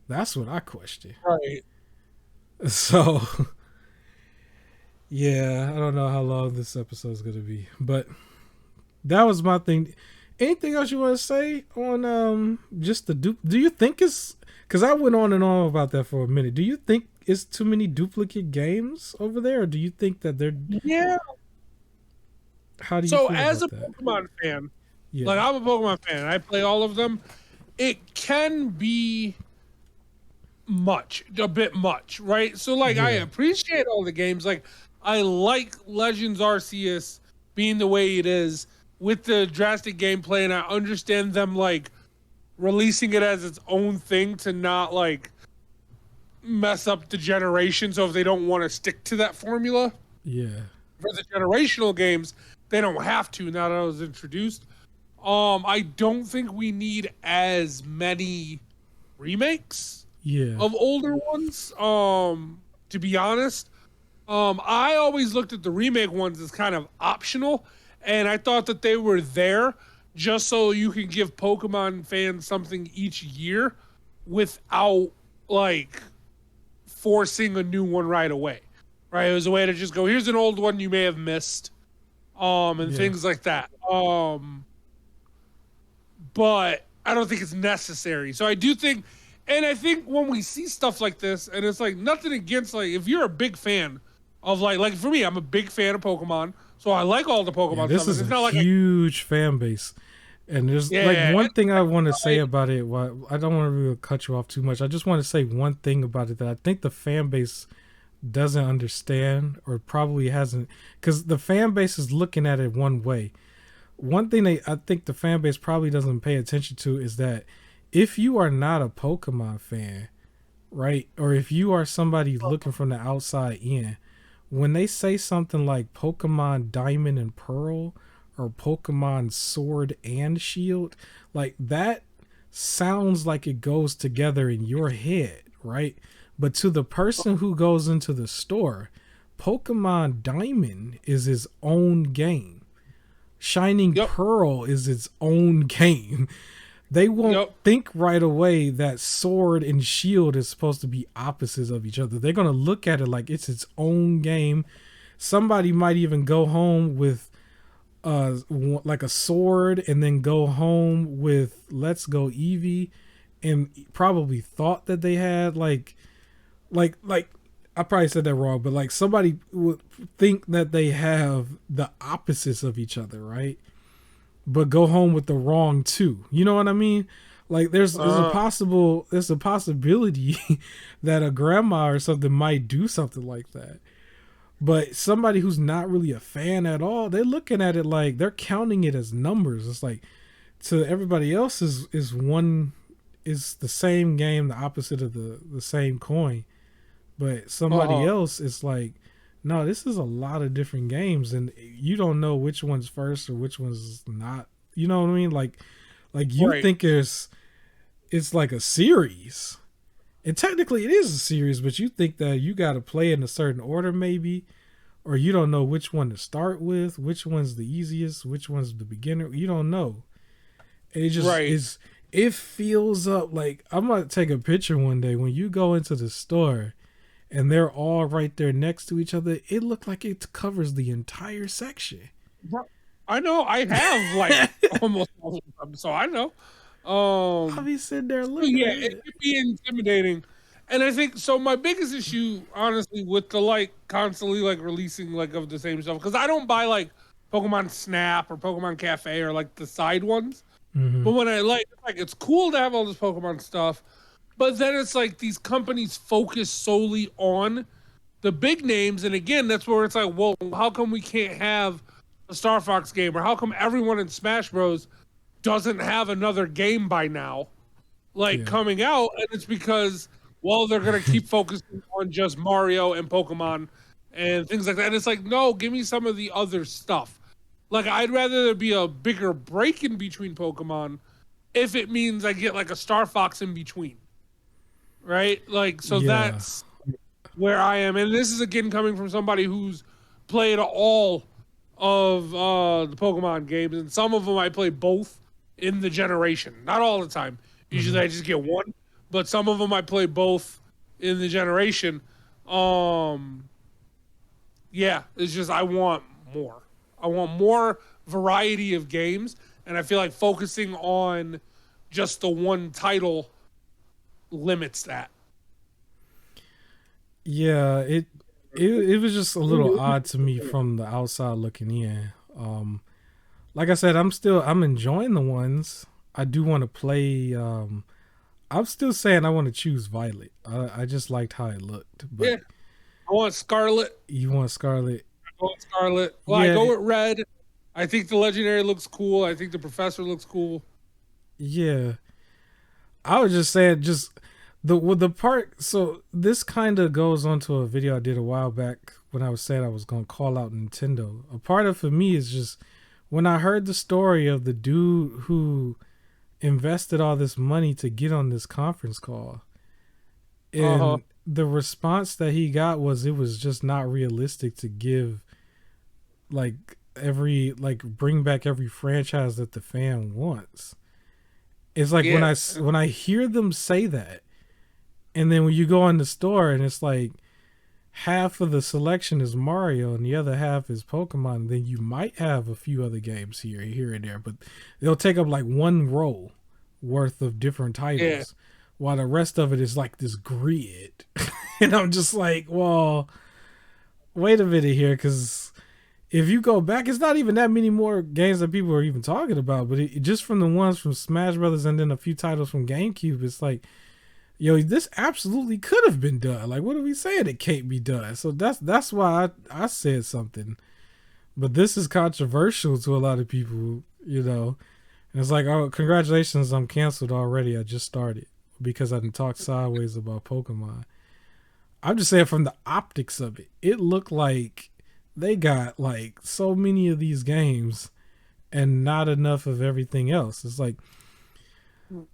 That's what I question. Right. So, yeah, I don't know how long this episode is going to be. But that was my thing. Anything else you want to say on just the do you think it's... Because I went on and on about that for a minute. Do you think it's too many duplicate games over there? Or do you think that they're... Yeah. How do you So feel as a about that? Pokemon fan, Yeah. like I'm a Pokemon fan, I play all of them. It can be a bit much, right? So like I Yeah. appreciate all the games. Like I like Legends Arceus being the way it is with the drastic gameplay, and I understand them like releasing it as its own thing to not like mess up the generation. So if they don't want to stick to that formula Yeah. for the generational games, they don't have to now that it was introduced. I don't think we need as many remakes Yeah. of older ones. To be honest, I always looked at the remake ones as kind of optional, and I thought that they were there just so you can give Pokemon fans something each year without like forcing a new one right away. Right? It was a way to just go, here's an old one you may have missed, and Yeah. things like that. But I don't think it's necessary. So I do think, and I think when we see stuff like this, and it's like nothing against like if you're a big fan of like for me, I'm a big fan of Pokemon, so I like all the Pokemon This stuff. is It's a not like huge fan base. And there's like one thing I want to say about it. I don't want to really cut you off too much. I just want to say one thing about it that I think the fan base doesn't understand or probably hasn't, because the fan base is looking at it one way. One thing I think the fan base probably doesn't pay attention to is that if you are not a Pokemon fan, right, or if you are somebody looking from the outside in, when they say something like Pokemon Diamond and Pearl or Pokemon Sword and Shield, like that sounds like it goes together in your head, right? But to the person who goes into the store, Pokemon Diamond is its own game. Shining Pearl is its own game. They won't think right away that Sword and Shield is supposed to be opposites of each other. They're going to look at it like it's its own game. Somebody might even go home with like a sword and then go home with Let's Go Eevee and probably thought that they had like I probably said that wrong, but like somebody would think that they have the opposites of each other, right? But go home with the wrong two. You know what I mean? Like there's a possibility that a grandma or something might do something like that. But somebody who's not really a fan at all, they're looking at it like they're counting it as numbers. It's like to everybody else is the same game, the opposite of the same coin. But somebody else is like, no, this is a lot of different games, and you don't know which one's first or which one's not. You know what I mean? Like you think it's like a series, and technically it is a series, but you think that you got to play in a certain order, maybe, or you don't know which one to start with, which one's the easiest, which one's the beginner. You don't know. It just is. It feels up like I'm gonna take a picture one day when you go into the store. And they're all right there next to each other. It looked like it covers the entire section. I know. I have like almost all of them, so I know. I'll be sitting there looking at it could be intimidating. And I think so. My biggest issue, honestly, with the like constantly like releasing like of the same stuff, because I don't buy like Pokemon Snap or Pokemon Cafe or like the side ones. Mm-hmm. But when I like it's cool to have all this Pokemon stuff. But then it's like these companies focus solely on the big names. And again, that's where it's like, well, how come we can't have a Star Fox game, or how come everyone in Smash Bros doesn't have another game by now, like coming out? And it's because, well, they're gonna keep focusing on just Mario and Pokemon and things like that. And it's like, no, give me some of the other stuff. Like, I'd rather there be a bigger break in between Pokemon if it means I get like a Star Fox in between, right? Like, so that's where I am. And this is again coming from somebody who's played all of the Pokemon games, and some of them I play both in the generation. Not all the time. Usually I just get one, but some of them I play both in the generation. Yeah, it's just I want more. I want more variety of games, and I feel like focusing on just the one title limits that. Yeah, it was just a little odd to me from the outside looking in. Like I said, I'm enjoying the ones. I do want to play. I'm still saying I want to choose Violet. I just liked how it looked. But yeah, I want Scarlet. You want Scarlet? I want Scarlet. Well, yeah. I go with Red. I think the Legendary looks cool. I think the Professor looks cool. Yeah, I was just saying, just the part. So this kind of goes on to a video I did a while back when I was saying I was going to call out Nintendo. A part of for me is just when I heard the story of the dude who invested all this money to get on this conference call, and the response that he got was it was just not realistic to give bring back every franchise that the fan wants. It's like when I hear them say that, and then when you go in the store and it's like half of the selection is Mario and the other half is Pokemon, then you might have a few other games here and there, but they'll take up like one row worth of different titles, while the rest of it is like this grid. And I'm just like, well, wait a minute here, because if you go back, it's not even that many more games that people are even talking about, but just from the ones from Smash Brothers and then a few titles from GameCube, it's like, yo, this absolutely could have been done. Like, what are we saying it can't be done? So that's why I said something. But this is controversial to a lot of people, you know. And it's like, oh, congratulations, I'm canceled already. I just started because I didn't talk sideways about Pokemon. I'm just saying from the optics of it, it looked like they got like so many of these games and not enough of everything else. It's like,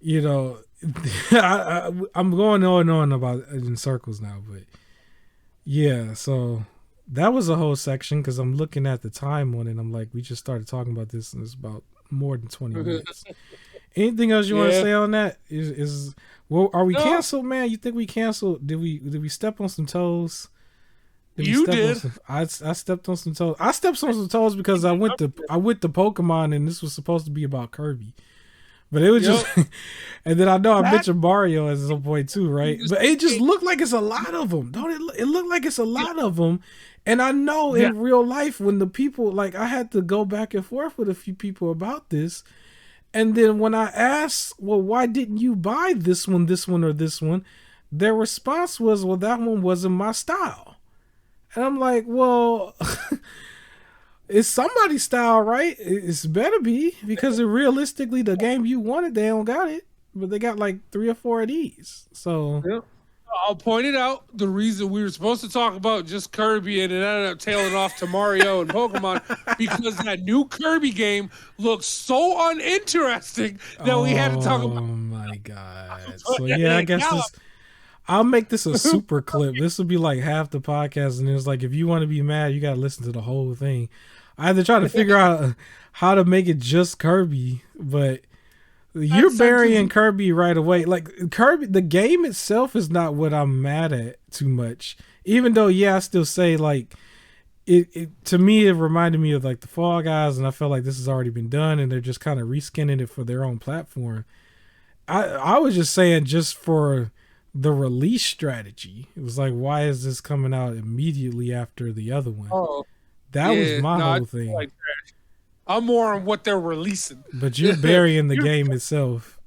you know, I'm going on and on about it in circles now, but yeah, so that was a whole section because I'm looking at the time on it and I'm like, we just started talking about this and it's about more than 20 minutes. Anything else you want to say on that? Well, are we canceled, man? You think we canceled? Did we step on some toes? You did. I stepped on some toes. I stepped on some toes because I went to Pokemon and this was supposed to be about Kirby. But it was just, and then I know I mentioned Mario at some point too, right? But it just looked like it's a lot of them, don't it? It looked like it's a lot of them, and I know in real life when the people, like, I had to go back and forth with a few people about this, and then when I asked, well, why didn't you buy this one, or this one? Their response was, well, that one wasn't my style, and I'm like, well. It's somebody's style, right? It's better be, because realistically, the game you wanted, they don't got it, but they got like 3 or 4 of these. So I'll point it out. The reason we were supposed to talk about just Kirby and it ended up tailing off to Mario and Pokemon because that new Kirby game looks so uninteresting that we had to talk about. Oh my god! So yeah, I guess I'll make this a super clip. This will be like half the podcast, and it's like, if you want to be mad, you got to listen to the whole thing. I had to try to figure out how to make it just Kirby, but you're burying Kirby right away. Like, Kirby, the game itself is not what I'm mad at too much. Even though, I still say, like, it to me, it reminded me of like the Fall Guys, and I felt like this has already been done, and they're just kind of reskinning it for their own platform. I was just saying, just for the release strategy, it was like, why is this coming out immediately after the other one? That was my whole thing. Like, I'm more on what they're releasing. But you're burying the game itself.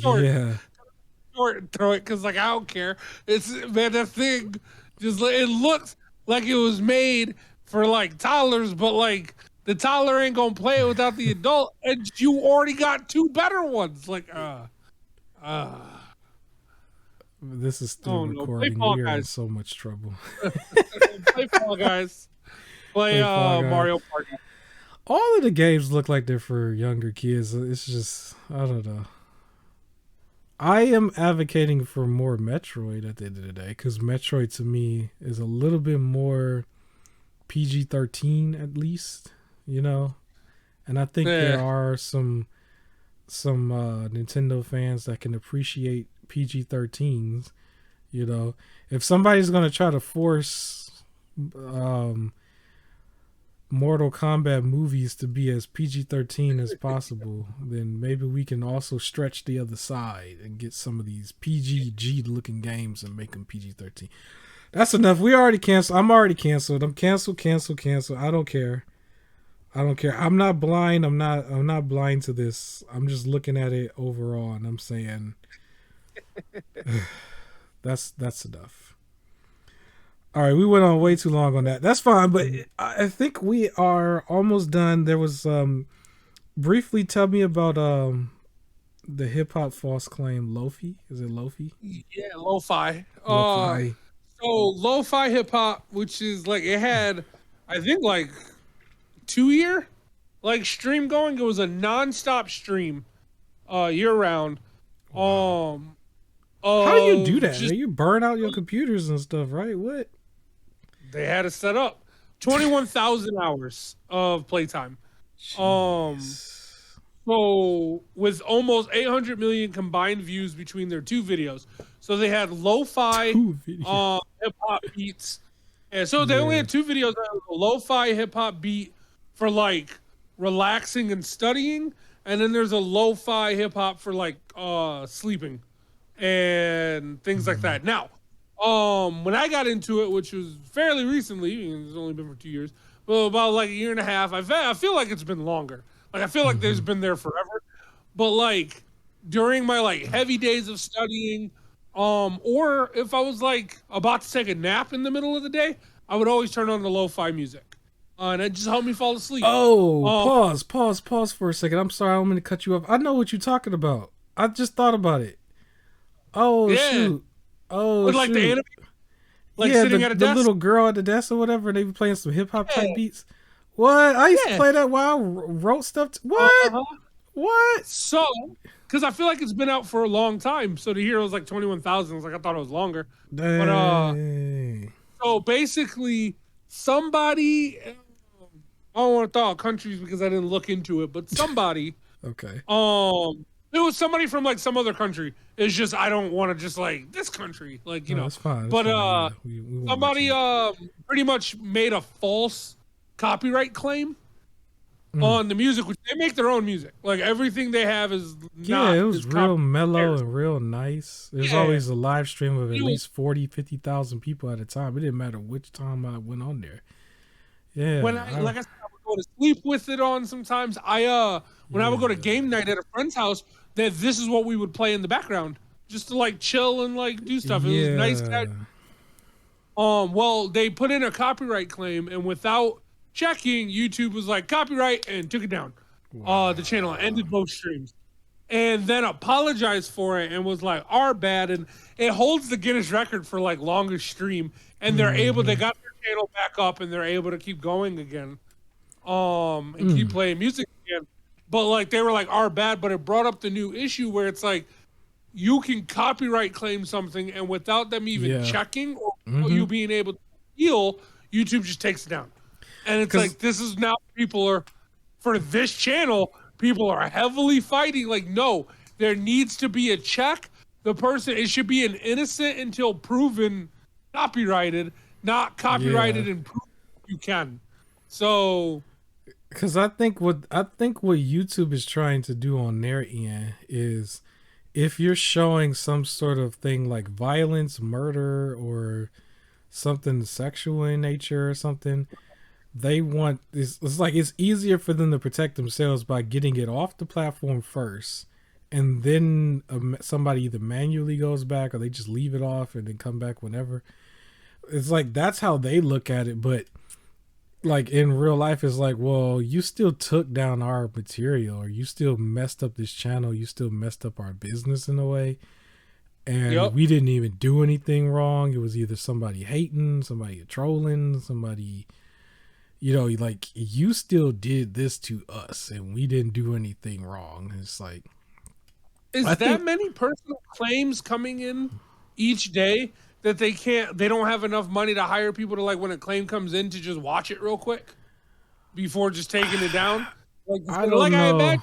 Throw it, because like, I don't care. It's, man, that thing just, it looks like it was made for like toddlers, but like The toddler ain't gonna play it without the adult, and you already got two better ones. Like, This is still no, play recording. Fall We are in Guys. so much trouble. Play Fall Guys. Play Fall Guys. Mario Party. All of the games look like they're for younger kids. It's just, I don't know. I am advocating for more Metroid at the end of the day, because Metroid to me is a little bit more PG-13 at least, you know. And I think there are some Nintendo fans that can appreciate PG-13s. You know, if somebody's gonna try to force Mortal Kombat movies to be as PG-13 as possible, then maybe we can also stretch the other side and get some of these PG-G looking games and make them PG-13. That's enough. We already canceled. I'm already canceled. I'm cancel. I don't care. I'm not blind. I'm not blind to this. I'm just looking at it overall and I'm saying that's enough. All right, we went on way too long on that. That's fine, but I think we are almost done. There was briefly tell me about the hip hop false claim Lofi. Is it Lofi? Yeah, lo-fi. Lo-fi. So lo-fi hip hop, which is like it had, I think like 2-year like stream going. It was a non-stop stream, year round. Wow. How do you do that? You burn out your computers and stuff, right? What? They had it set up. 21,000 hours of playtime. Jeez. So with almost 800 million combined views between their two videos. So they had lo-fi hip hop beats. And so they only had two videos. A lo-fi hip hop beat for like relaxing and studying, and then there's a lo-fi hip hop for like sleeping and things like that. Now, when I got into it, which was fairly recently, it's only been for 2 years, well, about like a year and a half, I feel like it's been longer. Like I feel like there's been there forever. But like during my like heavy days of studying, or if I was like about to take a nap in the middle of the day, I would always turn on the lo-fi music. And it just helped me fall asleep. Oh, pause for a second. I'm sorry, I'm going to cut you off. I know what you're talking about. I just thought about it. Oh, yeah. Shoot. Oh, with, like, shoot. The anime, like sitting at a desk. The little girl at the desk or whatever, they be playing some hip-hop type beats. What? I used to play that while I wrote stuff. What? What? So, because I feel like it's been out for a long time. So to hear it was like 21,000, I thought it was longer. Dang. But, so basically, somebody, I don't want to talk countries because I didn't look into it, but somebody. Okay. It was somebody from like some other country. It's just I don't want to just like this country, like you know. That's fine. But we somebody pretty much made a false copyright claim on the music, which they make their own music. Like everything they have is it was real mellow and real nice. There's always a live stream of at least 40,000-50,000 people at a time. It didn't matter which time I went on there. Yeah. When I would go to sleep with it on sometimes. When I would go to game night at a friend's house, that this is what we would play in the background just to like chill and like do stuff. It was nice. Well, they put in a copyright claim, and without checking, YouTube was like copyright and took it down. Wow. The channel ended both streams, and then apologized for it and was like, "Our bad." And it holds the Guinness record for like longest stream, and they're able. They got their channel back up, and they're able to keep going again, and keep playing music again. But like they were like, "Our bad," but it brought up the new issue where it's like you can copyright claim something, and without them even checking or you being able to appeal, YouTube just takes it down. And it's like this is now people are for this channel. People are heavily fighting. Like, no, there needs to be a check. The person, it should be an innocent until proven copyrighted, not copyrighted and proven you can. So. Because I think what YouTube is trying to do on their end is, if you're showing some sort of thing like violence, murder, or something sexual in nature or something, they want it's like it's easier for them to protect themselves by getting it off the platform first, and then somebody either manually goes back or they just leave it off and then come back whenever. It's like that's how they look at it, but like in real life is like, well, you still took down our material, or you still messed up this channel, you still messed up our business in a way, and Yep. we didn't even do anything wrong. It was either somebody hating, somebody trolling, somebody, like you still did this to us and we didn't do anything wrong. It's like, I Is that think, many personal claims coming in each day that they don't have enough money to hire people to, like, when a claim comes in, to just watch it real quick before just taking it down? I Like don't I know. imagine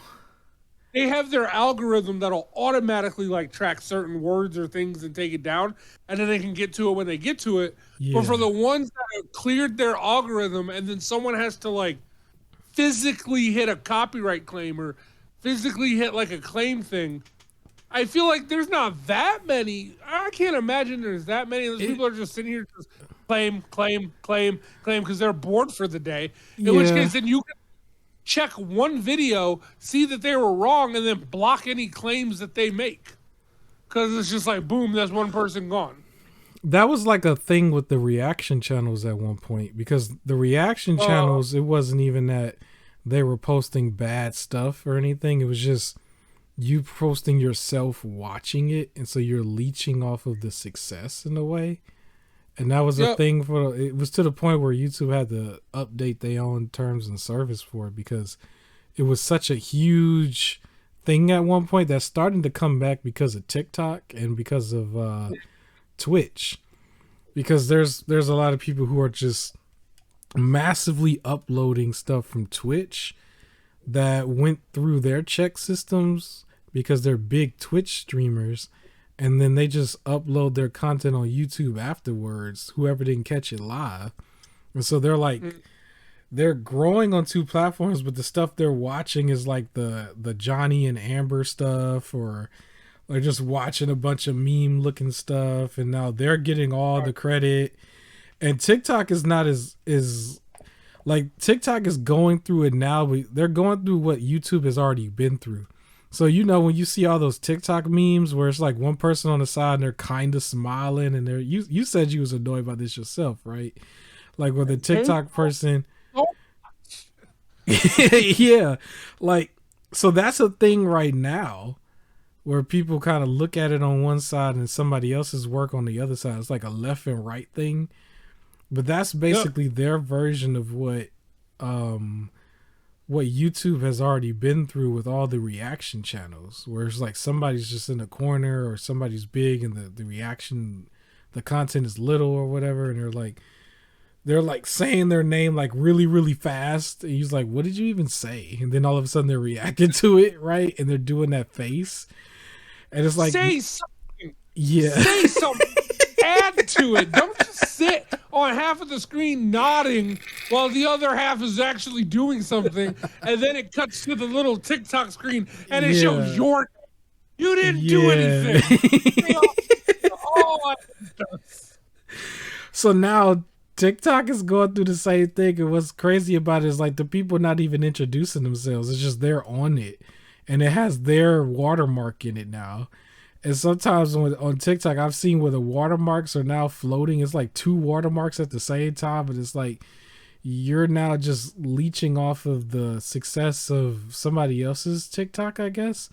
they have their algorithm that'll automatically, like, track certain words or things and take it down, and then they can get to it when they get to it. But for Yeah. the ones that have cleared their algorithm and then someone has to, like, physically hit a copyright claim or physically hit, like, a claim thing, I feel like there's not that many. I can't imagine there's that many. Those It, people are just sitting here just claim, claim, claim, claim because they're bored for the day. In which yeah. case, then you can check one video, see that they were wrong, and then block any claims that they make. Because it's just like, boom, that's one person gone. That was like a thing with the reaction channels at one point, because the reaction Uh, channels, it wasn't even that they were posting bad stuff or anything. It was just you posting yourself watching it, and so you're leeching off of the success in a way. And that was a yep. thing for it was to the point where YouTube had to update their own terms and service for it, because it was such a huge thing at one point that's starting to come back because of TikTok and because of Twitch, because there's a lot of people who are just massively uploading stuff from Twitch that went through their check systems because they're big Twitch streamers, and then they just upload their content on YouTube afterwards, whoever didn't catch it live. And so they're like, they're growing on two platforms, but the stuff they're watching is like the Johnny and Amber stuff, or they're just watching a bunch of meme looking stuff, and now they're getting all the credit. And TikTok is not as like, TikTok is going through it now, but they're going through what YouTube has already been through. So when you see all those TikTok memes where it's like one person on the side and they're kind of smiling, and they're you said you was annoyed by this yourself, right? Like with the TikTok person, yeah, like, so that's a thing right now where people kind of look at it on one side and somebody else's work on the other side. It's like a left and right thing. But that's Yep. basically their version of what YouTube has already been through with all the reaction channels, where it's like somebody's just in a corner, or somebody's big and the reaction, the content is little or whatever, and they're like saying their name like really, really fast. And he's like, what did you even say? And then all of a sudden they're reacting to it, right? And they're doing that face. And it's like, Say something. yeah. Say something. Add to it. Don't just sit on half of the screen nodding while the other half is actually doing something, and then it cuts to the little TikTok screen and it shows Yeah. you didn't do Yeah. anything. Oh, So now TikTok is going through the same thing. And what's crazy about it is like the people not even introducing themselves. It's just they're on it, and it has their watermark in it now. And sometimes on TikTok, I've seen where the watermarks are now floating. It's like two watermarks at the same time, but it's like you're now just leeching off of the success of somebody else's TikTok, I guess.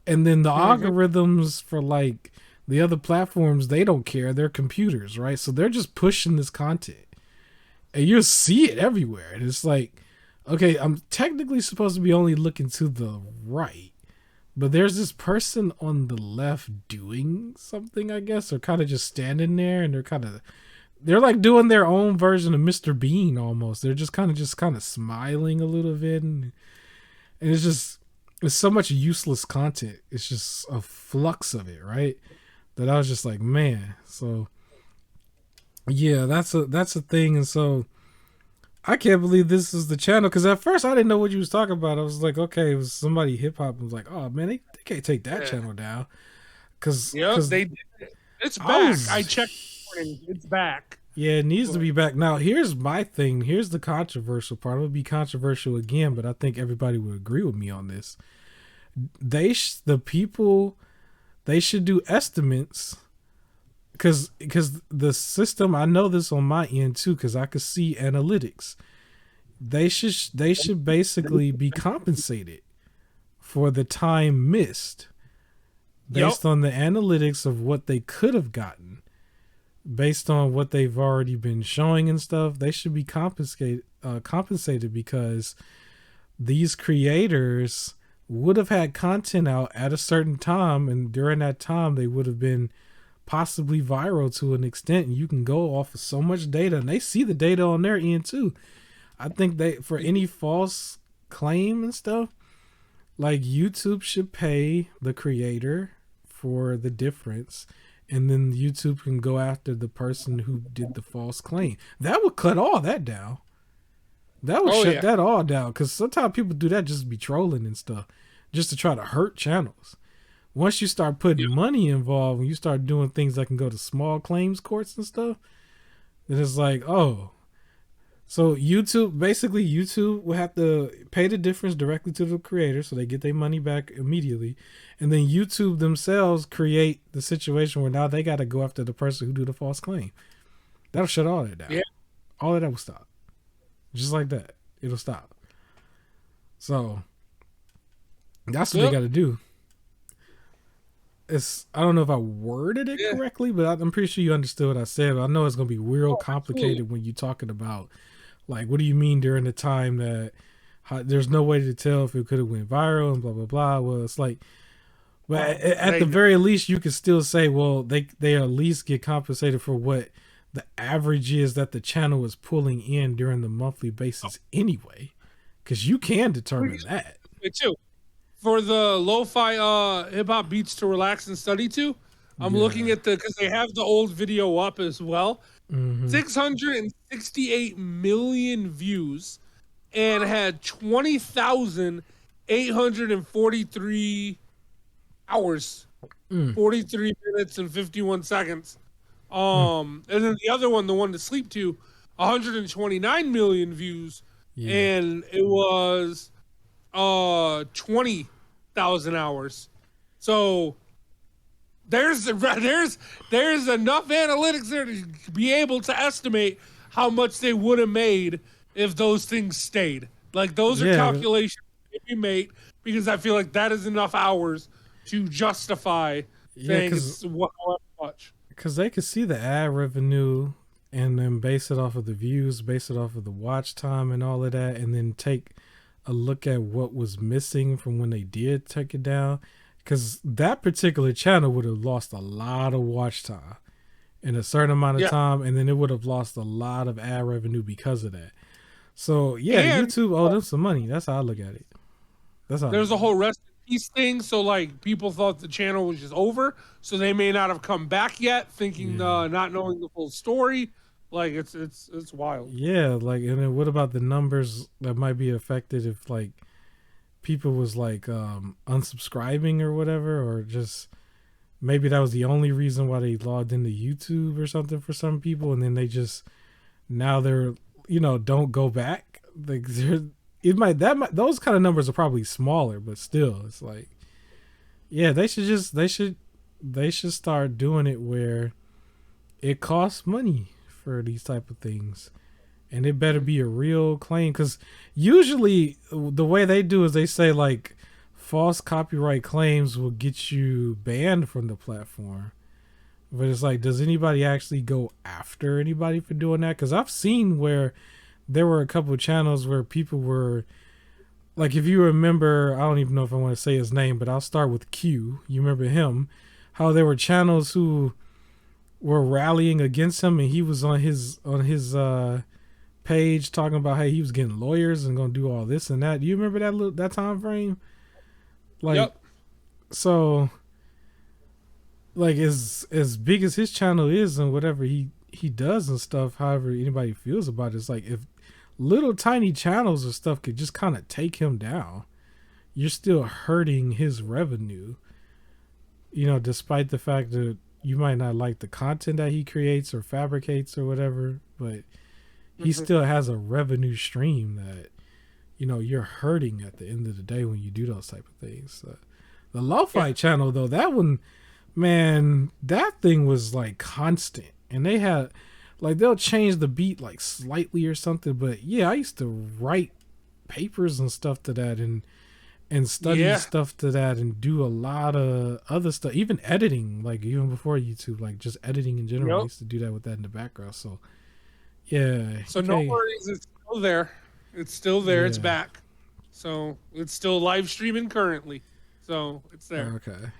And then the algorithms for like the other platforms, they don't care. They're computers, right? So they're just pushing this content, and you'll see it everywhere. And it's like, okay, I'm technically supposed to be only looking to the right, but there's this person on the left doing something, I guess, or kind of just standing there, and they're like doing their own version of Mr. Bean almost. They're just kind of smiling a little bit, and it's so much useless content. It's just a flux of it, right? That I was just like, man. So yeah, that's a thing. And so I can't believe this is the channel, because at first I didn't know what you was talking about. I was like, okay, it was somebody hip hop. I was like, oh man, they can't take that channel down, because yep, they did it. It's back. I checked this morning. It's back. yeah, it needs to be back. Now here's my thing. Here's the controversial part. I'm gonna be controversial again, but I think everybody would agree with me on this. The people, they should do estimates, because the system, I know this on my end too, because I could see analytics. They should basically be compensated for the time missed Yep. based on the analytics of what they could have gotten, based on what they've already been showing and stuff. They should be compensated because these creators would have had content out at a certain time, and during that time they would have been possibly viral to an extent. And you can go off of so much data, and they see the data on their end too. I think they, for any false claim and stuff, like YouTube should pay the creator for the difference, and then YouTube can go after the person who did the false claim. That would cut all that down. That would shut that all down, because sometimes people do that just to be trolling and stuff, just to try to hurt channels. Once you start putting money involved, when you start doing things that can go to small claims courts and stuff, then it's like, oh, so YouTube will have to pay the difference directly to the creator, so they get their money back immediately, and then YouTube themselves create the situation where now they got to go after the person who do the false claim. That'll shut all that down. Yeah. All of that will stop, just like that. It'll stop. So that's what they got to do. I don't know if I worded it correctly, but I'm pretty sure you understood what I said. But I know it's gonna be real complicated when you're talking about, like, what do you mean during the time that there's no way to tell if it could have went viral and blah blah blah. Well, it's like, but at the very least, you can still say, well, they at least get compensated for what the average is that the channel is pulling in during the monthly basis anyway, because you can determine that. Me too. For the lo-fi hip hop beats to relax and study to, I'm looking at because they have the old video up as well. 668 million views, and had 20,843 hours, 43 minutes and 51 seconds. And then the other one, the one to sleep to, 129 million views, and it was 20,000 hours. So there's enough analytics there to be able to estimate how much they would have made if those things stayed. Like, those are calculations that we make, because I feel like that is enough hours to justify saying it's however much. Because they could see the ad revenue and then base it off of the views, base it off of the watch time and all of that, and then take a look at what was missing from when they did take it down. Because that particular channel would have lost a lot of watch time in a certain amount of time, and then it would have lost a lot of ad revenue because of that. So YouTube owed them some money. That's how I look at it. There's a whole rest in peace thing. So, like, people thought the channel was just over, so they may not have come back yet, thinking not knowing the full story. Like, it's wild. Yeah, like, and then what about the numbers that might be affected if, like, people was like unsubscribing or whatever, or just maybe that was the only reason why they logged into YouTube or something for some people, and then they just now they're don't go back. Like, those kind of numbers are probably smaller, but still, it's like, they should start doing it where it costs money for these type of things, and it better be a real claim, because usually the way they do is they say, like, false copyright claims will get you banned from the platform, but it's like, does anybody actually go after anybody for doing that? Because I've seen where there were a couple of channels where people were, like, if you remember, I don't even know if I want to say his name, but I'll start with Q. You remember him? How there were channels who were rallying against him, and he was on his page talking about how he was getting lawyers and gonna do all this and that. Do you remember that time frame? Like, so, like, as big as his channel is and whatever he does and stuff, however anybody feels about it, it's like, if little tiny channels or stuff could just kind of take him down, you're still hurting his revenue, despite the fact that you might not like the content that he creates or fabricates or whatever, but he still has a revenue stream that, you're hurting at the end of the day when you do those type of things. The Lo-Fi channel, though, that one, man, that thing was like constant. And they had, like they'll change the beat like slightly or something. But yeah, I used to write papers and stuff to that, and study Yeah. stuff to that, and do a lot of other stuff, even editing, like even before YouTube, like just editing in general. I Yep. used to do that with that in the background. So yeah, So no okay, worries, it's still there. It's still there. It's yeah, back. So it's still live streaming currently. So it's there. okay,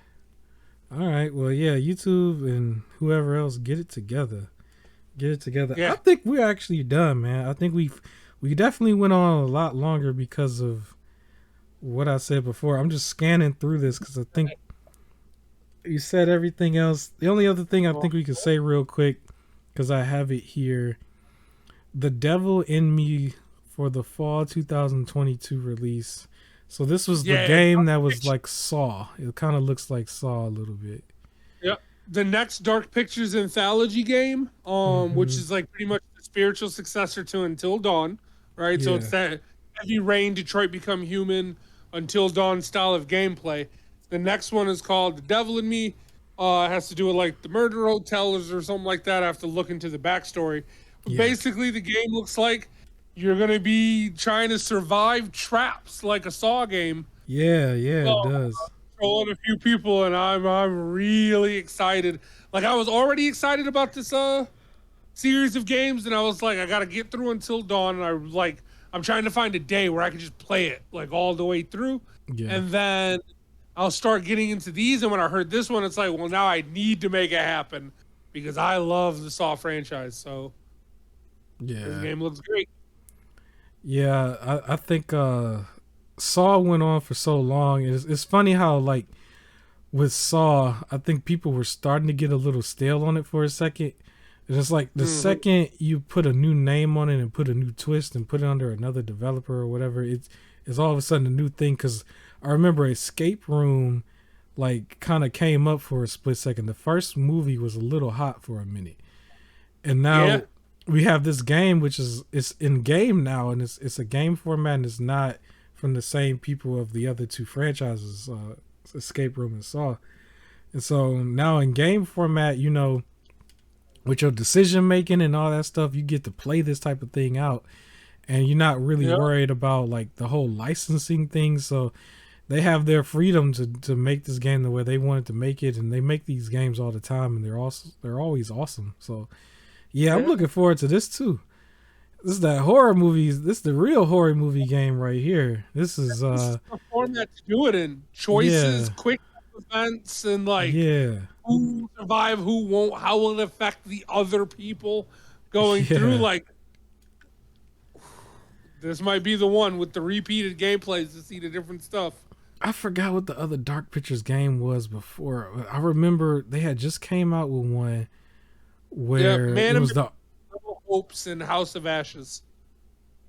all right. Well, yeah, YouTube and whoever else, get it together. Get it together. I Yeah. think we're actually done, man. I think we definitely went on a lot longer because of what I said before. I'm just scanning through this because I think you said everything else. The only other thing I think we could say real quick, because I have it here, The Devil in Me for the fall 2022 release. So this was the Yeah. game that was like Saw. It kind of looks like Saw a little bit. Yep. The next Dark Pictures anthology game, which Hmm. is like pretty much the spiritual successor to Until Dawn, right? So Yeah, it's that Heavy Rain, Detroit Become Human, Until Dawn style of gameplay. The next one is called The Devil in Me. It has to do with like the murder hotels or something like that. I have to look into the backstory. But yeah, basically, the game looks like you're gonna be trying to survive traps like a Saw game. yeah, yeah. It So does. trolling a few people, and I'm really excited. Like I was already excited about this series of games, and I was like, I gotta get through Until Dawn, and I'm trying to find a day where I can just play it like all the way through, Yeah, and then I'll start getting into these. And when I heard this one, it's like, well, now I need to make it happen because I love the Saw franchise. So this yeah. game looks great. Yeah, I think Saw went on for so long. It's funny how like with Saw, I think people were starting to get a little stale on it for a second. And it's like the Hmm. second you put a new name on it and put a new twist and put it under another developer or whatever, it's all of a sudden a new thing. Because I remember Escape Room like kind of came up for a split second. The first movie was a little hot for a minute, and Yeah, now we have this game which is it's in game now, and it's a game format, and it's not from the same people of the other two franchises, Escape Room and Saw. And so now in game format, with your decision making and all that stuff, you get to play this type of thing out, and you're not really yeah, worried about like the whole licensing thing. So they have their freedom to make this game the way they wanted to make it, and they make these games all the time, and they're always awesome. So yeah, I'm yeah. looking forward to this too. This is that horror movies. This is the real horror movie game right here. This is This is the format to do it in. Choices, yeah, quick events, and like yeah, who will survive, who won't, how will it affect the other people going through. yeah. Like this might be the one with the repeated gameplays to see the different stuff. I forgot what the other Dark Pictures game was before. I remember they had just came out with one Yeah, where Man it of was the Hopes and House of Ashes.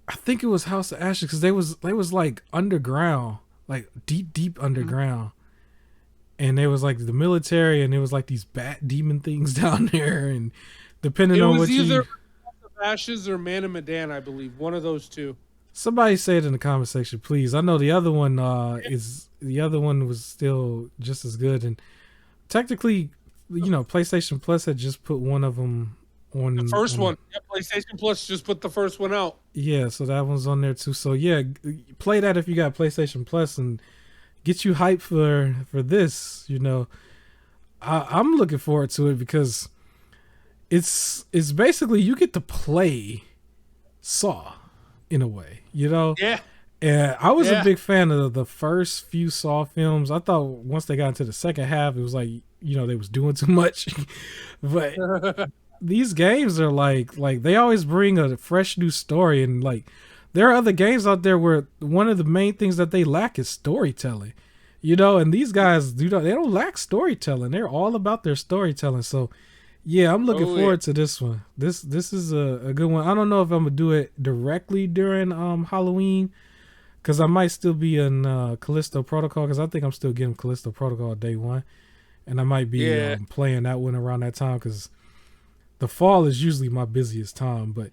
I think it was House of Ashes, because they was like underground, like deep Mhm. underground, and there was like the military, and there was like these bat demon things down there, and depending It on was what either you House of Ashes or Man of Medan, I believe. One of those two. somebody say it in the comment section, please. I know the other one was still just as good, and technically, PlayStation Plus had just put one of them The first on. one. Yeah, PlayStation Plus just put the first one out. Yeah, so that one's on there too. So yeah, play that if you got PlayStation Plus, and get you hyped for this. I'm looking forward to it because it's basically you get to play Saw in a way, Yeah, And I was a yeah. big fan of the first few Saw films. I thought once they got into the second half, it was like they was doing too much, but these games are like they always bring a fresh new story, and like there are other games out there where one of the main things that they lack is storytelling. And these guys they don't lack storytelling. They're all about their storytelling. So yeah, I'm looking Oh yeah. forward to this one. This is a good one. I don't know if I'm gonna do it directly during Halloween, because I might still be in Callisto Protocol, because I think I'm still getting Callisto Protocol day one, and I might be Yeah. playing that one around that time, because the fall is usually my busiest time. But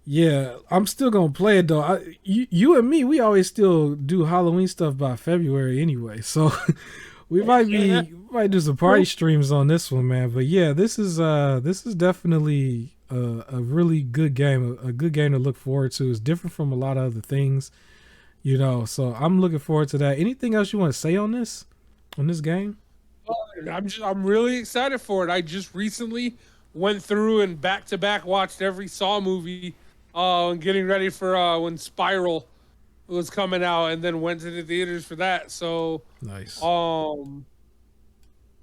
yeah, I'm still gonna play it though. You and me, we always still do Halloween stuff by February anyway. So we might do some party streams on this one, man. But yeah, this is definitely a really good game, a good game to look forward to. It's different from a lot of other things, So I'm looking forward to that. Anything else you want to say on this game? I'm really excited for it. I just recently went through and back to back watched every Saw movie, and getting ready for when Spiral was coming out, and then went to the theaters for that. So nice.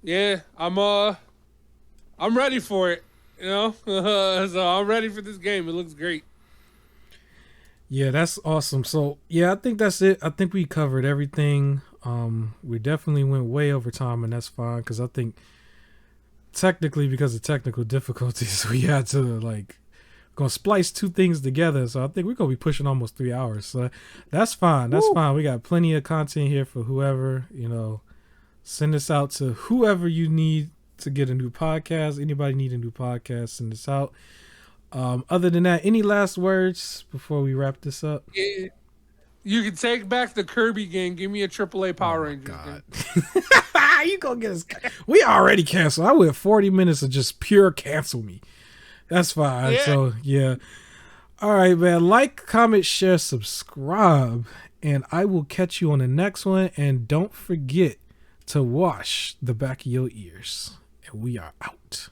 Yeah, I'm ready for it. So I'm ready for this game. It looks great. Yeah, that's awesome. So yeah, I think that's it. I think we covered everything. We definitely went way over time, and that's fine because I think technically because of technical difficulties, we had to gonna splice two things together. So I think we're gonna be pushing almost 3 hours. So that's fine. That's fine. We got plenty of content here for whoever, send this out to whoever you need to get a new podcast. Anybody need a new podcast, send this out. Other than that, any last words before we wrap this up? Yeah. You can take back the Kirby game. Give me a AAA Power Rangers game. You gonna get us? We already canceled. I went 40 minutes of just pure cancel me. That's fine. Yeah. So yeah. All right, man. Like, comment, share, subscribe, and I will catch you on the next one. And don't forget to wash the back of your ears. And we are out.